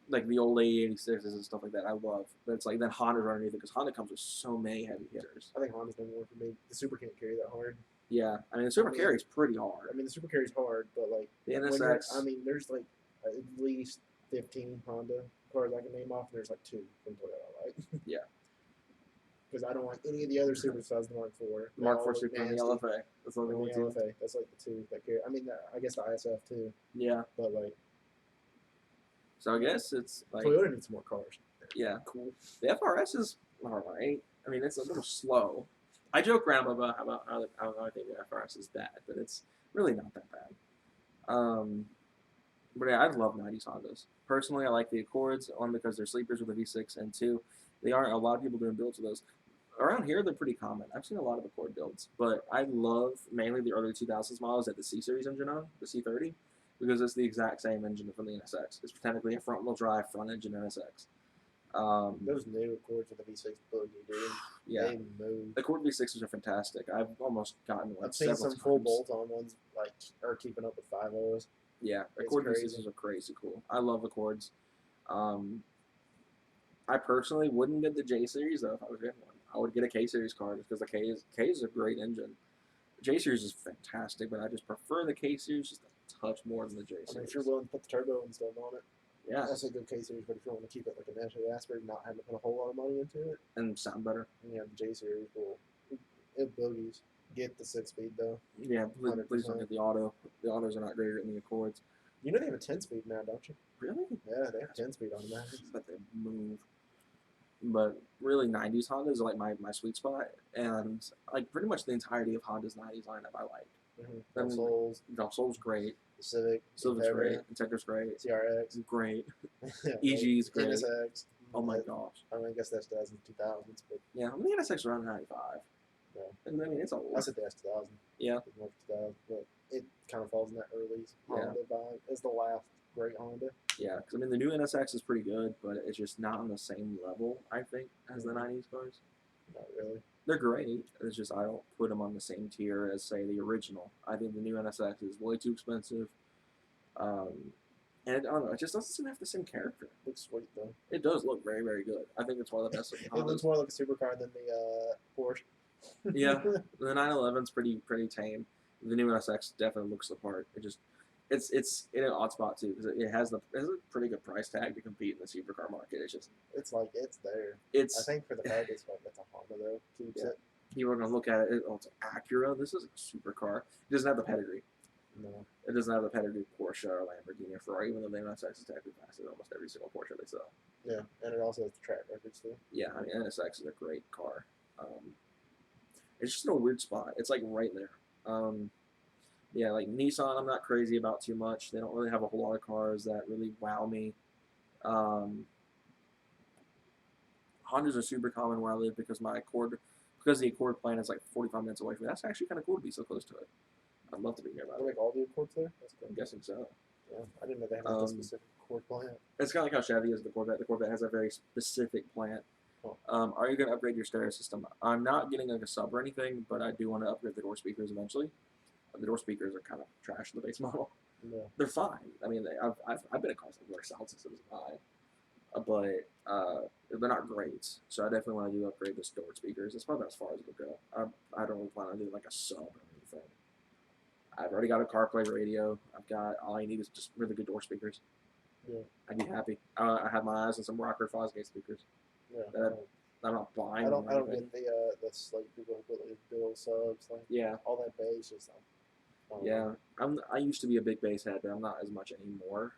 like the old A86s and stuff like that. I love, but it's like then Honda's underneath it because Honda comes with so many heavy hitters. I think Honda's done more for me. The Super can't carry that hard. Yeah, I mean the Super I mean- carries pretty hard. I mean, the Super carries hard, but like The when NSX. I mean, there's like at least 15 Honda cars I can name off, and there's like 2 from Toyota I like. Yeah. Because I don't like any of the other Super besides the Mark IV. The Mark They all IV look Super and the nasty. LFA. That's the only And one the too. LFA. That's like the 2 that carry. I mean, I guess the ISF too, Yeah. but like So I guess it's like Toyota needs more cars. yeah, cool. The FRS is alright. I mean, it's a little slow. I joke around about how I think the FRS is bad, but it's really not that bad. But yeah, I love 90s Hondas. Personally, I like the Accords, one because they're sleepers with a V6, and two, they aren't a lot of people doing builds of those. Around here, they're pretty common. I've seen a lot of Accord builds, but I love mainly the early 2000s models that the C-Series engine on, the C30, because it's the exact same engine from the NSX. It's technically a front-wheel drive, front-engine NSX. Those new Accords with the V6 boogie, dude. Yeah. They move. Accord V6s are fantastic. I've almost gotten one I've seen several some full times. bolt-on ones like are keeping up with 5.0s. Yeah, It's Accord crazy. V6s are crazy cool. I love Accords. I personally wouldn't get the J series though if I was getting one. I would get a K series car just because the K is a great engine. The J series is fantastic, but I just prefer the K series just a touch more than the J I mean, series. if you're willing to put the turbo and stuff on it, Yeah, that's a good K series. But if you want to keep it like a natural aspirated, not having to put a whole lot of money into it, and sound better. and yeah, the J series will it boogies. Get the 6-speed though. Yeah, please don't 100%. get the auto. The autos are not greater than the Accords. You know they have a 10-speed now, don't you? Really? Yeah, they have 10-speed automatic. But they move. But really, 90s Hondas are like my sweet spot, and like pretty much the entirety of Honda's 90s lineup I like. Mm-hmm. I mean, Souls, Soul's great, the Civic, Civic's Integra, great, Integra's great, CRX, great, yeah, EG's great. NSX. Oh my Yeah, gosh. I mean, I guess that's 2000s, but Yeah, I mean the NSX around 95. Yeah. And I mean, it's old. I said the S2000. Yeah. The Mark 2000, but it kind of falls in that early Yeah. Honda vibe. It's the last great Honda. Yeah, because I mean, the new NSX is pretty good, but it's just not on the same level, I think, as the Mhm. 90s cars. Not really. They're great. It's just I don't put them on the same tier as, say, the original. I think the new NSX is way too expensive. And I don't know, it just doesn't seem to have the same character. Looks sweet though. It does look very, very good. I think it's one of the best looking It looks Hondas. more like a supercar than the Porsche. Yeah, the 911's pretty tame. The new NSX definitely looks the part. It's in an odd spot too because it has a pretty good price tag to compete in the supercar market. It's just It's like it's there. it's I think for the fact it's a Honda though keeps Yeah. it. you were gonna look at it. Oh, it's an Acura. This is a supercar. It doesn't have the pedigree. No. It doesn't have the pedigree Porsche or Lamborghini or Ferrari, even though the NSX is technically faster than almost every single Porsche they sell. Yeah, and it also has the track records too. Yeah, I mean NSX is a great car. It's just in a weird spot. It's like right there. Yeah, like Nissan, I'm not crazy about too much. They don't really have a whole lot of cars that really wow me. Hondas are super common where I live because the Accord plant is like 45 minutes away from me. That's actually kind of cool to be so close to it. I'd love to be nearby. They make all the Accords there. That's I'm good. guessing so. Yeah, I didn't know they had like a specific Accord plant. It's kind of like how Chevy is the Corvette. The Corvette has a very specific plant. Oh. Are you going to upgrade your stereo system? I'm not getting like a sub or anything, but I do want to upgrade the door speakers eventually. The door speakers are kind of trash in the base model. Yeah. They're fine. I mean, I've been in cars that where sound systems are fine, but they're not great. So I definitely want to do upgrade the door speakers. That's probably as far as it'll go. I don't really plan on doing like a sub or anything. I've already got a CarPlay radio. I've got all I need is just really good door speakers. Yeah. I'd be happy. I have my eyes on some Rocker Fosgate speakers. Yeah. I'm not buying. I don't them or get anything. the like people who put like dual subs like Yeah. all that bass just. Yeah, I used to be a big bass head, but I'm not as much anymore.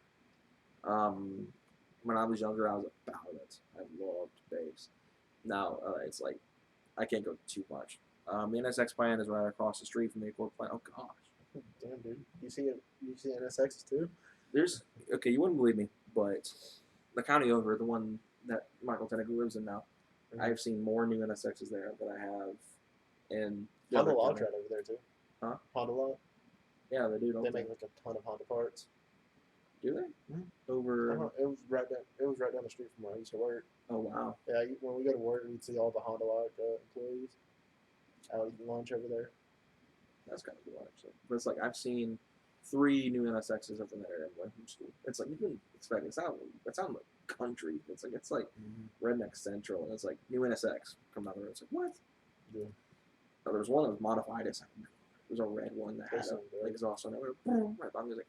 When I was younger, I was about it. I loved bass. Now it's like I can't go too much. The NSX plant is right across the street from the Accord plant. Oh gosh, Damn, dude. You see it? You see NSXs too? okay, you wouldn't believe me, but the county over, the one that Michael technically lives in now, Mhm. I've seen more new NSXs there than I have in the Honda other Lodge county. right over there too. Huh? Honda Lodge. Yeah, they do. Don't They they? make like a ton of Honda parts. Do they? Mhm. Over. It was right down. It was right down the street from where I used to work. Oh wow. Yeah, when we go to work, we'd see all the Honda Lodge employees out eating lunch over there. That's kind of cool, actually. But it's like I've seen 3 new NSXs over there in from school. It's like you can expect it's not like country. It's like redneck central, and it's like new NSX come out there. It's like what? Yeah. No, there was one that was modified. It was a red one that had That's a not good. like exhaust on it. Right behind me. Like,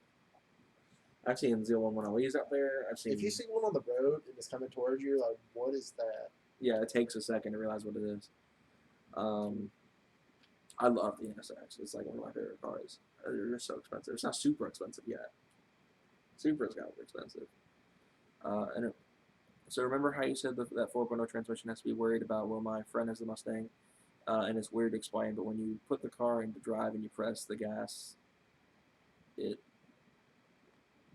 I've seen Z1110Es out there. I've seen. If you see one on the road and it's coming towards you, you're like, what is that? Yeah, it takes a second to realize what it is. I love the NSX. It's like one of my favorite cars. They're just so expensive. It's not super expensive yet. Super's got to be expensive. So remember how you said that 4.0 transmission has to be worried about? Well, my friend has the Mustang, and it's weird to explain, but when you put the car into drive and you press the gas, it.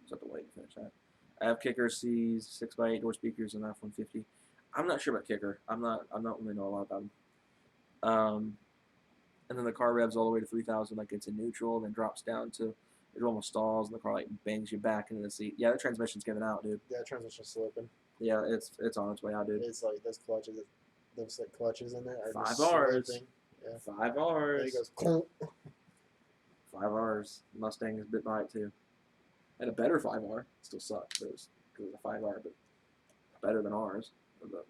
Just have to wait to finish that. I have Kicker C's 6x8 door speakers and F-150. I'm not sure about Kicker. I'm not really know a lot about them. And then the car revs all the way to 3,000, like it's in neutral, then drops down to it almost stalls, and the car like bangs you back into the seat. Yeah, the transmission's giving out, dude. Yeah, transmission's slipping. Yeah, it's on its way out, dude. It's like those clutches in there are 5 just Rs. slipping. Yeah. 5 Rs. There he goes. Clunk. 5 Rs. Mustang is bit by it too. And a better 5R. It still sucks because it's a 5R, but better than ours.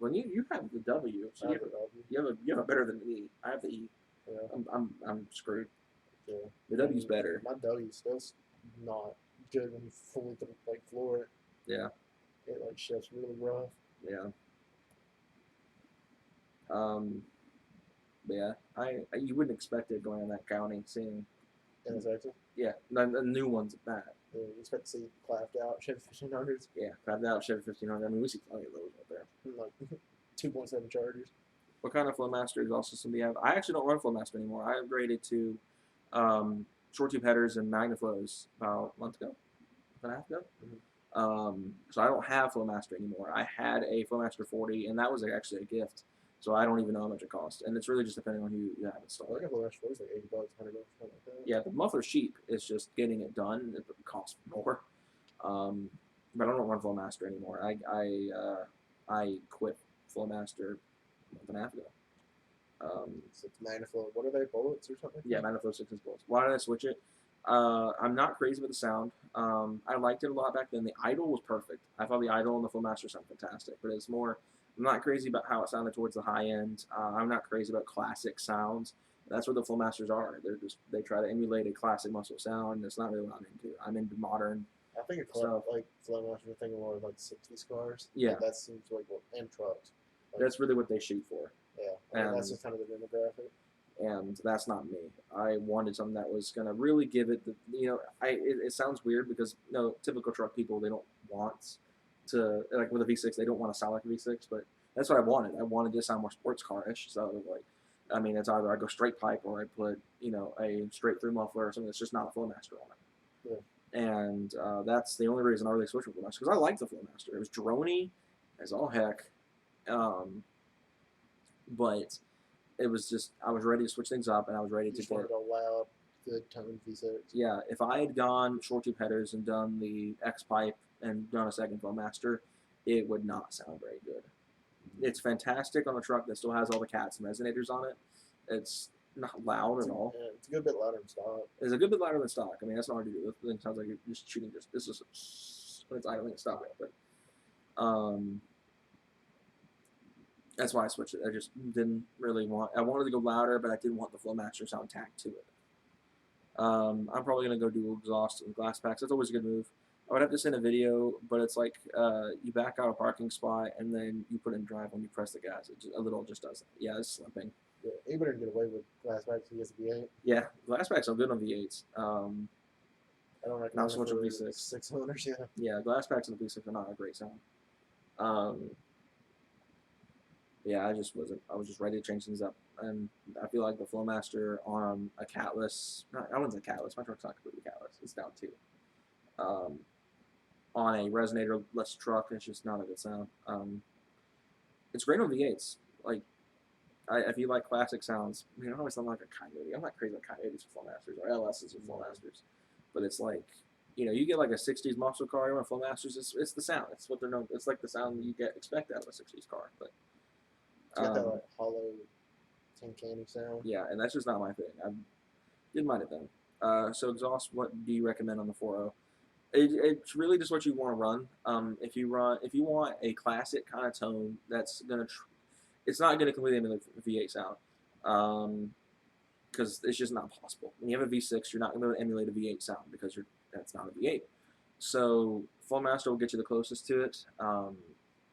When you have the W, so you have a better than the E. I have the E. Yeah. I'm screwed. Yeah. The W's better. My W's still not good when you fully like floor it. Yeah. It like shifts really rough. Yeah. But yeah, you wouldn't expect it going in that county, seeing. NSX. Yeah, the new ones at that. Yeah, you expect to see clapped out Chevy 1500s, Yeah, crapped out Chevy 1500. I mean, we see plenty of those out there. and like 2.7 Chargers. What kind of Flowmaster exhaust system do you have? I actually don't run Flowmaster anymore. I upgraded to short tube headers and Magnaflows about a month ago, a half ago. So I don't have Flowmaster anymore. I had a Flowmaster 40, and that was actually a gift So I don't even know how much it costs, and it's really just depending on who you have I installed. think the last was like $80, $100, something like that. Yeah, the muffler's cheap. It's just getting it done. It costs more. But I don't run Flowmaster anymore. I quit Flowmaster a month and a half ago. So it's Magnaflow. What are they? Bullets or something? Yeah, Magnaflow 6 bullets. Why did I switch it? I'm not crazy with the sound. I liked it a lot back then. The idle was perfect. I thought the idle and the Flowmaster sound fantastic, but it's more. I'm not crazy about how it sounded towards the high end. I'm not crazy about classic sounds. That's what the Flowmasters are. They try to emulate a classic muscle sound. And it's not really what I'm into. I'm into modern. I think it's stuff. like Flowmaster. You're thinking more of like 60s cars. Yeah. Like that seems like and trucks. Like, That's really what they shoot for. yeah. I mean, that's just kind of the demographic. And that's not me. I wanted something that was going to really give it the, it sounds weird because, typical truck people, they don't want to, like with a V6, they don't want to sound like a V6, but that's what I wanted. I wanted to sound more sports car-ish. So, it's either I go straight pipe or I put, a straight through muffler or something that's just not a Flowmaster on it. Yeah. And that's the only reason I really switched with Flowmaster, because I liked the Flowmaster. It was droney as all heck. But it was just, I was ready to switch things up, and I was ready You to just get. wanted a loud, good tone V6. Yeah, if I had gone short tube headers and done the X pipe and done a second Flowmaster, it would not sound very good. It's fantastic on a truck that still has all the cats and resonators on it. It's not loud at all. Yeah, it's a good bit louder than stock. It's a good bit louder than stock. I mean, that's not hard to do. The thing sounds like you're just shooting this is when it's idling and stopping. But that's why I switched it. I just didn't really I wanted to go louder, but I didn't want the Flowmaster sound tacked to it. I'm probably going to go dual exhaust and glass packs. That's always a good move. I would have to send a video, but it's like you back out a parking spot and then you put it in drive when you press the gas. A little just does that. Yeah, it's slipping. Yeah, he better get away with glass packs. He has a V8. Yeah, glass packs are good on V8s. I don't recommend Not so much it on for V6. 6-cylinders, yeah. Yeah, glass packs on the V6 are not a great sound. Yeah, I was just ready to change things up, and I feel like the Flowmaster on a catless, I wouldn't say catless, my truck's not completely catless, it's down too. On a resonator-less truck, it's just not a good sound. It's great on V8s. Like, if you like classic sounds, I always sound like a Coyote. I'm not crazy about Coyotes with Flowmasters or LSs with Flowmasters, but it's like, you get like a 60s muscle car with Flowmasters, it's the sound. It's what they're known. It's like the sound you expect out of a 60s car, but. It's got that like hollow tin candy sound. Yeah, and that's just not my thing. I didn't mind it then. So exhaust, what do you recommend on the 4.0? It's really just what you want to run. If you want a classic kind of tone, that's gonna, it's not gonna completely emulate V8 sound, because it's just not possible. When you have a V6, you're not gonna be able to emulate a V8 sound because that's not a V8. So Flowmaster will get you the closest to it.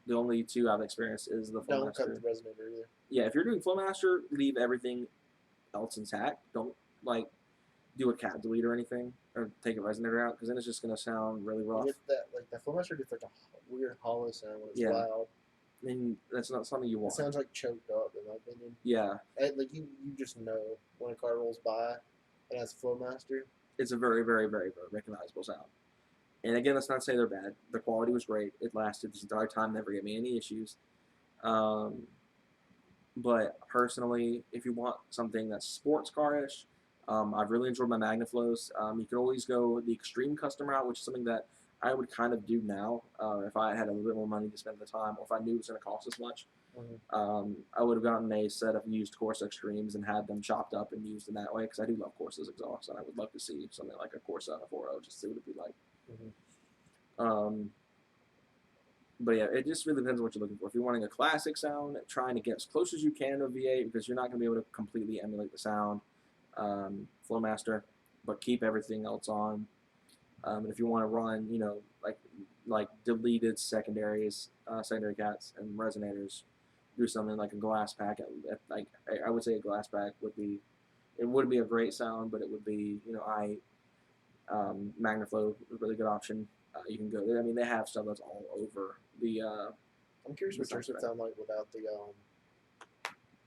The only two I've experienced is the Flowmaster. Don't cut the resonator either. Yeah, if you're doing Flowmaster, leave everything else intact. Don't do a cat delete or anything, or take a resonator out, because then it's just gonna sound really rough. You get that Flowmaster gets like a weird hollow sound when it's Yeah. loud. And that's not something you It want. sounds like choked up, in my opinion. Yeah, Like you just know when a car rolls by and has Flowmaster. it's a very, very, very, very recognizable sound. And again, let's not say they're bad. The quality was great. It lasted this entire time, never gave me any issues. But personally, if you want something that's sports car-ish, I've really enjoyed my Magnaflows. You could always go the extreme custom route, which is something that I would kind of do now if I had a little bit more money to spend at the time, or if I knew it was going to cost as much. I would have gotten a set of used Corsa Extremes and had them chopped up and used in that way, because I do love Corsa's exhaust, and I would love to see something like a Corsa on a 4.0, just to see what it'd be like. But yeah, it just really depends on what you're looking for. If you're wanting a classic sound, trying to get as close as you can to a V8, because you're not going to be able to completely emulate the sound, Flowmaster, but keep everything else on. And if you want to run, like deleted secondary cats and resonators, do something like a glass pack. Like I would say a glass pack would be, it wouldn't be a great sound, but it would be, Magnaflow is a really good option. You can go there. I mean, they have stuff that's all over the. I'm curious what yours would sound like without the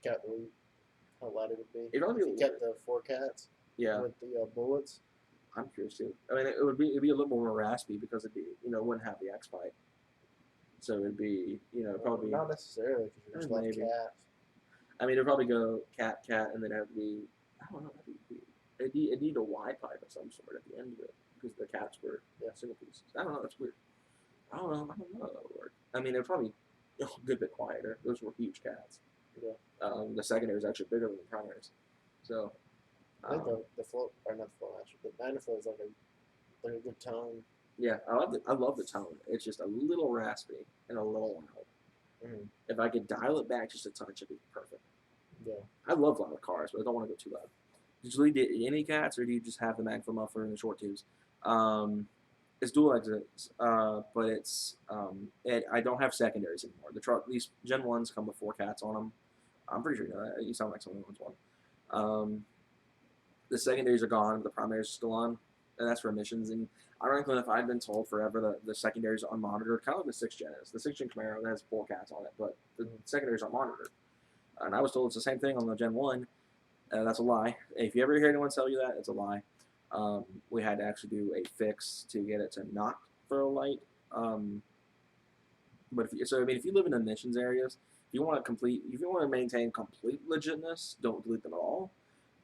cat delete. How loud it would be. It'd only if be you kept the 4 cats. Yeah. With the bullets. I'm curious too. I mean, it'd be a little more raspy because it'd be, it wouldn't have the X pipe. So it'd be, probably. Not necessarily, because you're just like maybe. cat. I mean, it'd probably go cat, and then have to be, I don't know, it'd need a Y pipe of some sort at the end of it because the cats were single pieces. I don't know, that's weird. I don't know how that would work. I mean, it'd probably a good bit quieter. Those were huge cats. Yeah. The secondary is actually bigger than the primaries. So, I think the flow, or not the flow master, the Magnaflow is like a good tone. yeah, I love the tone. It's just a little raspy and a little loud. Mm-hmm. If I could dial it back just a touch, it'd be perfect. Yeah. I love loud cars, but I don't want to go too loud. Usually, do any cats, or do you just have the Magnaflow muffler and the short tubes? It's dual exits, but I don't have secondaries anymore. These Gen 1s come with 4 cats on them. I'm pretty sure you know that. You sound like someone who owns one. The secondaries are gone, but the primaries are still on, and that's for emissions. And ironically enough, I've been told forever that the secondaries are unmonitored, kind of like the 6th Gen is. The 6th Gen Camaro has 4 cats on it, but the secondaries are monitored. And I was told it's the same thing on the Gen 1. That's a lie. If you ever hear anyone tell you that, it's a lie. We had to actually do a fix to get it to not throw light. But if you live in emissions areas, if you want to maintain complete legitness, don't delete them at all.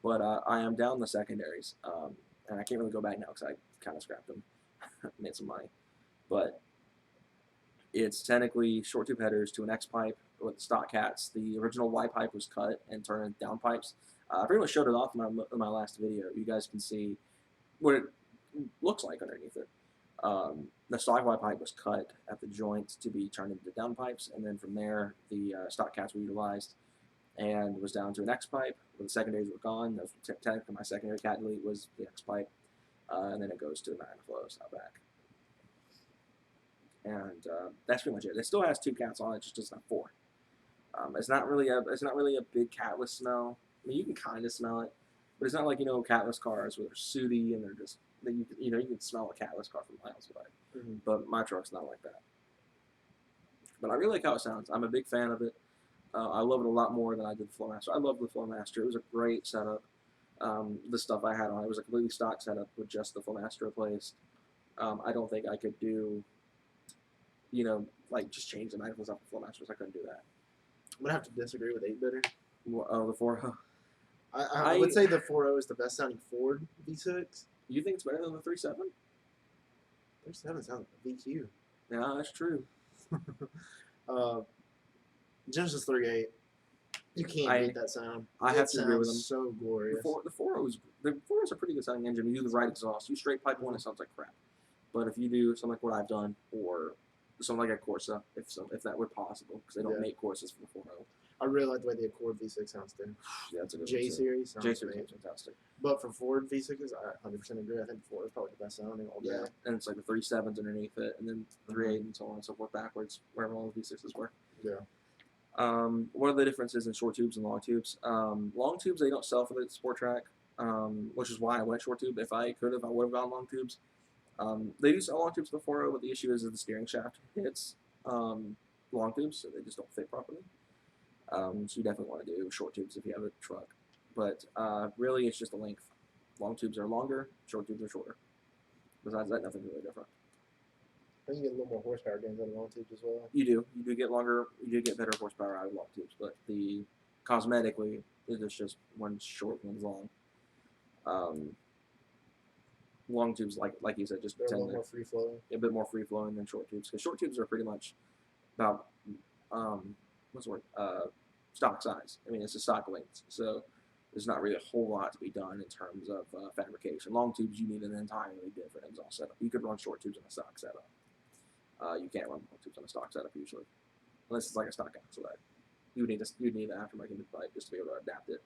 But I am down the secondaries, and I can't really go back now because I kind of scrapped them, made some money. But it's technically short tube headers to an X pipe with the stock cats. The original Y pipe was cut and turned into down pipes. I pretty much showed it off in my last video. You guys can see what it looks like underneath it. The stock Y pipe was cut at the joint to be turned into down pipes, and then from there the stock cats were utilized and was down to an X pipe. When the secondaries were gone, that was technically my secondary cat delete was the X pipe, and then it goes to the Magnaflows out back. And that's pretty much it. It still has 2 cats on it, just doesn't have 4. It's not really a big catless smell. I mean, you can kind of smell it, but it's not like catless cars where they're sooty and they're just you can smell a catless car from miles away. Mm-hmm. But my truck's not like that. But I really like how it sounds. I'm a big fan of it. I love it a lot more than I did the Flowmaster. I love the Flowmaster. It was a great setup. The stuff I had on it was a completely stock setup with just the Flowmaster replaced. I don't think I could do, like just change the Magnaflows off the Flowmasters. I couldn't do that. I'm gonna have to disagree with 8-bitter. Oh, the 4.0. I would say the 4.0 is the best sounding Ford V6. You think it's better than the 3.7? 3.7 sounds like a VQ. Yeah, that's true. Genesis 3.8. You can't beat that sound. I have to agree with them. So glorious. The 4.0 is a pretty good sounding engine. You do the right exhaust. You straight pipe one, it sounds like crap. But if you do something like what I've done, or something like a Corsa, if that were possible, because they don't make Corsas for the 4.0. I really like the way the Accord V6 sounds too. Yeah, that's a good J series. J series is fantastic. But for Ford V6s, I 100% agree. I think Ford is probably the best sounding all day. Yeah, and it's like the 3.7s underneath it, and then 3.8 and so on and so forth backwards, wherever all the V6s were. Yeah. What are the differences in short tubes and long tubes? Long tubes, they don't sell for the sport track, which is why I went short tube. If I could have, I would have gone long tubes. They do sell long tubes before, but the issue is that the steering shaft hits long tubes, so they just don't fit properly. So you definitely want to do short tubes if you have a truck. But really, it's just the length. Long tubes are longer, short tubes are shorter. Besides that, nothing really different. I think you get a little more horsepower gains out of long tubes as well. You do get longer. You do get better horsepower out of long tubes, but the cosmetically, it's just one's short, one's long. Long tubes, like you said, just They're a tend little more free flowing. A bit more free flowing than short tubes, because short tubes are pretty much about what's the word? Stock size. I mean, it's a stock length, so there's not really a whole lot to be done in terms of fabrication. Long tubes, you need an entirely different exhaust setup. You could run short tubes in a stock setup. You can't run long tubes on a stock setup usually, unless it's like a stock axle. You would need an aftermarket pipe just to be able to adapt it.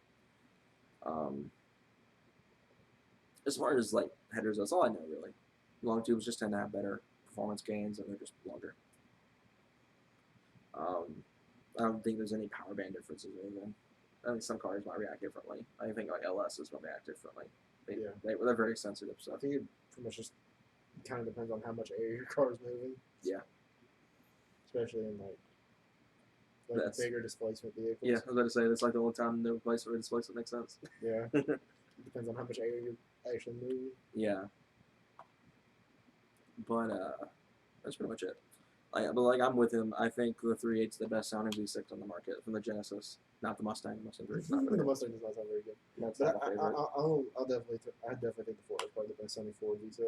As far as like headers, that's all I know really. Long tubes just tend to have better performance gains, and they're just longer. I don't think there's any power band differences or anything. I think some cars might react differently. I think like LSs will react differently. They're very sensitive. So I think it pretty much just kind of depends on how much air your car is moving. Yeah. Especially in like bigger displacement vehicles. Yeah, I was about to say that's like the only time no place for a displacement makes sense. Yeah. It depends on how much air you're actually moving. Yeah. But that's pretty much it. But I'm with him. I think the 3.8 is the best sounding V6 on the market from the Genesis. Not the Mustang. The Mustang 3 is not The very Mustang does not sound very good. That's But not my favorite. I'll definitely I definitely think the Ford is probably the best sounding Ford these days.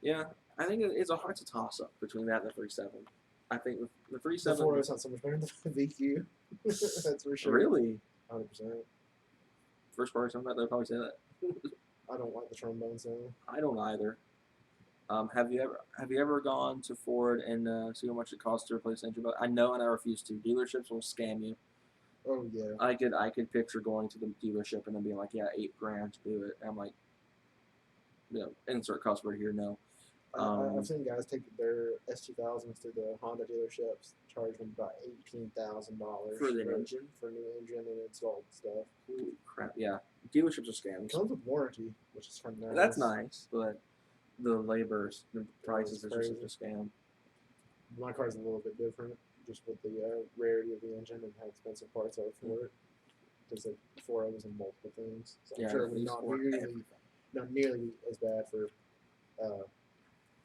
Yeah, I think it's a toss up between that and the 3.7. I think the 3.7. The Ford sounds so much better than the VQ. That's for sure. Really? 100%. First person that they'll probably say that. I don't like the trombone sound. I don't either. Have you ever gone to Ford and see how much it costs to replace engine? But I know, and I refuse to. Dealerships will scam you. Oh yeah. I could picture going to the dealership and then being like, yeah, $8,000 to do it. And I'm like, insert cuss word here, no. I've seen guys take their S2000s to the Honda dealerships, charge them about $18,000 For the engine? for new engine and installed stuff. Holy crap! Yeah, dealerships are scams. It comes with warranty, which is kind of nice. That's nice, but the labor's, the prices It's is just crazy. such a scam. My car's a little bit different, just with the rarity of the engine and how expensive parts are for it. There's like 4.0s and multiple things. So I'm Yeah, sure it would these not for nearly, everything. not nearly as bad for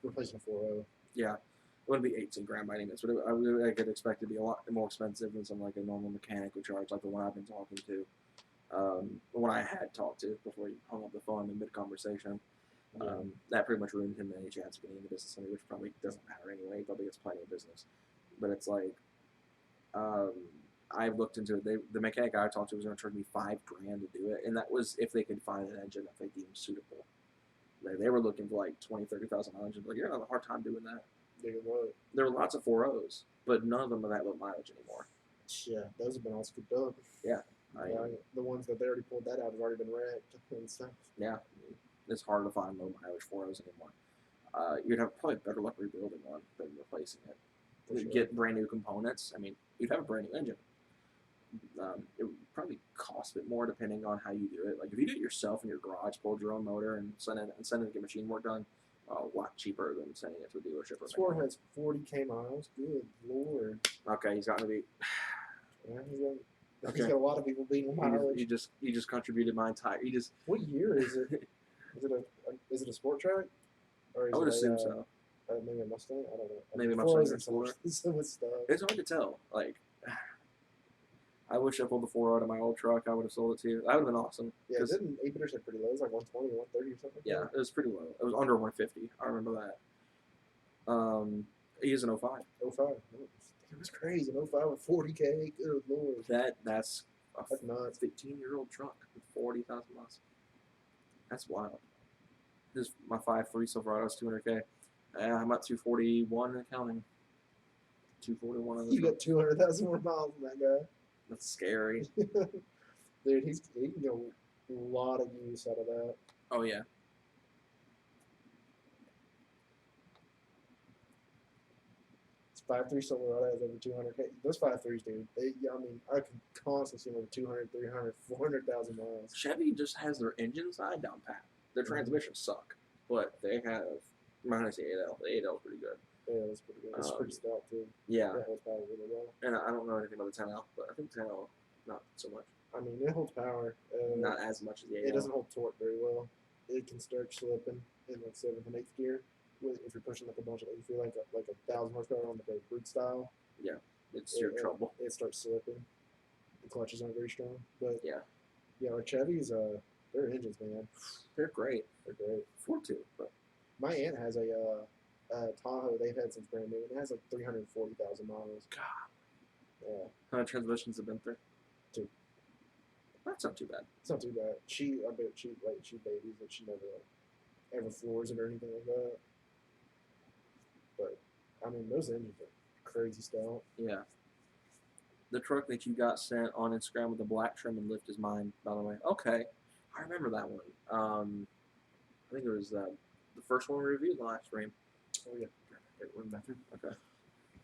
replacing a 4.0. Yeah, it wouldn't be $18,000 by any means, but I could expect it to be a lot more expensive than something like a normal mechanic would charge, like the one I've been talking to. The one I had talked to before he hung up the phone in mid-conversation. That pretty much ruined him any chance of getting into business, which probably doesn't matter anyway. He probably gets plenty of business. But it's like, I looked into it. The mechanic I talked to was going to charge me $5,000 to do it, and that was if they could find an engine that they deemed suitable. They were looking for like $20,000, $30,000. Like, you're gonna have a hard time doing that. There were lots of 4.0s, but none of them are that low mileage anymore. Yeah, those have been all scooped up. Yeah, The ones that they already pulled that out have already been wrecked and stuff. yeah, it's hard to find low mileage 4.0s anymore. You'd have probably better luck rebuilding one than replacing it. For sure. Get brand new components. I mean, you'd have a brand new engine. It would probably cost a bit more depending on how you do it. Like if you do it yourself in your garage, pull your own motor and send it to get machine work done, a lot cheaper than sending it to a dealership. This Ford has 40K miles. Good lord. Okay, he's got to be. Yeah, he's Okay. got a lot of people beating mileage. You just contributed my entire. What year is it? Is it a sport track? Or is I would it assume so. Maybe a Mustang. I don't know. Maybe a Ford Mustang or isn't so much- so much stuff. It's hard to tell. Like, I wish I pulled the 4 out of my old truck. I would have sold it to you. That would have been awesome. Yeah, 'Cause- didn't Apeter say pretty low? It was like 120 or 130 or something. Yeah, it was pretty low. It was under 150. I remember that. He is an 05. 05. It was crazy. An 05 with 40K. Good lord. That's a That's nuts. 15-year-old truck with 40,000 miles. That's wild. This my 5.3 Silverado is 200K. I'm at 241 and counting. 241 on this You one. got 200,000 more miles than that guy. That's scary. Dude, he can get a lot of use out of that. Oh yeah. It's 5.3 Silverado has over 200K. Those 5.3s, dude, I can constantly see them over 200, 300, 400,000 miles. Chevy just has their engine side down pat. Their transmissions suck, but they have minus the 8L. The 8L is pretty good. Yeah, that's pretty good. It's pretty stout, too. Yeah, It holds power really well. and I don't know anything about the 10L, but I think 10L not so much. I mean, it holds power. Not as much as the 8L. It doesn't hold torque very well. It can start slipping in like 7th and 8th gear if you're pushing like a bunch of, if you're like a 1,000 horsepower on the brute style. It's your trouble. It starts slipping. The clutches aren't very strong. But Yeah. like Chevys, their engines, man, They're great. they're great. Ford too, but My aunt has a Tahoe they've had since brand new, and it has like 340,000 miles. God, Yeah, how many transmissions have been through? 2. That's not too bad. it's not too bad. I bet she babies it. She never ever floors it or anything like that. But I mean, those engines are crazy stout. Yeah. The truck that you got sent on Instagram with the black trim and lift is mine, by the way. Okay, I remember that one. I think it was the first one we reviewed the last stream. Oh yeah, one bathroom. Okay.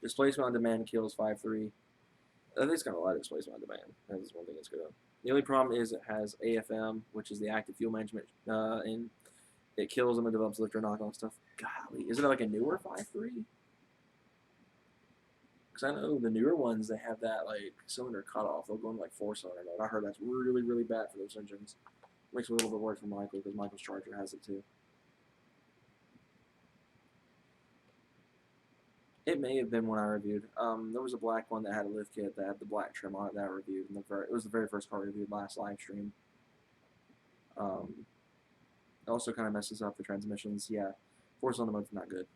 Displacement on demand kills 5.3. I think it's got a lot of displacement on demand. That is one thing it's good at. The only problem is it has AFM, which is the active fuel management, and it kills them and develops lifter knock-on stuff. Golly, isn't it like a newer 5.3? Because I know the newer ones, they have that like cylinder cutoff. They'll go into like 4-cylinder mode. I heard that's really, really bad for those engines. Makes it a little bit worse for Michael because Michael's Charger has it too. It may have been one I reviewed. There was a black one that had a lift kit that had the black trim on it that I reviewed. It was the very first car I reviewed last live stream. It also kind of messes up the transmissions. Yeah, four-cylinder mode's not good.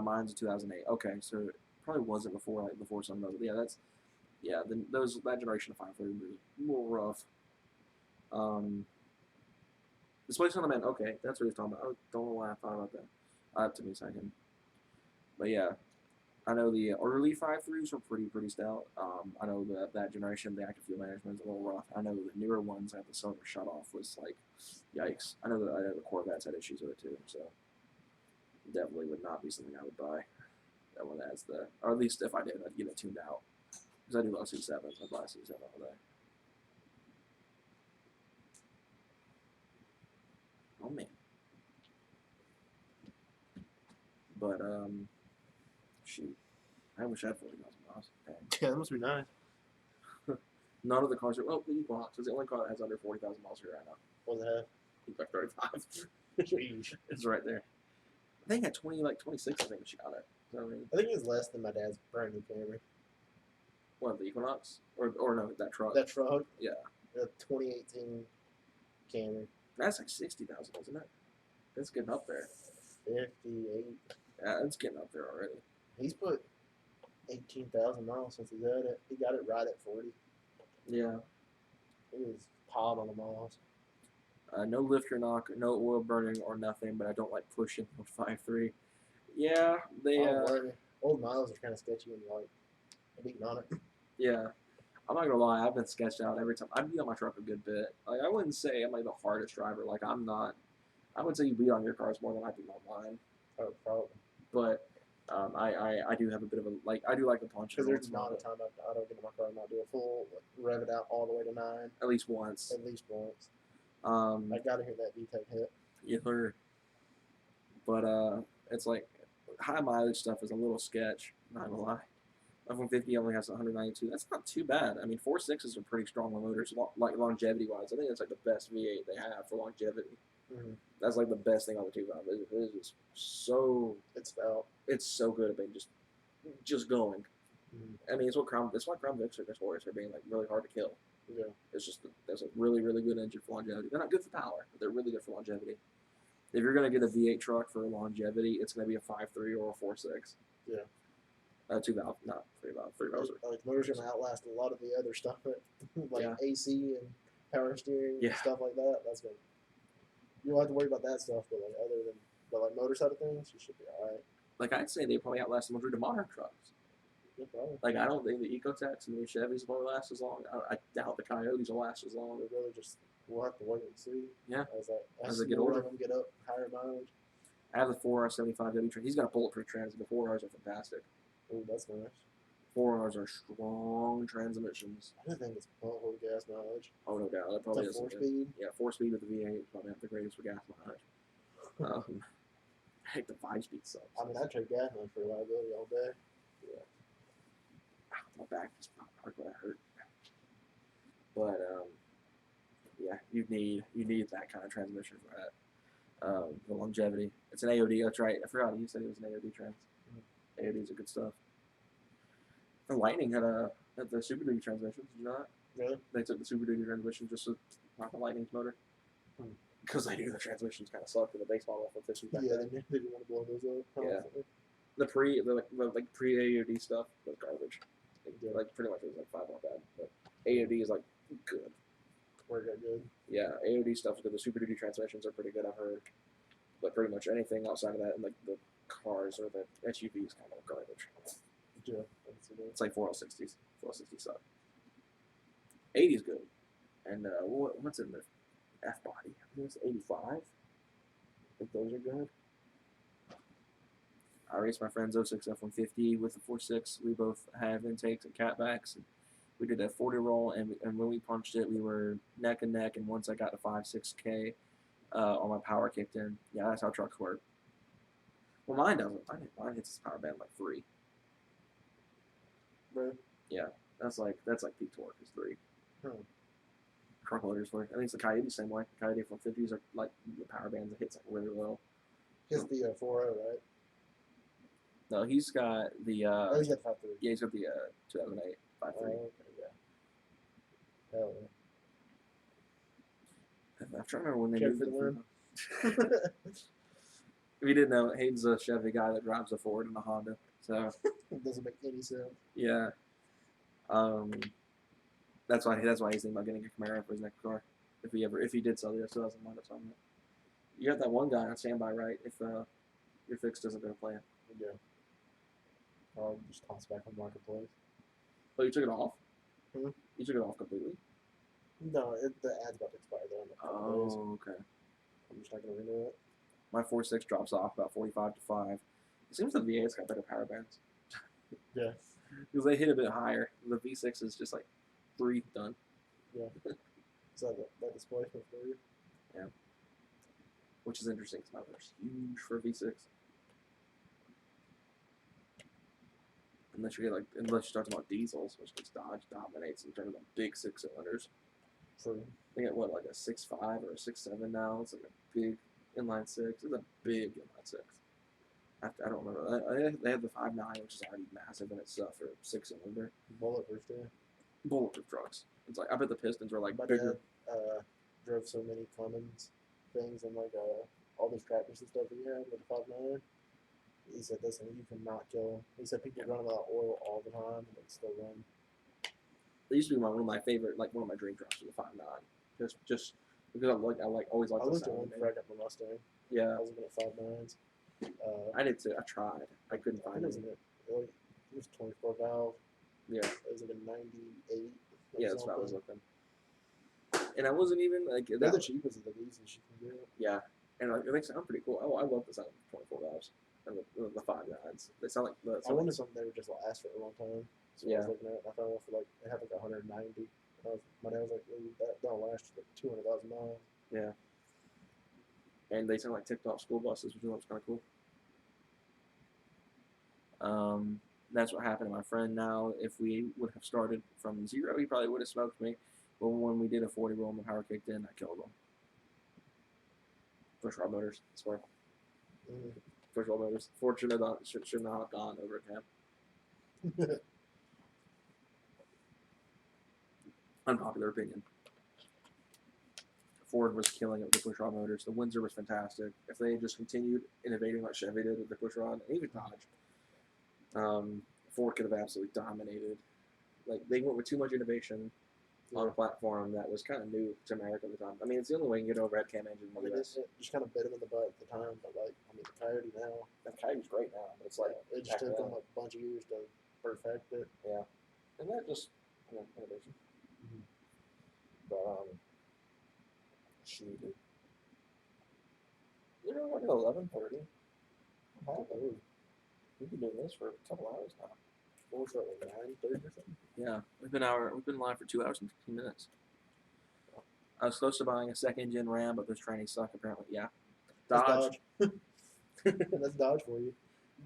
Mine's a 2008. Okay, so it probably wasn't before like the four-cylinder mode. Yeah, that generation of 530 was a little rough. Displacement element. Okay, that's what he's talking about. I don't know why I thought about that. It took me a second. But yeah, I know the early 5.3s were pretty stout. I know that generation, the active fuel management is a little rough. I know the newer ones that the cylinder shut off was like, yikes. I know the Corvettes had issues with it too, so definitely would not be something I would buy. That one has or at least if I did, I'd get it tuned out. Because I do love C7s, I'd buy a C7 all day. Oh man. But, shoot. I wish I had 40,000 miles. Dang. Yeah, that must be nice. None of the cars are. Well, the Equinox is the only car that has under 40,000 miles here right now. What does it have? It's like 35. Jeez. It's right there. I think at 26, I think she got it. So, I mean, I think it was less than my dad's brand new Camry. what, the Equinox? Or no, that truck. That truck, Yeah. the 2018 Camry, That's like 60,000, isn't it? It's getting up there. 58. Yeah, it's getting up there already. He's put 18,000 miles since he's had it. He got it right at 40. Yeah. He was piled on the miles. No lifter knock, no oil burning or nothing, but I don't like pushing with 5.3. Yeah, they. Old miles are kind of sketchy when you like beating on it. Yeah. I'm not gonna lie, I've been sketched out every time. I beat on my truck a good bit. Like, I wouldn't say I'm like the hardest driver. Like, I'm not. I would say you beat on your cars more than I do on mine. Oh, probably. But I do have a bit of a I do like the punch. Because there's not a time I don't get in my car and not do a full rev it out all the way to 9. At least once. At least once. I gotta hear that VTEC hit. Either. But it's like high mileage stuff is a little sketch. Not gonna lie. F-150 only has 192. That's not too bad. I mean, 4.6s are pretty strong motors, like longevity wise. I think that's like the best V8 they have for longevity. Mm-hmm. That's like the best thing on the 2.5. It is just so. It's out. It's so good at being just going. Mm-hmm. I mean, it's why Crown Vics are notorious for being like really hard to kill. Yeah. It's just that's a really good engine for longevity. They're not good for power, but they're really good for longevity. If you're gonna get a V8 truck for longevity, it's gonna be a 5.3 or a 4.6. Yeah. 2 valve, not 3 valve. 3 valves. Like the motor's gonna outlast a lot of the other stuff, like Yeah. AC and power steering Yeah. and stuff like that. That's gonna. You don't have to worry about that stuff, but like motor side of things, you should be all right. Like I'd say they probably outlast the majority of modern trucks. Yeah, probably. Like I don't think the Ecotechs and the Chevys will probably last as long. I doubt the Coyotes will last as long. We'll really just we'll have to wait and see. Yeah. As they get more older. of them get up higher mileage. I have the 4R75W trans. He's got a bulletproof trans. The 4Rs are fantastic. Oh, that's nice. 4Rs are strong transmissions. I think it's butthole gas mileage. Oh no doubt, that probably It's is. a 4-speed. Yeah, 4-speed with the V8 is probably not the greatest for gas mileage. I think the 5-speed sucks. I mean, I trade gas mileage for reliability all day. My back just hurt when I hurt. But yeah, you need that kind of transmission for that. The longevity. It's an AOD. That's right. I forgot you said it was an AOD trans. AODs are good stuff. The Lightning had the Super Duty transmissions. Did you know that? Really? They took the Super Duty transmission just to knock the Lightning's motor. Because they knew the transmissions kind of sucked in the base model for 50. Yeah, they didn't want to blow those up. Yeah. The pre AOD stuff was garbage. Like pretty much it was like 5 more bad. But AOD is like good. Worked out good. Yeah, AOD stuff is good. The Super Duty transmissions are pretty good, I've heard. But pretty much anything outside of that, like the cars or the SUVs, kind of garbage. Yeah, it's like 4L60s. 4L60s suck. 80's good. And what's in the F body? I think it's 85. I think those are good. I raced my friend's 06 F-150 with the 4.6. We both have intakes and catbacks. And we did a 40 roll, and when we punched it, we were neck and neck. And once I got to 5.6K, all my power kicked in. Yeah, that's how trucks work. Well, mine doesn't. Mine hits its power band like 3. Really? Yeah, that's like peak torque is 3. Truck motors work. I think it's the Coyote the same way. Coyote F-150s are like the power bands. It hits like really low. It's the 4.0, right? No, he's got the. Oh, he's got the 5.3. Yeah, he's got the 2008 5.3. Oh, okay, yeah. Hell I'm trying to remember when they Chevy moved for the it. win. If you didn't know, Hayden's a Chevy guy that drives a Ford and a Honda. So It doesn't make any sense. yeah, that's why he's thinking about getting a Camaro for his next car. If he did sell the S2000 Honda, something. You got that one guy on standby, right? If your fix doesn't go to plan. Yeah. Or just toss it back on marketplace. Oh, you took it off? Hmm? You took it off completely? No, the ad's about to expire though in a couple days. Oh, okay. I'm just not gonna renew it. My 4.6 drops off about 45 to 5. It seems the V8's got better power bands. Yeah. Because they hit a bit higher. The V6 is just like 3 done. Yeah. So that displacement for you. Yeah. Which is interesting because my motor's huge for a V6. Unless you're talking about diesels, which means Dodge dominates in terms of big 6-cylinders. True. They got what, like a 6.5 or a 6.7 now? It's like a big inline 6. It's a big inline 6. I don't remember. They have the 5.9, which is already massive in itself for a 6-cylinder. Bulletproof too. Bulletproof trucks. It's like I bet the pistons are like My bigger. dad drove so many Clemens things and like all those tractors and stuff that he had with the 5.9. He said, "Listen, you cannot kill him." He said people run them out of oil all the time and they still run. They used to be one of my favorite, like one of my dream trucks was a 5.9. Just because I always liked I the looked at sound one of it. before I got my Mustang. Yeah, I was looking at 5.9s. I did too. I tried. I couldn't I find think it. it was 24 valve. Yeah, It was like a 98. yeah, that's what I was looking. And I wasn't even like They're that. the cheapest of the easiest you can get. Yeah, and they sound pretty cool. I love the sound of 24 valves and the 5.9s. They sound like the. I wanted something that would just last for a long time. So I Yeah. was looking at it, I found one for like, it had like 190. My dad was like, "Ooh, that'll last like 200,000 miles." Yeah. And they sound like tipped off school buses, which was kind of cool. That's what happened to my friend now. If we would have started from 0, he probably would have smoked me. But when we did a 40 roll and the power kicked in, I killed him. First rod motors, I swear. Mhm. First rod motors. Ford should not have gone over him. Unpopular opinion. Ford was killing it with the push rod motors. The Windsor was fantastic. If they had just continued innovating like Chevy did with the push rod, and even Dodge, Ford could have absolutely dominated. Like they went with too much innovation on a platform that was kind of new to America at the time. I mean, it's the only way you can get over head cam engine in I the mean, US. it just kind of bit him in the butt at the time, but like, I mean, the Coyote now, The Coyote's great now, but it's like it just back took then. them a bunch of years to perfect it. Yeah, and that just innovation. Mhm. But shoot, you're already 11:30. Ooh, We've been doing this for a couple hours now. what was that, like 9:30 or something? Yeah, we've been live for 2 hours and 15 minutes. I was close to buying a second gen Ram, but those trainings suck apparently. Yeah, That's Dodge. That's Dodge for you.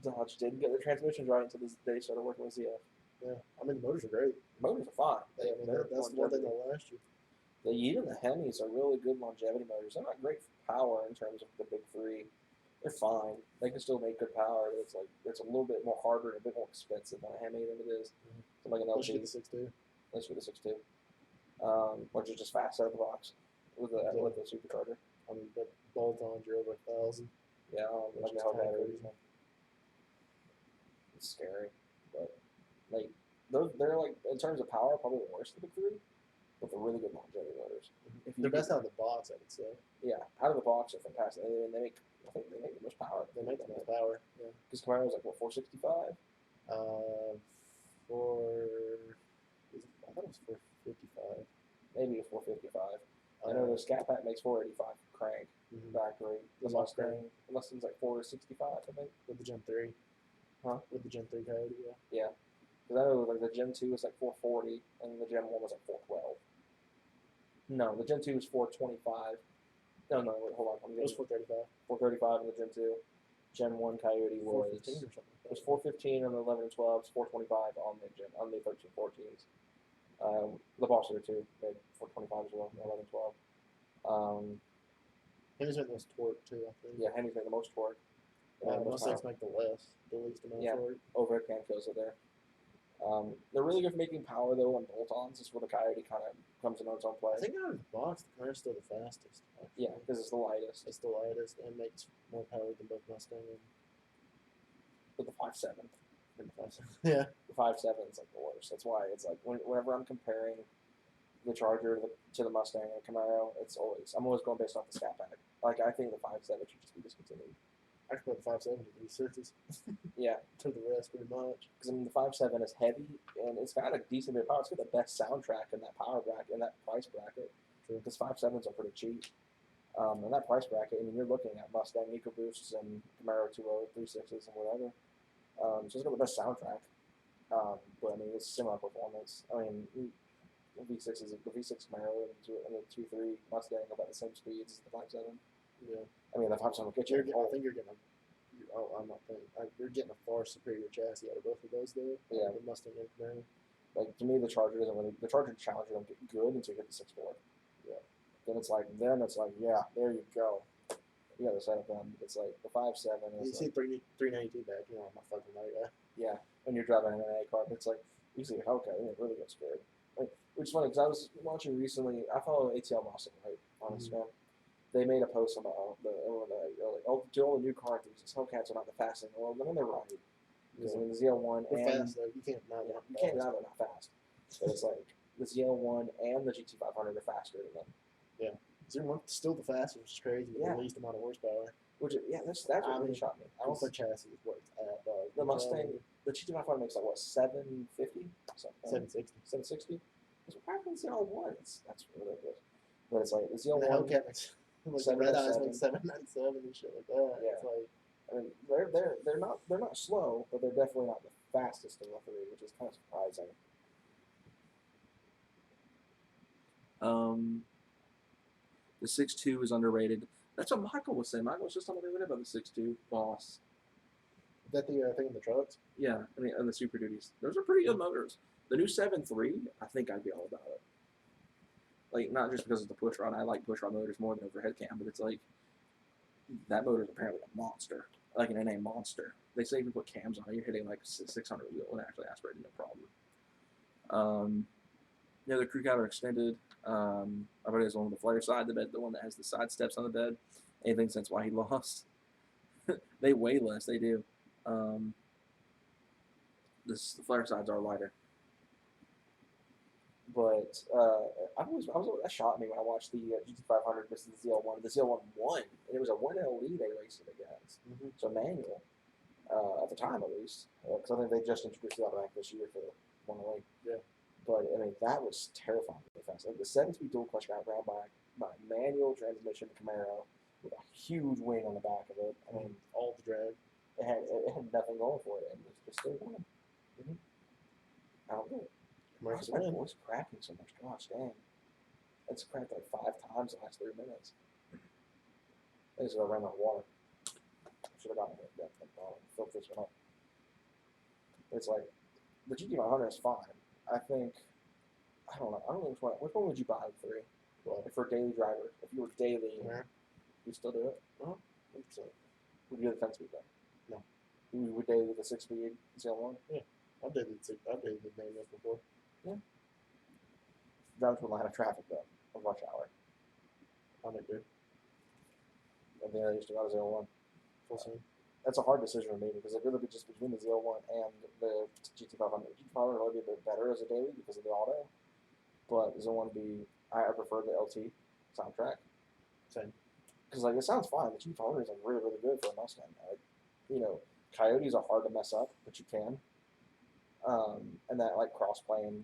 Dodge didn't get their transmissions right until they started working with ZF. Yeah, I mean, the motors are great. Motors are fine. I mean, that's the one thing that'll last you. Even the Hemis are really good longevity motors. They're not great for power in terms of the big three. They're fine. They can still make good power. It's a little bit more harder and a bit more expensive on a Hemi than it is. So like an Let's get LG. the 6.2. Let's get the 6.2. Which is just fast out of the box with the supercharger. I mean, but bolt-ons are over 1,000. Yeah, Which like is how kinda batteries. crazy. It's scary, but like they're like in terms of power probably the worst of the big three, but they're really good longevity motors. If you They're get- best out of the box, I would say. Yeah, out of the box are fantastic. And I think they make the most power. They make the most power. Yeah. Because Camaro's like what 465. I thought it was 455. Maybe it's 455. I know the Scat Pack makes 485 crank Mhm. factory. The Mustang's like 465, I think. With the Gen 3. Huh? With the Gen 3 Coyote, yeah. Yeah. Because I know like the Gen 2 was like 440, and the Gen 1 was like 412. No, the Gen 2 was 425. No, wait, hold on. It was 435. 435 in the Gen 2. Gen 1 Coyote was 415 or something. It was 415 on the 11 and 12s, 425 on the 13 14s. The Boss are too, made 425 as well, 11 12. Henry's made the most torque too, I think. Yeah, Henry's made the most torque. Mustangs make the least amount Yeah. of torque. Overhead cam kills it there. They're really good for making power though on bolt-ons. Is where the Coyote kind of comes into its own play. I think out of the box, the Camaro's still the fastest. Actually. Yeah, because it's the lightest. It's the lightest and makes more power than both Mustang But the 5.7, and Mustang. Yeah. the 5.7 is like the worst. That's why it's like whenever I'm comparing the Charger to the Mustang and Camaro, I'm always going based off the scat pack. Like I think the 5.7 should just be discontinued. I could put the 5.7 to 3.6s Yeah, to the rest pretty much. because I mean the 5.7 is heavy and it's got a decent bit of power. It's got the best soundtrack in that power bracket, in that price bracket. True. Because 5.7s are pretty cheap. In that price bracket, I mean you're looking at Mustang EcoBoosts and Camaro 2.0, 3.6s and whatever. So it's got the best soundtrack. But I mean it's similar performance. I mean the V6 Camaro and the 2.3 Mustang are about the same speeds as the 5.7. Yeah. I mean the 5.7 will get you. I think you're getting I'm not thinking. You're getting a far superior chassis out of both of those, though. Yeah. The Mustang and Camaro. Like to me, the Charger and Challenger don't get good until you hit the 6.4. Yeah. Then it's like yeah, there you go. You got to set up on. It's like the 5.7 You is see like, 392 back, I'm not fucking that guy. yeah. When you're driving an NA car, it's like you see okay, it really gets scared. Like, which is funny because I was watching recently. I follow ATL Mustang right on Instagram. They made a post about to all the new car enthusiasts, Hellcats are not the fastest in the world. I mean, they're right. Because I mean, the ZL1 They're and fast, though. You can't deny that. you can't deny they're not fast. But it's like the ZL1 and the GT500 are faster than them. 01's still the fastest, which is crazy. With Yeah. the least amount of horsepower. Which that's what really shocked me. I Also, was chassis is what it's at, dog. the Mustang, the GT500 makes like what 750, 760. 760. It's higher than the ZL1. That's ridiculous. But it's like the And ZL1. the Hellcat makes like the Red Eyes make 797 and shit like that. Yeah. It's like I mean, they're not slow, but they're definitely not the fastest of the three, which is kind of surprising. The 6.2 is underrated. That's what Michael was saying. Michael was just telling me about the 6.2 Boss. is that the thing in the trucks? Yeah, I mean, and the Super Duties. Those are pretty good motors. The new 7.3, I think I'd be all about it. Like, not just because of the push rod. I like push rod motors more than overhead cam, but it's like, that motor is apparently a monster. Like an NA monster. They say if you put cams on it, you're hitting like 600 wheel and actually aspirated, no problem. Yeah, the crew cab are extended. I bet it's the one with the flare side, the bed, the one that has the side steps on the bed. Anything since why he lost. They weigh less, they do. The flare sides are lighter. But that shocked me when I watched the GT500 versus the ZL1. The ZL1 won, and it was a 1LE they raced it against. Mm-hmm. So manual, at the time at least, because I think they just introduced the automatic this year for the 1LE. Yeah. But I mean that was terrifyingly fast. Like the 7-speed dual clutch got ground by a manual transmission Camaro with a huge wing on the back of it. I mean, All the drag. it had nothing going for it, and it still won. Mhm. I don't know. Why Commercial is my win. voice cracking so much? Gosh dang. It's cracked like 5 times in the last 3 minutes. I just ran out of water. I should have gotten that filled this one up. It's like the GT500 is fine. I think I don't know which one would you buy of the 3? Well, If for a daily driver, if you were daily, Camaro. you still do it? 100%. Would you do the 10-speed though? No. You would daily the 6-speed ZL1? I've dated the manuals before. Drive to a line of traffic though, of rush hour. I might do. I think I used to go to ZL1. Full scene. That's a hard decision to me because it really be just between the ZL1 and the GT500. GT500 would be a bit better as a daily because of the auto, but ZL1 I prefer the LT soundtrack. Same. Because like it sounds fine. The GT500 is like really good for a Mustang. Like, you know, Coyotes are hard to mess up, but you can. And that like cross plane,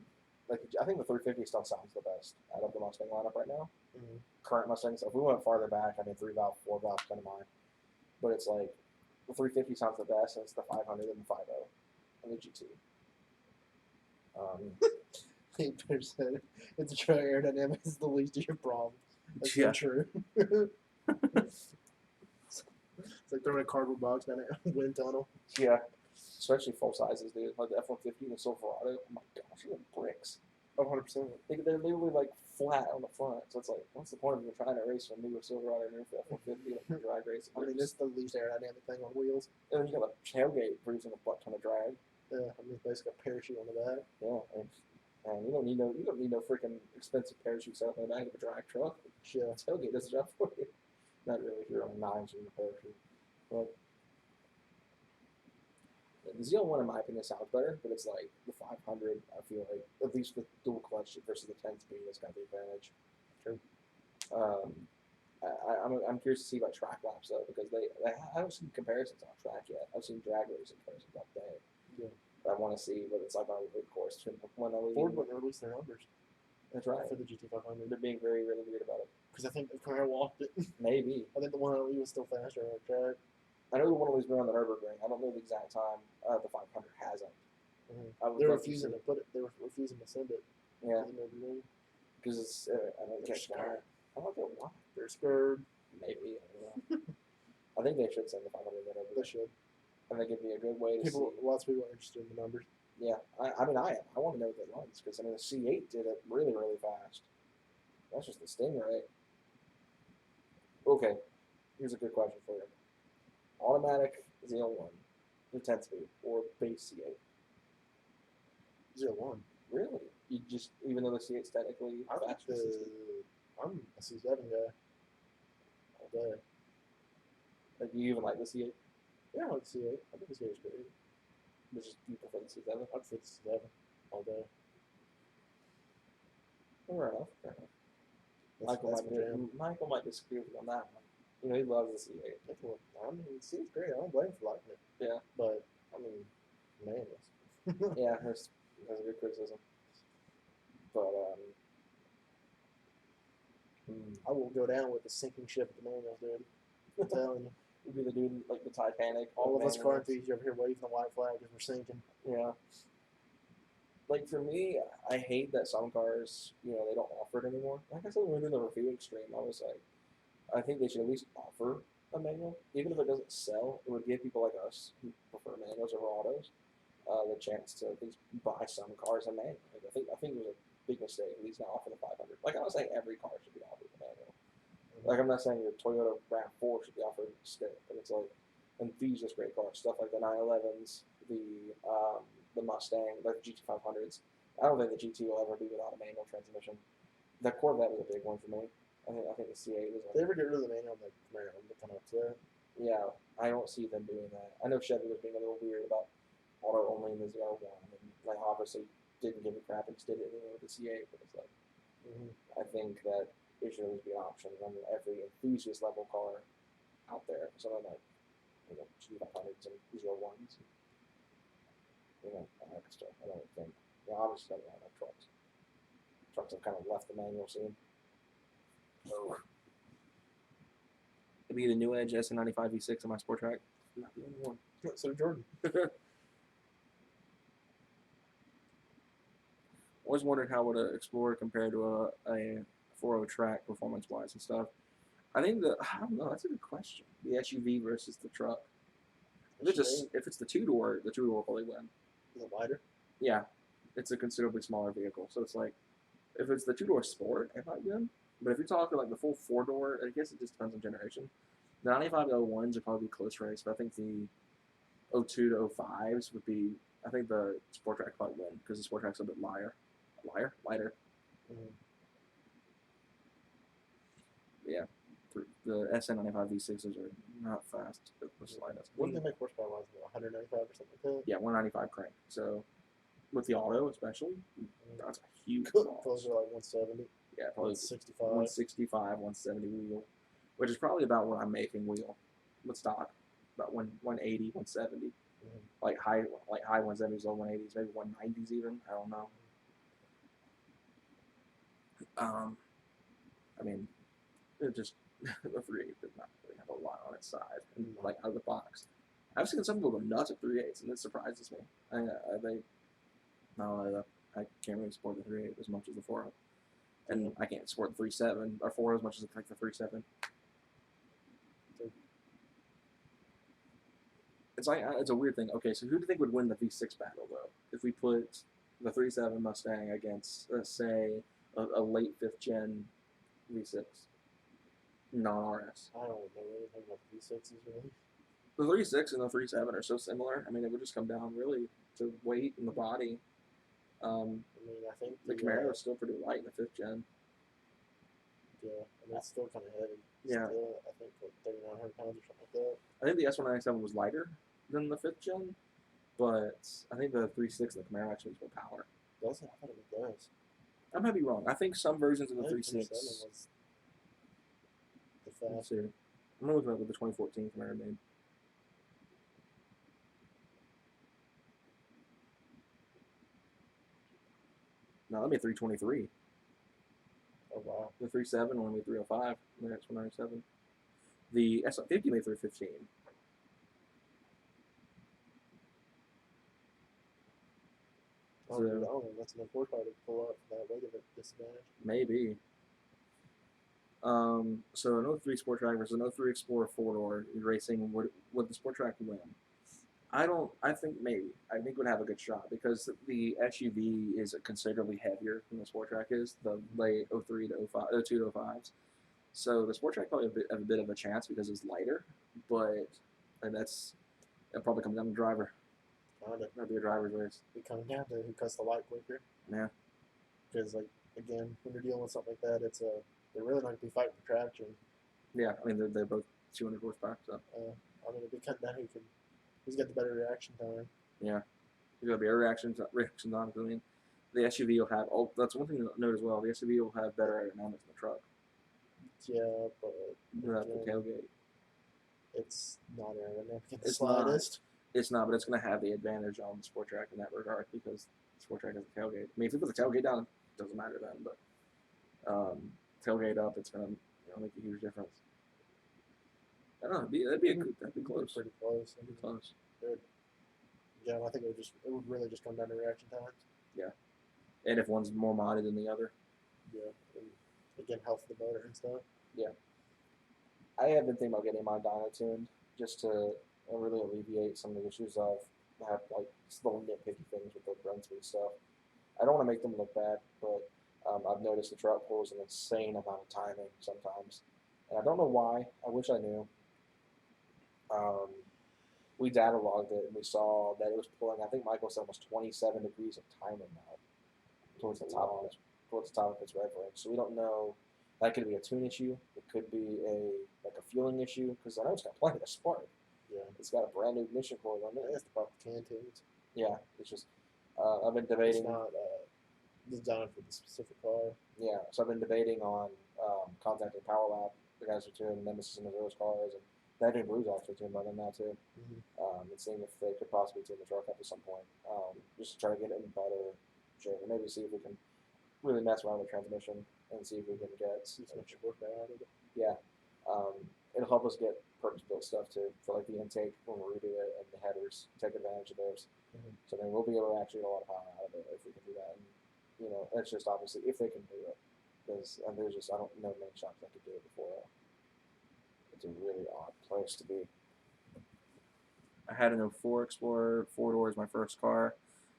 like I think the 350 still sounds the best out of the Mustang lineup right now. Mm-hmm. Current Mustangs. If we went farther back, I mean 3 valve, 4 valve come to mind. But it's like the 350 sounds the best, and it's the 500 and the 50 and the GT. 8%. It's a true aerodynamics is the least of your problems. That's Yeah. so true. It's like throwing a cardboard box down a wind tunnel. Yeah. Especially full sizes, dude. Like the F-150 and the Silverado. Oh my gosh, they're bricks. Oh, 100%. They're literally like flat on the front, so it's like, what's the point of trying to race a newer Silverado and F-150 like drag race? I mean, it's the least aerodynamic thing on wheels. And then you got a tailgate producing a butt ton of drag. Yeah, I mean, it's basically a parachute on the back. Yeah, and you don't need no freaking expensive parachute set up in the back of a drag truck. Yeah. Tailgate does the job for you. Not really. You're on 9s in the parachute. But the ZL1, in my opinion, sounds better, but it's like the 500. I feel like at least the dual clutch versus the 10-speed has got the advantage. True. I'm curious to see about track laps though, because I haven't seen comparisons on track yet. I've seen drag racing comparisons all day. Yeah. But I want to see what it's like on a road course. When Ford wouldn't release their numbers That's right. for the GT500 They're being very, really weird about it. because I think the Camaro walked it. Maybe. I think the 1LE was still faster on the track. I know the one was around the Nürburgring. I don't know the exact time the 500 hasn't. I would They're love to refusing see to put it. They were refusing to send it. Yeah, To the Nürburgring. because it's I don't They're get why. scared. I don't get why. They're scared. Maybe. I don't know. I think they should send the 500 to They Nürburgring. should. I think it'd be a good way to People, see. lots of people are interested in the numbers. Yeah, I mean, I am. I want to know what that runs because I mean the C8 did it really, really fast. That's just the Stingray. Okay, here's a good question for you: automatic ZL1, the 10-speed, or base C8? 01. Really? You just even though the C8's technically I like faster. I'm a C7 guy. All day. Like you even like the C8? Yeah, I like the C8. I think the C8 is great. But just you prefer the C7? I'd fit the C7 all day. Fair enough. Fair enough. That's my jam. Michael might disagree with you on that one. You know, he loves the C8. I mean, the C8's great. I don't blame him for liking it. Yeah. But, I mean, man, Yeah, there's a good criticism. But I will go down with the sinking ship at the manuals, dude. I'm telling you. would be the dude like the Titanic. All of us car manuals. enthusiasts over here waving the white flag as we're sinking. Yeah. Like for me, I hate that some cars, you know, they don't offer it anymore. Like I said, when we were doing the review extreme, I was like, I think they should at least offer a manual, even if it doesn't sell. It would give people like us who prefer manuals over autos the chance to at least buy some cars in manual. Like I think it was a big mistake at least not offer the 500. Like I'm not saying every car should be offered a manual. Like I'm not saying your Toyota RAV4 should be offered a stick, but it's like enthusiast great cars, stuff like the 911s, the Mustang, like the GT500s. I don't think the GT will ever be without a manual transmission. The Corvette was a big one for me. I think the C8 was. If they ever get rid of the manual on the Camaro, I'm kind of upset. Yeah, I don't see them doing that. I know Chevy was being a little weird about auto only in the ZR1, and like obviously didn't give a crap and just did it anyway with the C8. But it's like I think that it should always be an option on every enthusiast level car out there. Something like GT500s and ZR1s. You know, that kind of stuff. I don't think. You know, obviously, I don't have trucks. Trucks have kind of left the manual scene. So, it'd be the new Edge SN95 V6 on my sport track. Not the only one. So Jordan. Always wondered how would an Explorer compare to a 4.0 track performance-wise and stuff. I think I don't know. That's a good question. The SUV versus the truck. If it's the two-door will probably win. Is it wider? Yeah, it's a considerably smaller vehicle. So it's like, if it's the two-door Sport, it might win. But if you're talking like the full four-door, I guess it just depends on generation. The 95 01s would probably be close race, but I think the 02 to 05s would be. I think the Sport Track probably win because the Sport Track's a bit lighter. Yeah, the SN95 V6s are not fast at the slightest. What do they make horsepower wise? 195 or something like that? Yeah, 195 crank. So with the auto especially, that's a huge Those loss. are like 170. Yeah, probably 165. 165, 170 wheel, which is probably about what I'm making wheel with stock, about 180, 170, like high 170s, low 180s, maybe 190s even. I don't know. I mean, it just the 3.8 does not really have a lot on its side, and like out of the box. I've seen some people go nuts at 3.8s, and it surprises me. I can't really support the 3.8 as much as the 4.0. And I can't support the 3.7 or 4 as much as I like the 3.7. It's like it's a weird thing. Okay, so who do you think would win the V6 battle though? If we put the 3.7 Mustang against, let's say, a late 5th gen V6 non-RS. I don't know anything about the V6s really. The 3.6 and the 3.7 are so similar. I mean, it would just come down really to weight and the body. I mean, I think The Camaro is still pretty light in the 5th gen. Yeah, I mean, it's still kind of heavy. Yeah. Still, I think like 3,900 pounds or something like that. I think the S197 was lighter than the 5th gen, but I think the 3.6 and the Camaro actually has more power. Does it? I thought it does. I might be wrong. I think some versions of the I think 3.6. 3.7 was the Let's fast. see. I'm gonna look at what the 2014 Camaro made. No, that made 323. Oh wow. The 3.7 only made 305. The X197. The S150 made 315. I don't know. That's enough horsepower to pull up that weight of a disadvantage. Maybe. So an 03 Sport Track versus an 03 Explorer 4-door racing, would the Sport Track win? I think maybe. I think it would have a good shot because the SUV is considerably heavier than the Sport Track is, the late 03 to 05, 02 to 05s. So the Sport Track probably have a bit of a chance because it's lighter, but it'll probably come down to the driver. That'd be a driver's race. It comes down to who cuts the light quicker. Yeah. Because like again, when you're dealing with something like that, they're really not gonna be fighting for traction. Yeah, I mean they're both 200 horsepower, so. I mean, it'd be cutting down who's got the better reaction time. Yeah, there's gonna be a reaction time. I mean, the SUV will have. Oh, that's one thing to note as well. The SUV will have better aerodynamics than the truck. Yeah, but The tailgate. it's not aerodynamic in the It's slightest. It's not, but it's going to have the advantage on the Sport Track in that regard because the Sport Track has a tailgate. I mean, if you put the tailgate down, it doesn't matter then, but tailgate up, it's going to make a huge difference. I don't know. That'd be close. Pretty close. That'd be close. Good. Yeah, I think it would really just come down to reaction times. Yeah, and if one's more modded than the other. Yeah, and again, health of the motor and stuff. Yeah. I have been thinking about getting my dyno tuned just to really alleviate some of the issues I've had, like little nitpicky things with the Brunswick stuff. I don't want to make them look bad, but I've noticed the truck pulls an insane amount of timing sometimes, and I don't know why. I wish I knew. We data logged it and we saw that it was pulling. I think Michael said almost 27 degrees of timing now towards the top of its rev range. So we don't know. That could be a tune issue. It could be a fueling issue because I know it's got plenty of spark. Yeah, It's got a brand new ignition coil on it. that's the problem with can tunes. Yeah, it's just I've been debating. It's not designed for the specific car. Yeah, so I've been debating on contacting Power Lab, the guys who tune Nemesis and Azure's cars, and that new Blue's actually tuned by them now too. And seeing if they could possibly tune the truck up at some point, just to try to get it in better shape, and maybe see if we can really mess around with the transmission and see if we can get See some extra horsepower out of it. yeah. It'll help us get purpose-built stuff too for like the intake when we redo it and the headers. Take advantage of those. So then we'll be able to actually get a lot of power out of it if we can do that. And that's just obviously if they can do it, because there's just I don't know many shops that could do it before. It's a really odd place to be. I had an 04 Explorer 4-door as my first car.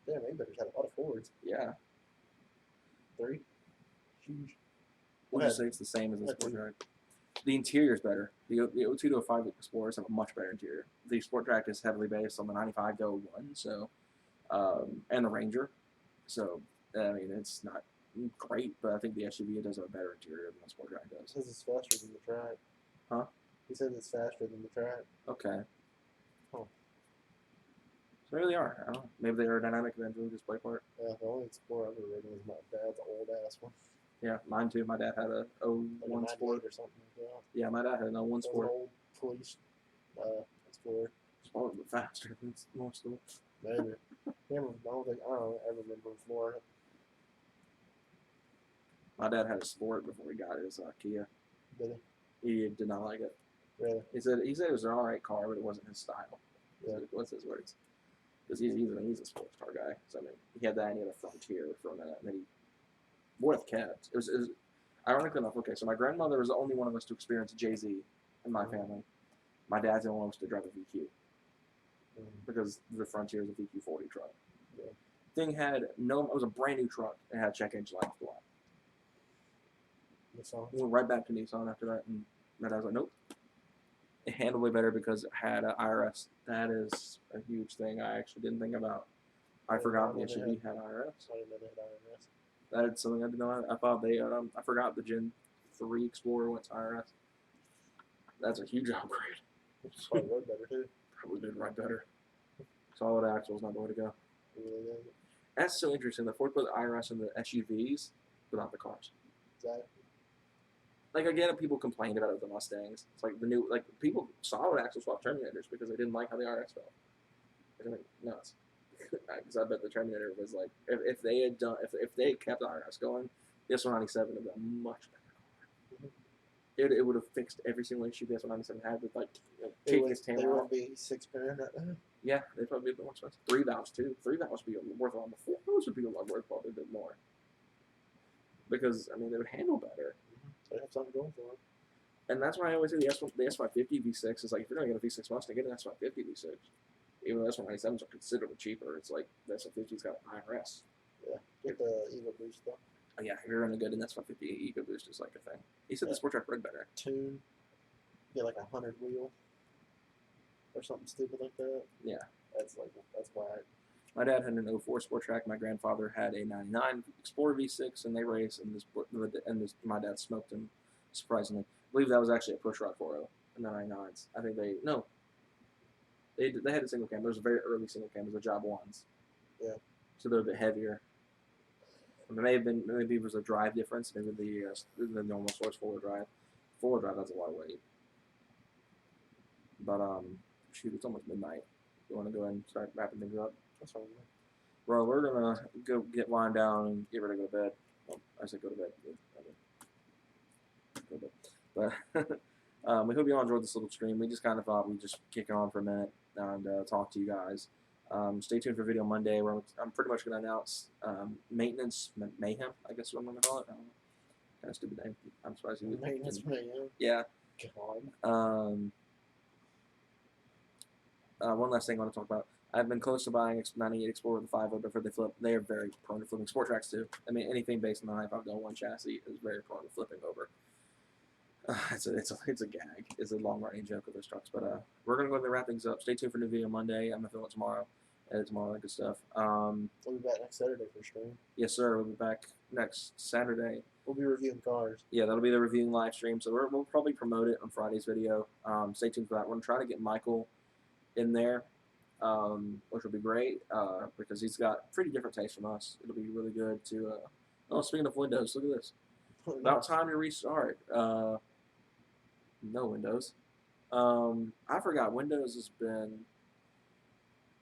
Damn, they better had a lot of Fords. Yeah. 3. Huge. We'll just say it's the same as the Sport Track. The interior is better. The 02 to 05 Explorers have a much better interior. The Sport Track is heavily based on the 95 to 01, so and the Ranger. So I mean, it's not great, but I think the SUV does have a better interior than the Sport Track He does. says it's faster than the track. Huh? He says it's faster than the track. Okay. Huh. So maybe they are. I don't know. Maybe they are dynamic eventually display part. Yeah, the only Explorer I've ever ridden was my dad's old ass one. Yeah, mine too. My dad had a 01 Like a Sport. 98 or something like that. Yeah, my dad had an 01 That was an Sport. old police Explorer. It's probably a bit faster than most of them. Maybe. I don't ever remember before. My dad had a Sport before he got his Kia. Did He did not like it. he? Really? He said it was an alright car, but it wasn't his style. Yeah. What's his words? Because he's a sports car guy. So I mean, he had that and he had a Frontier for a minute, and then he worth kept. It was ironically enough. Okay, so my grandmother was the only one of us to experience Jay-Z in my family. My dad's the only one of us to drive a VQ because the Frontier is a VQ40 truck. Yeah. Thing had no. It was a brand new truck. It had check engine light for Nissan. We went right back to Nissan after that, and my dad was like, "Nope." It handled way better because it had an IRS. That is a huge thing I actually didn't think about. I forgot the SUV had IRS. I didn't know they had IRS. That's something I didn't know. I thought they. I forgot the Gen 3 Explorer went to IRS. That's a huge upgrade. It's probably rode better too. Probably did ride better. Solid axles, not the way to go. It really did. That's so interesting. The Ford put the IRS in the SUVs, but not the cars. Exactly. Like again, people complained about it with the Mustangs. It's like the new, like people solid axle swap Terminators because they didn't like how the RS felt. It's like nuts. Because I bet the Terminator was like, if they had done, if they had kept the RS going, the S197 would have been much better. It would have fixed every single issue the S197 had with like taking its tail They out. would be 6 grand right now. Yeah, they'd probably be more expensive. 3 valves too. 3 valves would be worth a lot more. 4 valves would be a lot worthwhile a bit more. Because I mean, they would handle better. They have something going for them. And that's why I always say the S550 V6 is like, if you're going to get a V6 Mustang, get an S550 V6. Even though S197s are considerably cheaper, it's like the S550's got an IRS. Yeah. Get the Evo Boost though. Oh, yeah, if you're going to get an S550, EcoBoost is like a thing. He said the Sport Track rode better. Tune. Get like 100 wheel. Or something stupid like that. Yeah. That's why. My dad had an 04 Sport Track. My grandfather had a 99 Explorer V6, and they raced, and my dad smoked him, surprisingly. I believe that was actually a pushrod 4.0 in the 99s. I think they had a single cam. There was a very early single cam. It was a Job 1s. Yeah. So they're a bit heavier. Maybe it was a drive difference. Maybe the normal source 4-wheel drive. 4-wheel drive, that's a lot of weight. But shoot, it's almost midnight. You want to go ahead and start wrapping things up? That's fine. Bro, we're gonna go get wind down and get ready to go to bed. Well, I said go to bed. Go to bed. But we hope you all enjoyed this little stream. We just kind of thought we'd just kick it on for a minute and talk to you guys. Stay tuned for Video Monday, where I'm pretty much going to announce maintenance mayhem. I guess is what I'm going to call it. I don't know. Kind of stupid name. I'm surprised you would. Maintenance mayhem. Yeah. God. One last thing I want to talk about. I've been close to buying 98 Explorer with the 5.0 before they flip. They are very prone to flipping. Sport Tracks too. I mean, anything based on the 95.1 chassis is very prone to flipping over. It's a gag. It's a long running joke of those trucks. But we're gonna go ahead and wrap things up. Stay tuned for a new video Monday. I'm gonna film it tomorrow. Edit tomorrow, that good stuff. We'll be back next Saturday for stream. Yes, sir. We'll be back next Saturday. We'll be reviewing cars. Yeah, that'll be the reviewing live stream. So we'll probably promote it on Friday's video. Stay tuned for that. We're gonna try to get Michael in there, which will be great because he's got pretty different tastes from us. It'll be really good to. Oh, speaking of Windows, look at this. About time to restart. No Windows. I forgot Windows has been.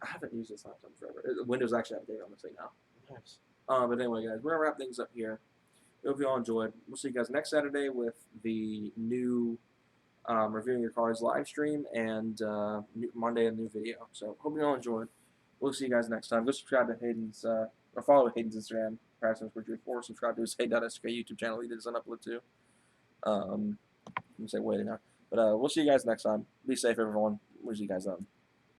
I haven't used this laptop forever. Windows actually have a date on this thing now. Nice. But anyway, guys, we're gonna wrap things up here. Hope you all enjoyed. We'll see you guys next Saturday with the new reviewing your cars live stream and Monday a new video. So hope you all enjoyed. We'll see you guys next time. Go subscribe to Hayden's or follow Hayden's Instagram, or subscribe to his Hey.sk YouTube channel. He did an upload too. I'm gonna say waiting now. But we'll see you guys next time. Be safe, everyone. We'll see you guys then.